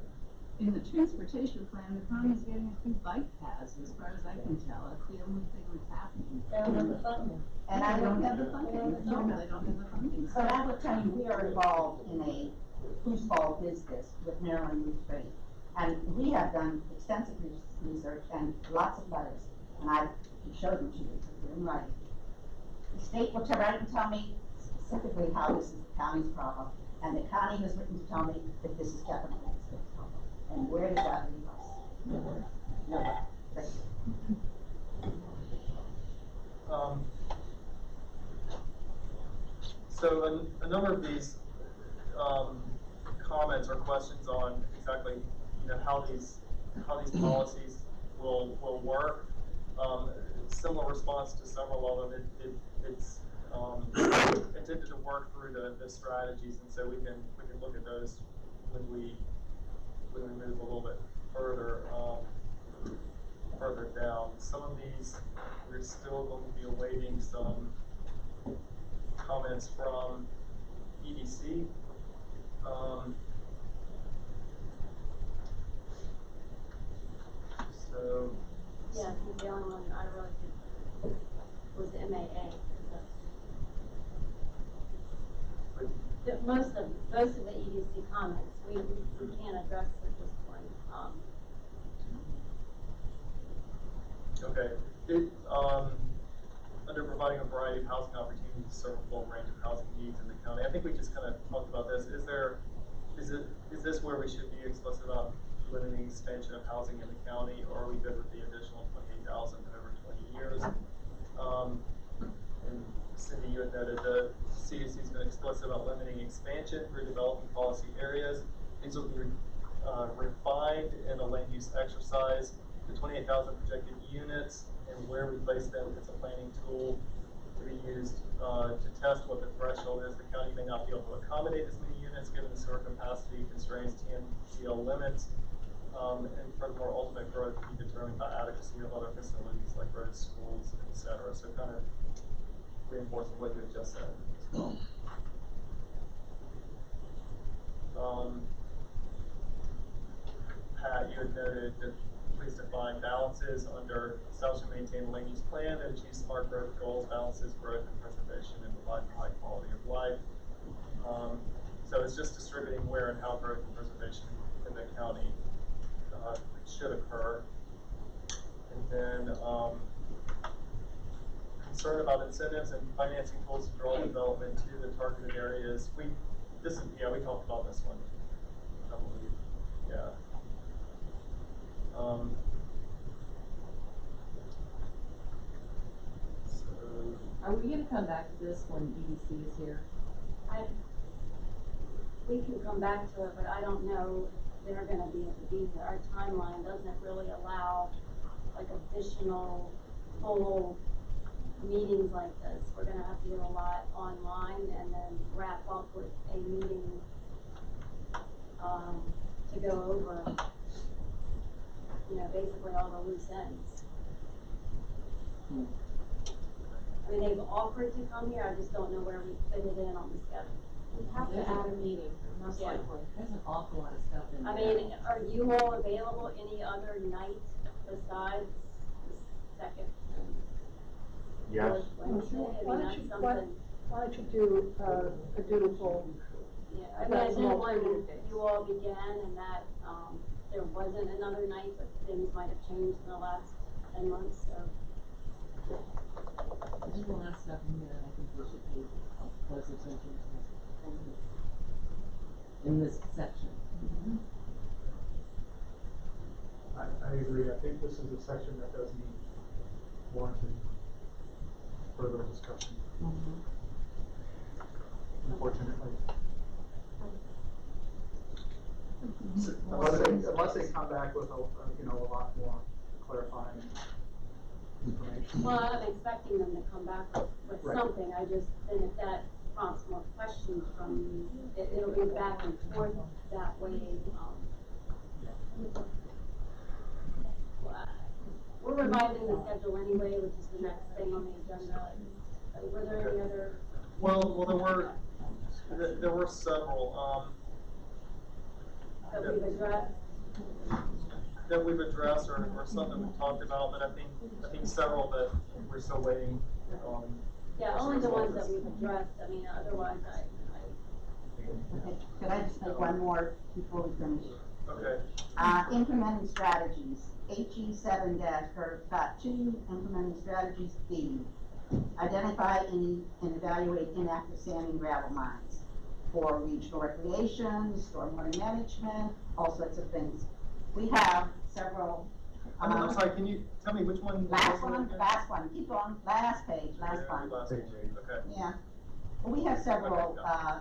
in the transportation plan, the county is getting a few bike paths, as far as I can tell. It's the only thing that's happening. They don't have the funding. And I don't have the funding. No, they don't have the funding. So I will tell you, we are involved in a Whose Fault Is This with Maryland Youth Trade. And we have done extensive research and lots of letters, and I can show them to you because they're in writing. The state will write and tell me specifically how this is the county's problem, and the county has written to tell me that this is capital expense problem. And where does that leave us? Nowhere. Nowhere. Thank you. So a number of these comments or questions on exactly how these policies will work. Similar response to several of them. It's intended to work through the strategies, and so we can look at those when we move a little bit further down. Some of these we're still going to be awaiting some comments from EDC. So yeah, I think the only one I really did was MAA. Most of the EDC comments we can't address at this point. Okay. Under providing a variety of housing opportunities to serve a full range of housing needs in the county. I think we just kind of talked about this. Is this where we should be explicit about limiting expansion of housing in the county, or are we good with the additional 28,000 over 20 years? And Cindy, you had noted the CDC has been explicit about limiting expansion through developing policy areas. These will be refined in a land use exercise. The 28,000 projected units and where we place them as a planning tool to be used to test what the threshold is. The county may not be able to accommodate as many units given the sewer capacity constraints, TMCL limits, and furthermore, ultimate growth will be determined by adequacy of other facilities like roads, schools, etc. So kind of reinforcing what you just said as well. Pat, you had noted that please define balances under establish and maintain a land use plan that achieves smart growth goals, balances growth and preservation, and provides a high quality of life. So it's just distributing where and how growth and preservation in the county should occur. And then concern about incentives and financing tools to draw development to the targeted areas. We talked about this one, I believe. Yeah. Are we gonna come back to this when EDC is here? We can come back to it, but I don't know if they're gonna be able to be here. Our timeline doesn't really allow like additional full meetings like this. We're gonna have to do a lot online and then wrap up with a meeting to go over, basically all the loose ends. I mean, they've offered to come here, I just don't know where we fit it in on the schedule. We have have to add a meeting, most Yeah. likely. There's an awful lot of stuff in I there. mean, are you all available any other night besides the second? and Yes. fourth Wednesday? I Why mean, don't that's you, something, why don't you do, a dutiful, yeah, I mean, I that's didn't more want permanent days. you all began and that, there wasn't another night, but things might have changed in the last 10 months, so. There's a lot of stuff in here that I think we should pay close attention to. In this section. I agree, I think this is a section that does need warranted further discussion, unfortunately. Unless they come back with a lot more clarifying information. Well, I'm expecting them to come back with Right. something, I just, and if that prompts more questions from you, it'll be back and forth that way, well, we're revising the schedule anyway, which is the next thing on the agenda. Were there any other? Well, there were several, That we've addressed? that we've addressed or something we've talked about, but I think several that we're still waiting on. Yeah, only the ones that we've addressed, I mean, otherwise Okay, could I just make one more before we finish? Okay. Implementing strategies, HE 7-2, implementing strategies B. Identify and evaluate inactive sand and gravel mines for regional recreation, stormwater management, all sorts of things. We have several. I'm sorry, can you tell me which one? Last one, keep going, last page, last one. Last page, okay. Yeah. Well, we have several,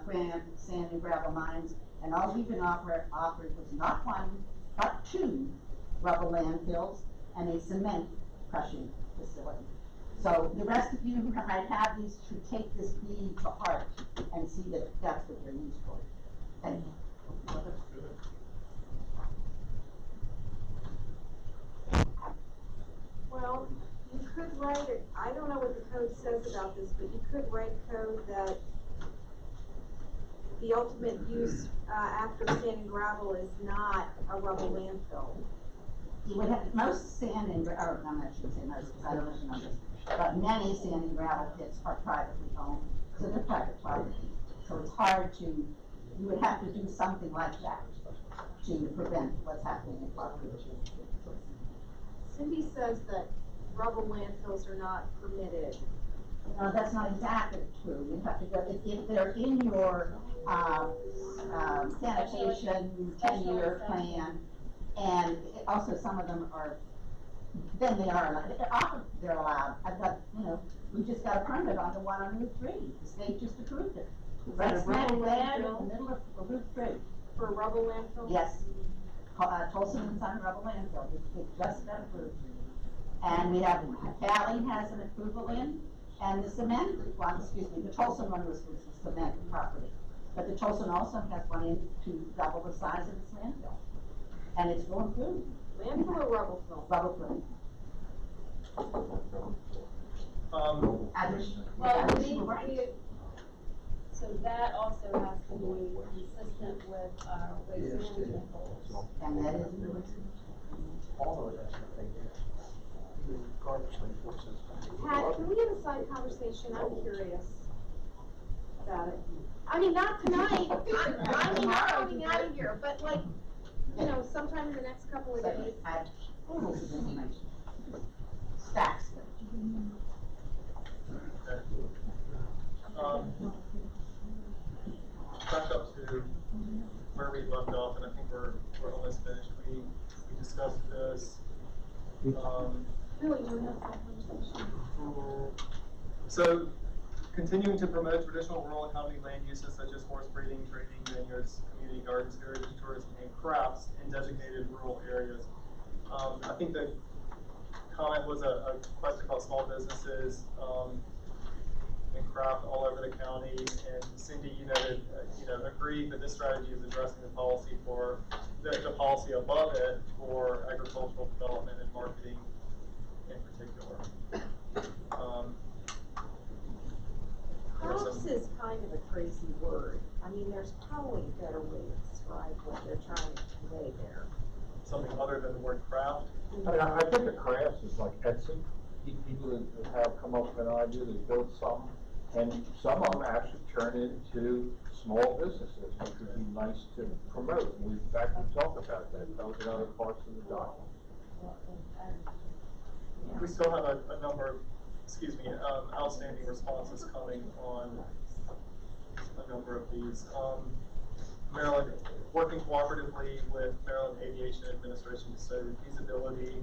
grand sand and gravel mines, and all we've been offered was not one, but 2 rubble landfills and a cement crushing facility. So the rest of you who might have these should take this B to heart and see that that's what they're used for. Thank you. Well, you could write it, I don't know what the code says about this, but you could write code that the ultimate use, after sand and gravel is not a rubble landfill. You would have, most sand and, or no, I shouldn't say most, because I don't know the numbers, but many sand and gravel pits are privately owned, so they're private property. So it's hard to, you would have to do something like that to prevent what's happening in Clark Ridge. Cindy says that rubble landfills are not permitted. No, that's not exactly true. You have to go, if they're in your, sanitation 10-year plan, and also some of them are, then they are allowed, often they're allowed. But, we just got a permit on the one on Route 3. The state just approved it. Right smack dab in the middle of Route 3. For a rubble landfill? Yes. Tolson and Son Rubble Landfill, it just got approved. And we have, Cali has an approval in, and the cement one, the Tolson one was the cement property. But the Tolson also has one in to double the size of its landfill. And it's going through. Landfill or rubble fill? Rubble fill. So that also has to be consistent with our waste management goals. And that is. All of that, I think, Pat, can we have a side conversation? I'm curious about it. I mean, not tonight, I mean, not moving out of here, but like, sometime in the next couple of days. Stacks. Back up to where we left off, and I think we're almost finished. We discussed this. Really, we're not that conversation. So, continuing to promote traditional rural economy land uses such as horse breeding, trading, vineyards, community gardens, heritage tourism, and crafts in designated rural areas. I think the comment was a question about small businesses and craft all over the county. And Cindy, you noted, agreed that this strategy is addressing the policy for the policy above it for agricultural development and marketing in particular. some. is kind of a crazy word. I mean, there's probably a better way to describe what they're trying to convey there. Something other than the word craft? I mean, I think the crafts is like Etsy. People that have come up with an idea, they build something, and some of them actually turn into small businesses, which would be nice to promote. And in fact, we talk about that, those in other parts of the document. We still have a number of, outstanding responses coming on a number of these. Maryland, working cooperatively with Maryland Aviation Administration to study the feasibility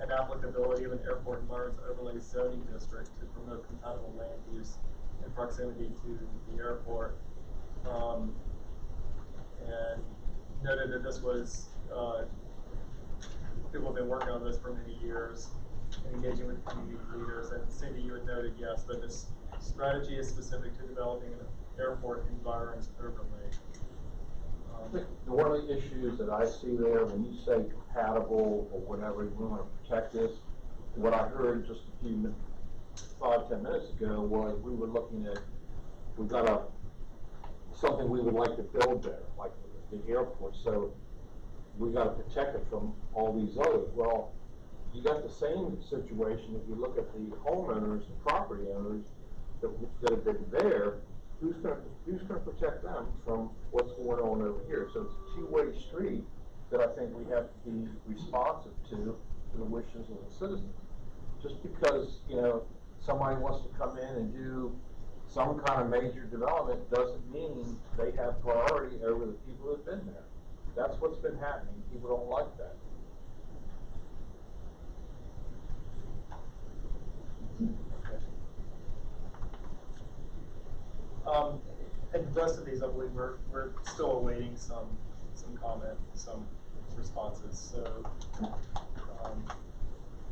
and applicability of an airport environments overlay zoning district to promote compatible land use in proximity to the airport. And noted that this was, people have been working on this for many years and engaging with community leaders. And Cindy, you had noted, yes, that this strategy is specific to developing an airport environments overlay. I think one of the issues that I see there, when you say compatible or whatever, we want to protect this, what I heard just a few 5-10 minutes ago was we were looking at, we've got something we would like to build there, like the airport, so we got to protect it from all these others. Well, you got the same situation if you look at the homeowners, the property owners that have been there. Who's going to protect them from what's going on over here? So it's a two-way street that I think we have to be responsive to the wishes of the citizens. Just because, you know, somebody wants to come in and do some kind of major development doesn't mean they have priority over the people who've been there. That's what's been happening. People don't like that. And the rest of these, I believe we're still awaiting some comment, some responses. So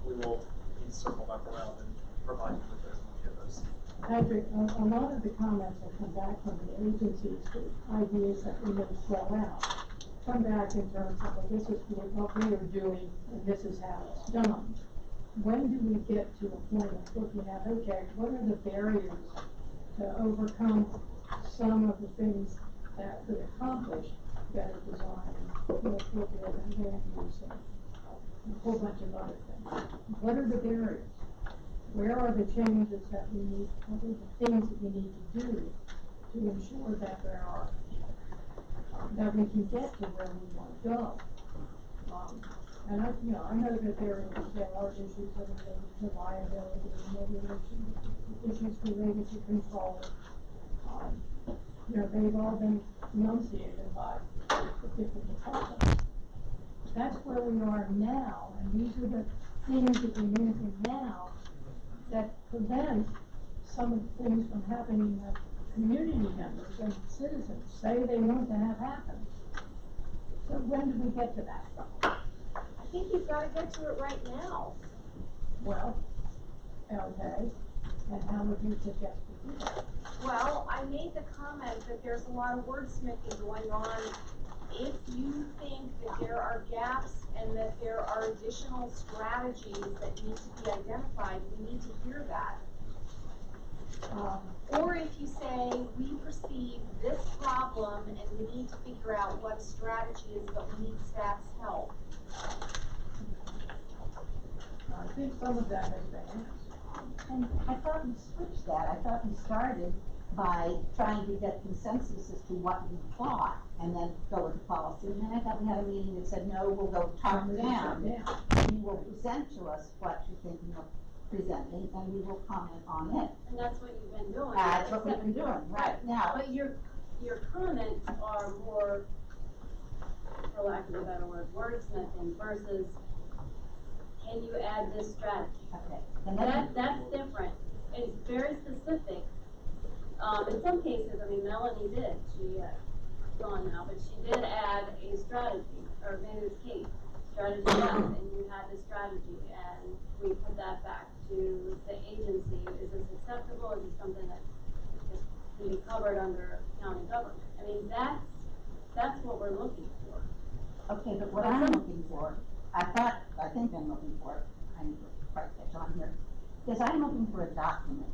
we will need to circle back around and provide you with those when we get those. Patrick, a lot of the comments that come back from the agencies, the ideas that we may throw out, come back in terms of, well, this is what we are doing and this is how it's done. When do we get to a point of looking at, okay, what are the barriers to overcome some of the things that could accomplish better design, more appropriate and land use, and a whole bunch of other things. What are the barriers? Where are the changes that we need, what are the things that we need to do to ensure that there are, that we can get to where we want to go? And I know that there are issues that are related to liability and regulation, issues related to control. They've all been enunciated by the different departments. That's where we are now, and these are the things that we're using now that prevent some of the things from happening that community members and citizens say they want to have happen. So when do we get to that? I think you've got to get to it right now. Well, okay, and how would you suggest we do that? Well, I made the comment that there's a lot of wordsmithing going on. If you think that there are gaps and that there are additional strategies that need to be identified, we need to hear that. Or if you say, we perceive this problem and we need to figure out what a strategy is, but we need staff's help. I think some of that has been asked. And I thought we switched that. I thought we started by trying to get consensus as to what we thought and then go with the policy. And then I thought we had a meeting that said, no, we'll go top down. You will present to us what you're thinking of presenting and we will comment on it. And that's what you've been doing. That's what we've been doing right now. But your comments are more, for lack of a better word, wordsmithing versus, can you add this strategy? Okay. That's different. It's very specific. In some cases, I mean, Melanie did. She gone now, but she did add a strategy, or maybe it was Kate. Strategy, yes, and you had the strategy, and we put that back to the agency. Is this acceptable? Is this something that can be covered under county government? I mean, that's what we're looking for. Okay, but what I'm looking for, I think I'm looking for, I need to write that on here, is I'm looking for a document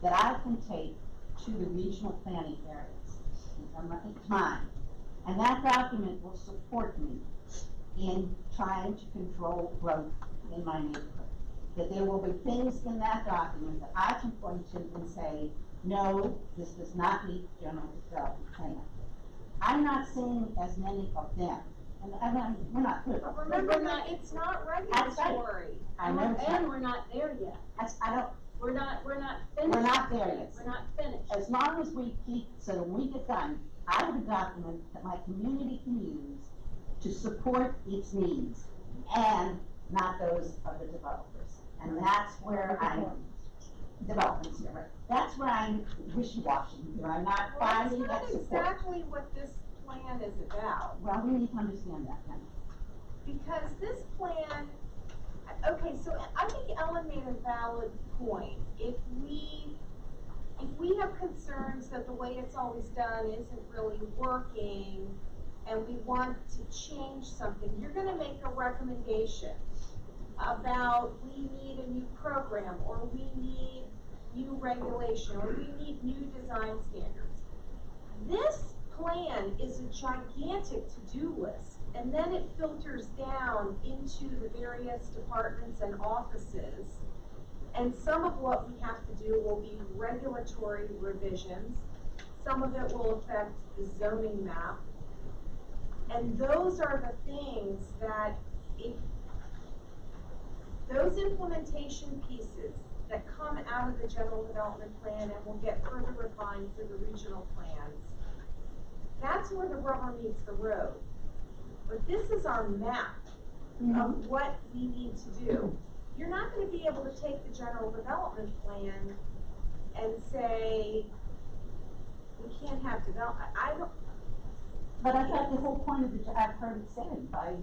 that I can take to the regional planning areas. It's mine. And that document will support me in trying to control growth in my neighborhood. That there will be things in that document that I can point to and say, no, this does not meet general development plan. I'm not seeing as many of them. And we're not good. But remember that it's not regulatory. I know. And we're not there yet. We're not finished. We're not there yet. We're not finished. As long as we keep, so when we get done, I have a document that my community can use to support its needs and not those of the developers. And that's where I'm, developments here, right? That's where I'm wishy-washy, I'm not finding that That's support. not exactly what this plan is about. Well, we need to understand that then. Because this plan, okay, so I think Ellen made a valid point. If we have concerns that the way it's always done isn't really working, and we want to change something, you're gonna make a recommendation about we need a new program, or we need new regulation, or we need new design standards. This plan is a gigantic to-do list, and then it filters down into the various departments and offices. And some of what we have to do will be regulatory revisions. Some of it will affect the zoning map. And those are the things that, if those implementation pieces that come out of the general development plan and will get further refined for the regional plans, that's where the rubber meets the road. But this is our map of what we need to do. You're not going to be able to take the general development plan and say, we can't have development. I don't. But I thought the whole point of the, I've heard it said by,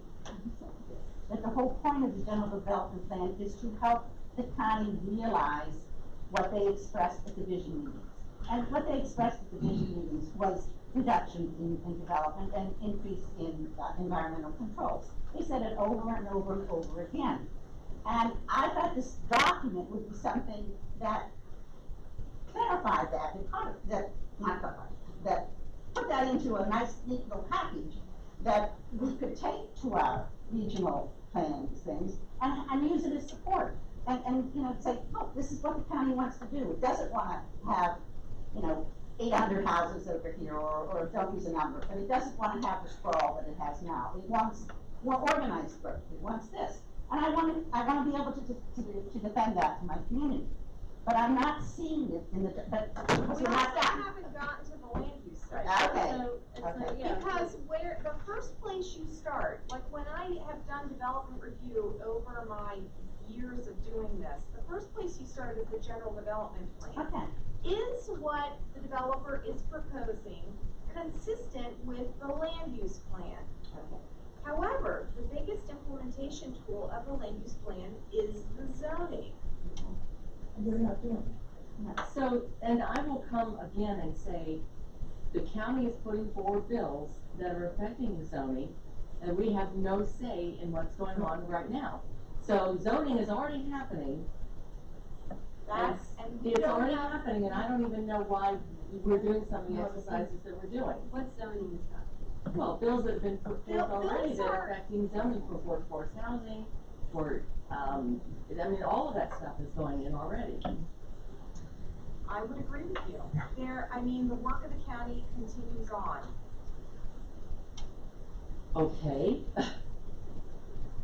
that the whole point of the general development plan is to help the county realize what they expressed at the vision meetings. And what they expressed at the vision meetings was reduction in development and increase in environmental controls. They said it over and over and over again. And I thought this document would be something that clarified that, that put that into a nice, neat little package that we could take to our regional planning things and use it as support. And you know, say, oh, this is what the county wants to do. It doesn't want to have, 800 houses over here, or don't use a number, but it doesn't want to have the sprawl that it has now. It wants more organized growth. It wants this. And I want to be able to defend that to my community. But I'm not seeing it in the, but We haven't gotten to the land use side. Okay. Because where, the first place you start, like when I have done development review over my years of doing this, the first place you start is the general development plan. Okay. Is what the developer is proposing consistent with the land use plan? Okay. However, the biggest implementation tool of the land use plan is the zoning. And you're not doing it. So, and I will come again and say, the county is putting forward bills that are affecting the zoning, and we have no say in what's going on right now. So zoning is already happening. It's already happening, and I don't even know why we're doing some of the exercises that we're doing. What zoning is that? Well, bills that have been put forth already that are affecting zoning for workforce housing, for, all of that stuff is going in already. I would agree with you. The work of the county continues on. Okay.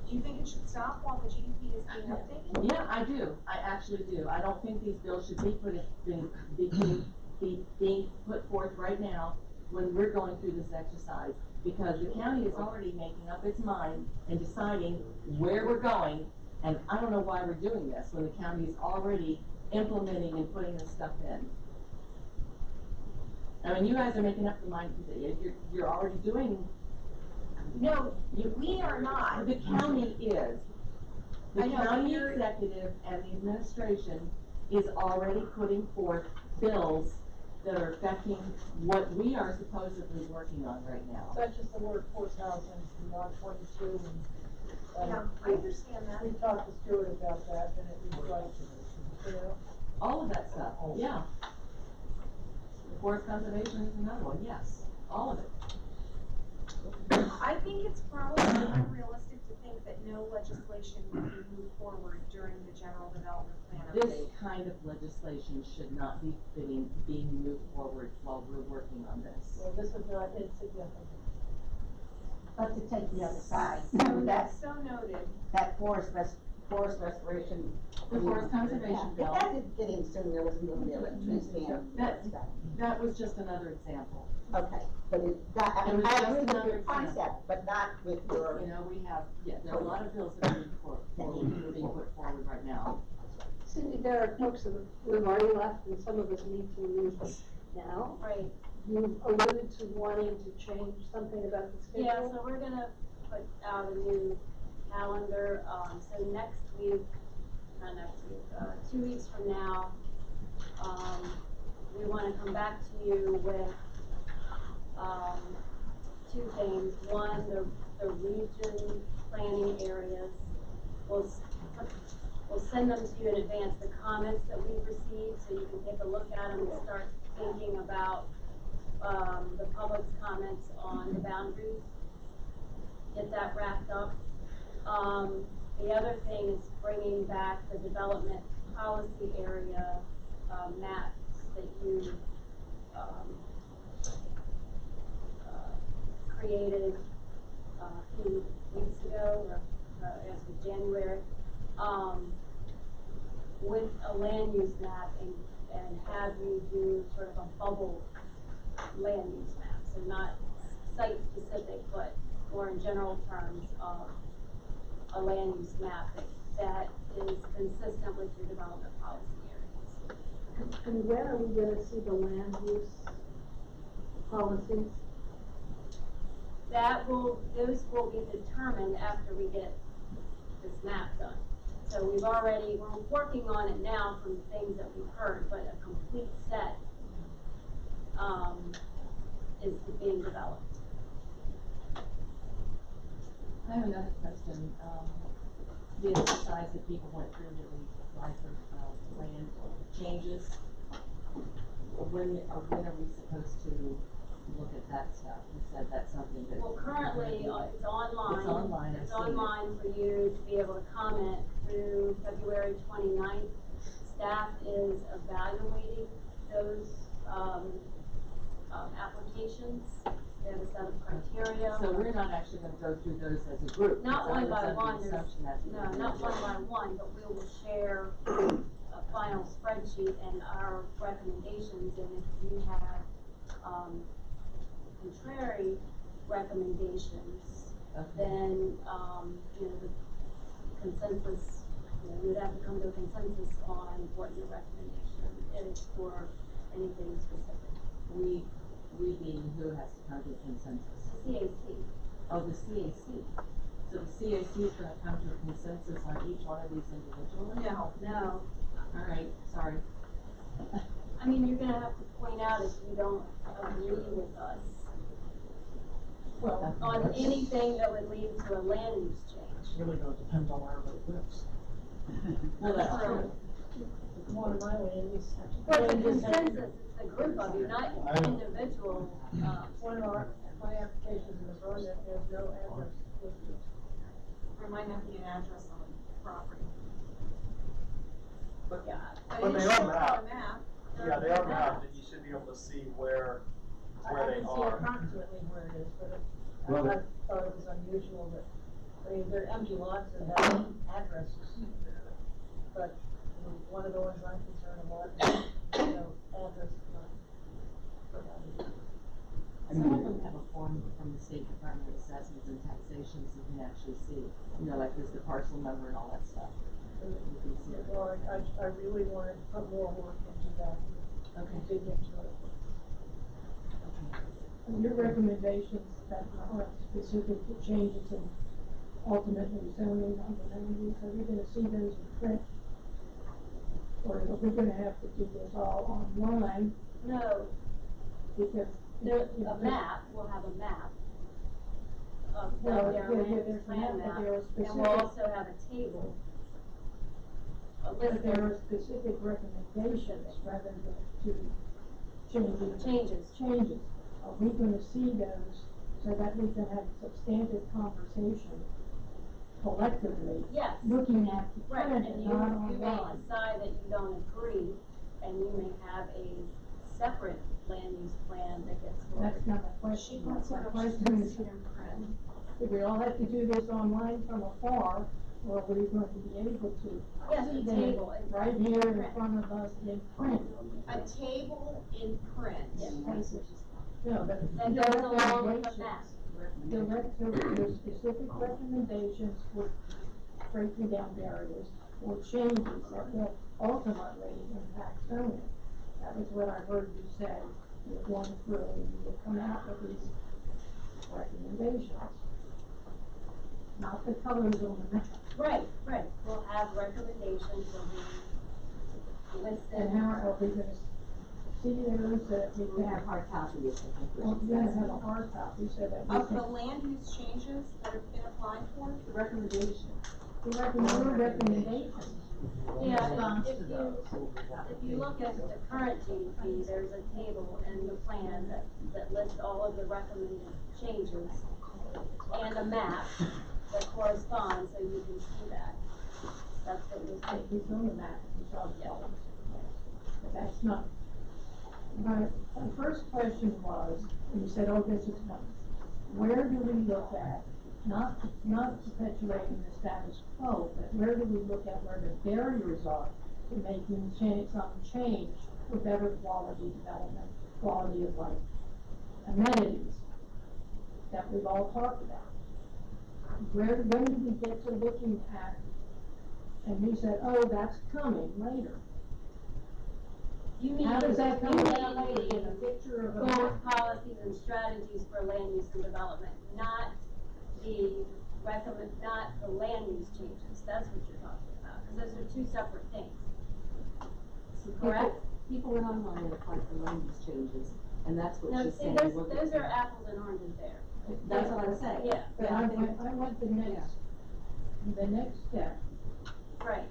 Do you think it should stop while the GDP is being updated? Yeah, I do. I actually do. I don't think these bills should be being put forth right now when we're going through this exercise, because the county is already making up its mind and deciding where we're going, and I don't know why we're doing this when the county is already implementing and putting this stuff in. You guys are making up the mind, you're already doing. No, we are not. The county is. The county executive and the administration is already putting forth bills that are affecting what we are supposedly working on right now. Such as the workforce housing, beyond 22, and. Yeah, I understand that. We talked to Stuart about that, and it was like, All of that stuff, yeah. Forest conservation is another one, yes, all of it. I think it's probably unrealistic to think that no legislation will be moved forward during the general development plan This update. kind of legislation should not be being moved forward while we're working on this. Well, this is not insignificant. But to take the other side, So that's, so noted. that forest restoration. The forest conservation Yeah, bill. If that didn't get in soon, there was a little bit of transparency. That was just another example. Okay, but I It mean, was I just agree with another your example. concept, but not with your. You know, we have, there are a lot of bills that are being put forward right now. Cindy, there are folks who have already left, and some of us need to leave now. Right. You alluded to wanting to change something about the schedule. Yeah, so we're gonna put out a new calendar, so next week, not next week, 2 weeks from now, we wanna come back to you with, two things. One, the region planning areas, we'll send them to you in advance, the comments that we've received, so you can take a look at them and start thinking about the public's comments on the boundaries, get that wrapped up. The other thing is bringing back the development policy area maps that you created a few weeks ago, or I guess it was January, with a land use map and have you do sort of a bubble land use map, so not site specific, but more in general terms of a land use map that is consistent with your development policy areas. And when are we gonna see the land use policies? Those will be determined after we get this map done. So we're working on it now from things that we've heard, but a complete set is being developed. I have another question. The exercise that people went through when we applied for land changes, when are we supposed to look at that stuff? You said that's something that. Well, currently, it's online. It's online, I've It's seen it. online for you to be able to comment through February 29th. Staff is evaluating those, applications. They have a set of criteria. So we're not actually gonna go through those as a group? Not one by one, It's under the assumption that. no, not one by one, but we will share a final spreadsheet and our recommendations, and if you have, contrary recommendations, then, the consensus, you'd have to come to a consensus on what your recommendation is for anything specific. We being who has to come to a consensus? CAC. Oh, the CAC. So the CAC is gonna come to a consensus on each one of these individually? No. All right, sorry. I mean, you're gonna have to point out if you don't agree with us Well, on anything that would lead to a land use change. It's really gonna depend on where everybody lives. Well, that's true. One of my land use. But the consensus is the group of you, not individual, One of my applications in the project, there's no address listed. There might not be an address on the property. yeah. But they it's are shown on mapped. the map. Yeah, they are mapped, and you should be able to see where they I can see are. approximately where it is, but Well, I thought it was unusual that, I mean, they're empty lots and have addresses. But one of the ones I'm concerned about is, address not provided. Some of them have a form from the State Department of Assessments and Taxation, so you can actually see, like there's the parcel number and all that stuff. You can see it. Well, I really want to put more work into that. Okay. Dig into it. And your recommendations that are specific to changes in ultimately zoning on the land use, are we gonna see those in print? Or are we gonna have to do this all online? No, Because. a map, we'll have a map of Well, their yeah, land use there's a plan map, map, but there are and we'll specific- also have a table. A But list there of are specific recommendations rather than to changes. Are we gonna see those so that we can have substantive conversation collectively? Yes. Looking at the Right, plan and and you not may online. decide that you don't agree, and you may have a separate land use plan that gets forward. That's not my question. My question is, do we all have to do this online from afar, or are we going to be able to Yes, see a them table in right print. here in front of us in print? A table in print. No, but That direct goes along with the recommendations. map. Your specific recommendations with breaking down barriers or changes that will ultimately impact zoning. That was what I heard you say. You're going through and you will come out with these recommendations. Not the colors on the map. Right, right, we'll have recommendations, will be listed. And how are we gonna see those that we can have hard copies? Well, we're gonna have a hard copy so that we Of the can. land use changes that have been applied for? The recommendation. The recommendations. Yeah, if you look at the current GDP, there's a table in the plan that lists all of the recommended changes and a map that corresponds, so you can see that. That's what you'll see. It's on the map, it's on the colors. But that's not. My first question was, you said, oh, this is coming. Where do we look at, not perpetuating the status quo, but where do we look at where the barriers are to making some change for better quality development, quality of life, amenities that we've all talked about? When do we get to looking at, and you said, oh, that's coming later. How does that come about later? In a picture of a Goals, policies, and strategies for land use and development, not the land use changes. That's what you're talking about, because those are two separate things. Correct? People went online and applied for land use changes, and that's what No, she's see, saying. those are apples and oranges there. That's what I'm saying. Yeah. But I went the next step. Right.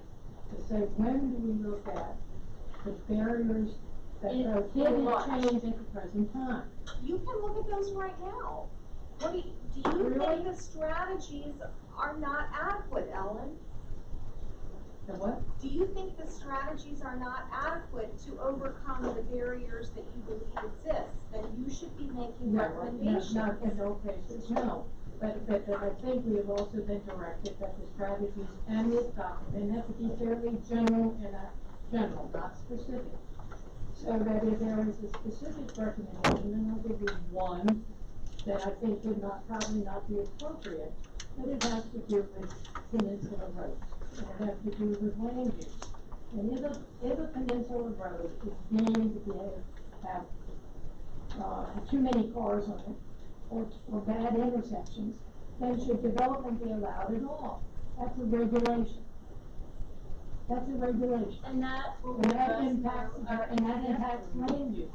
To say, when do we look at the barriers that In prohibit March. change at the present time? You can look at those right now. What do you Really? think the strategies are not adequate, Ellen? The what? Do you think the strategies are not adequate to overcome the barriers that you believe exist? Then you should be making recommendations. Not in all cases, no. But I think we have also been directed that the strategies and this document have to be fairly general and not specific. So that if there is a specific recommendation, and I'll give you one that I think would probably not be appropriate, but it has to do with peninsula roads. It has to do with land use. And if a peninsula road is deemed to be able to have too many cars on it, or bad intersections, then should development be allowed at all? That's a regulation. That's a regulation. And that will And that address impacts land use.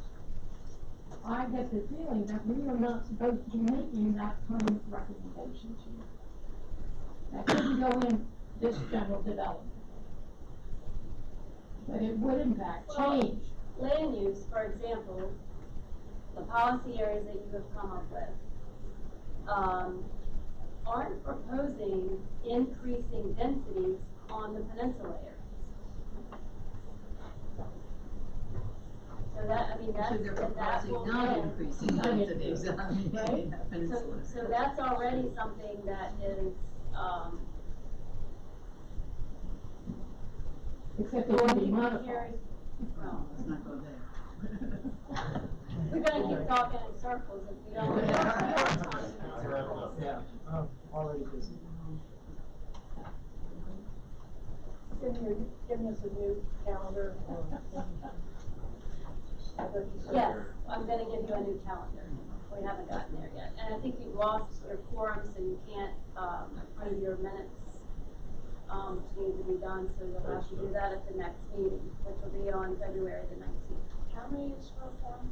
I get the feeling that we are not supposed to be making that kind of recommendation to you. That couldn't go in this general development. But it would impact change. Land use, for example, the policy areas that you have come up with, aren't proposing increasing densities on the peninsula areas. So that, I mean, that's, Actually, they're that proposing will not then- increasing densities on Right? the peninsula. So that's already something that is, Except it can be modified. well, Let's not go there. we're gonna keep talking in circles if we don't. Yeah, already busy. Give us a new calendar. Yes, I'm gonna give you a new calendar. We haven't gotten there yet. And I think you've lost your quorum, so you can't, approve your minutes, which need to be done, so you'll have to do that at the next meeting, which will be on February the 19th. How many is for form?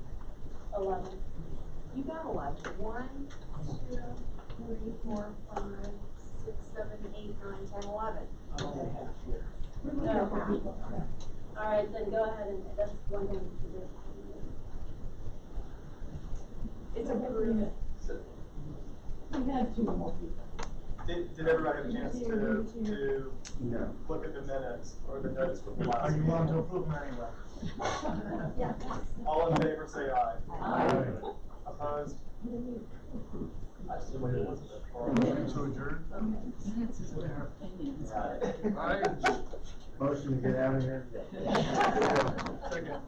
11. You got 11. 1, 2, 3, 4, 5, 6, 7, 8, 9, 10, 11. I'm only half here. No. All right, then go ahead and, that's one thing to do. We had two more people. Did everybody have a chance to No. look at the minutes or the notes from the last Are you meeting? willing to approve them anyway? Yeah. All in favor, say aye. Aye. Opposed? I see what it was. To adjourn? This is their opinions. Motion to get out of here. Second.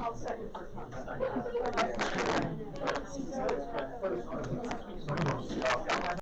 I'll second.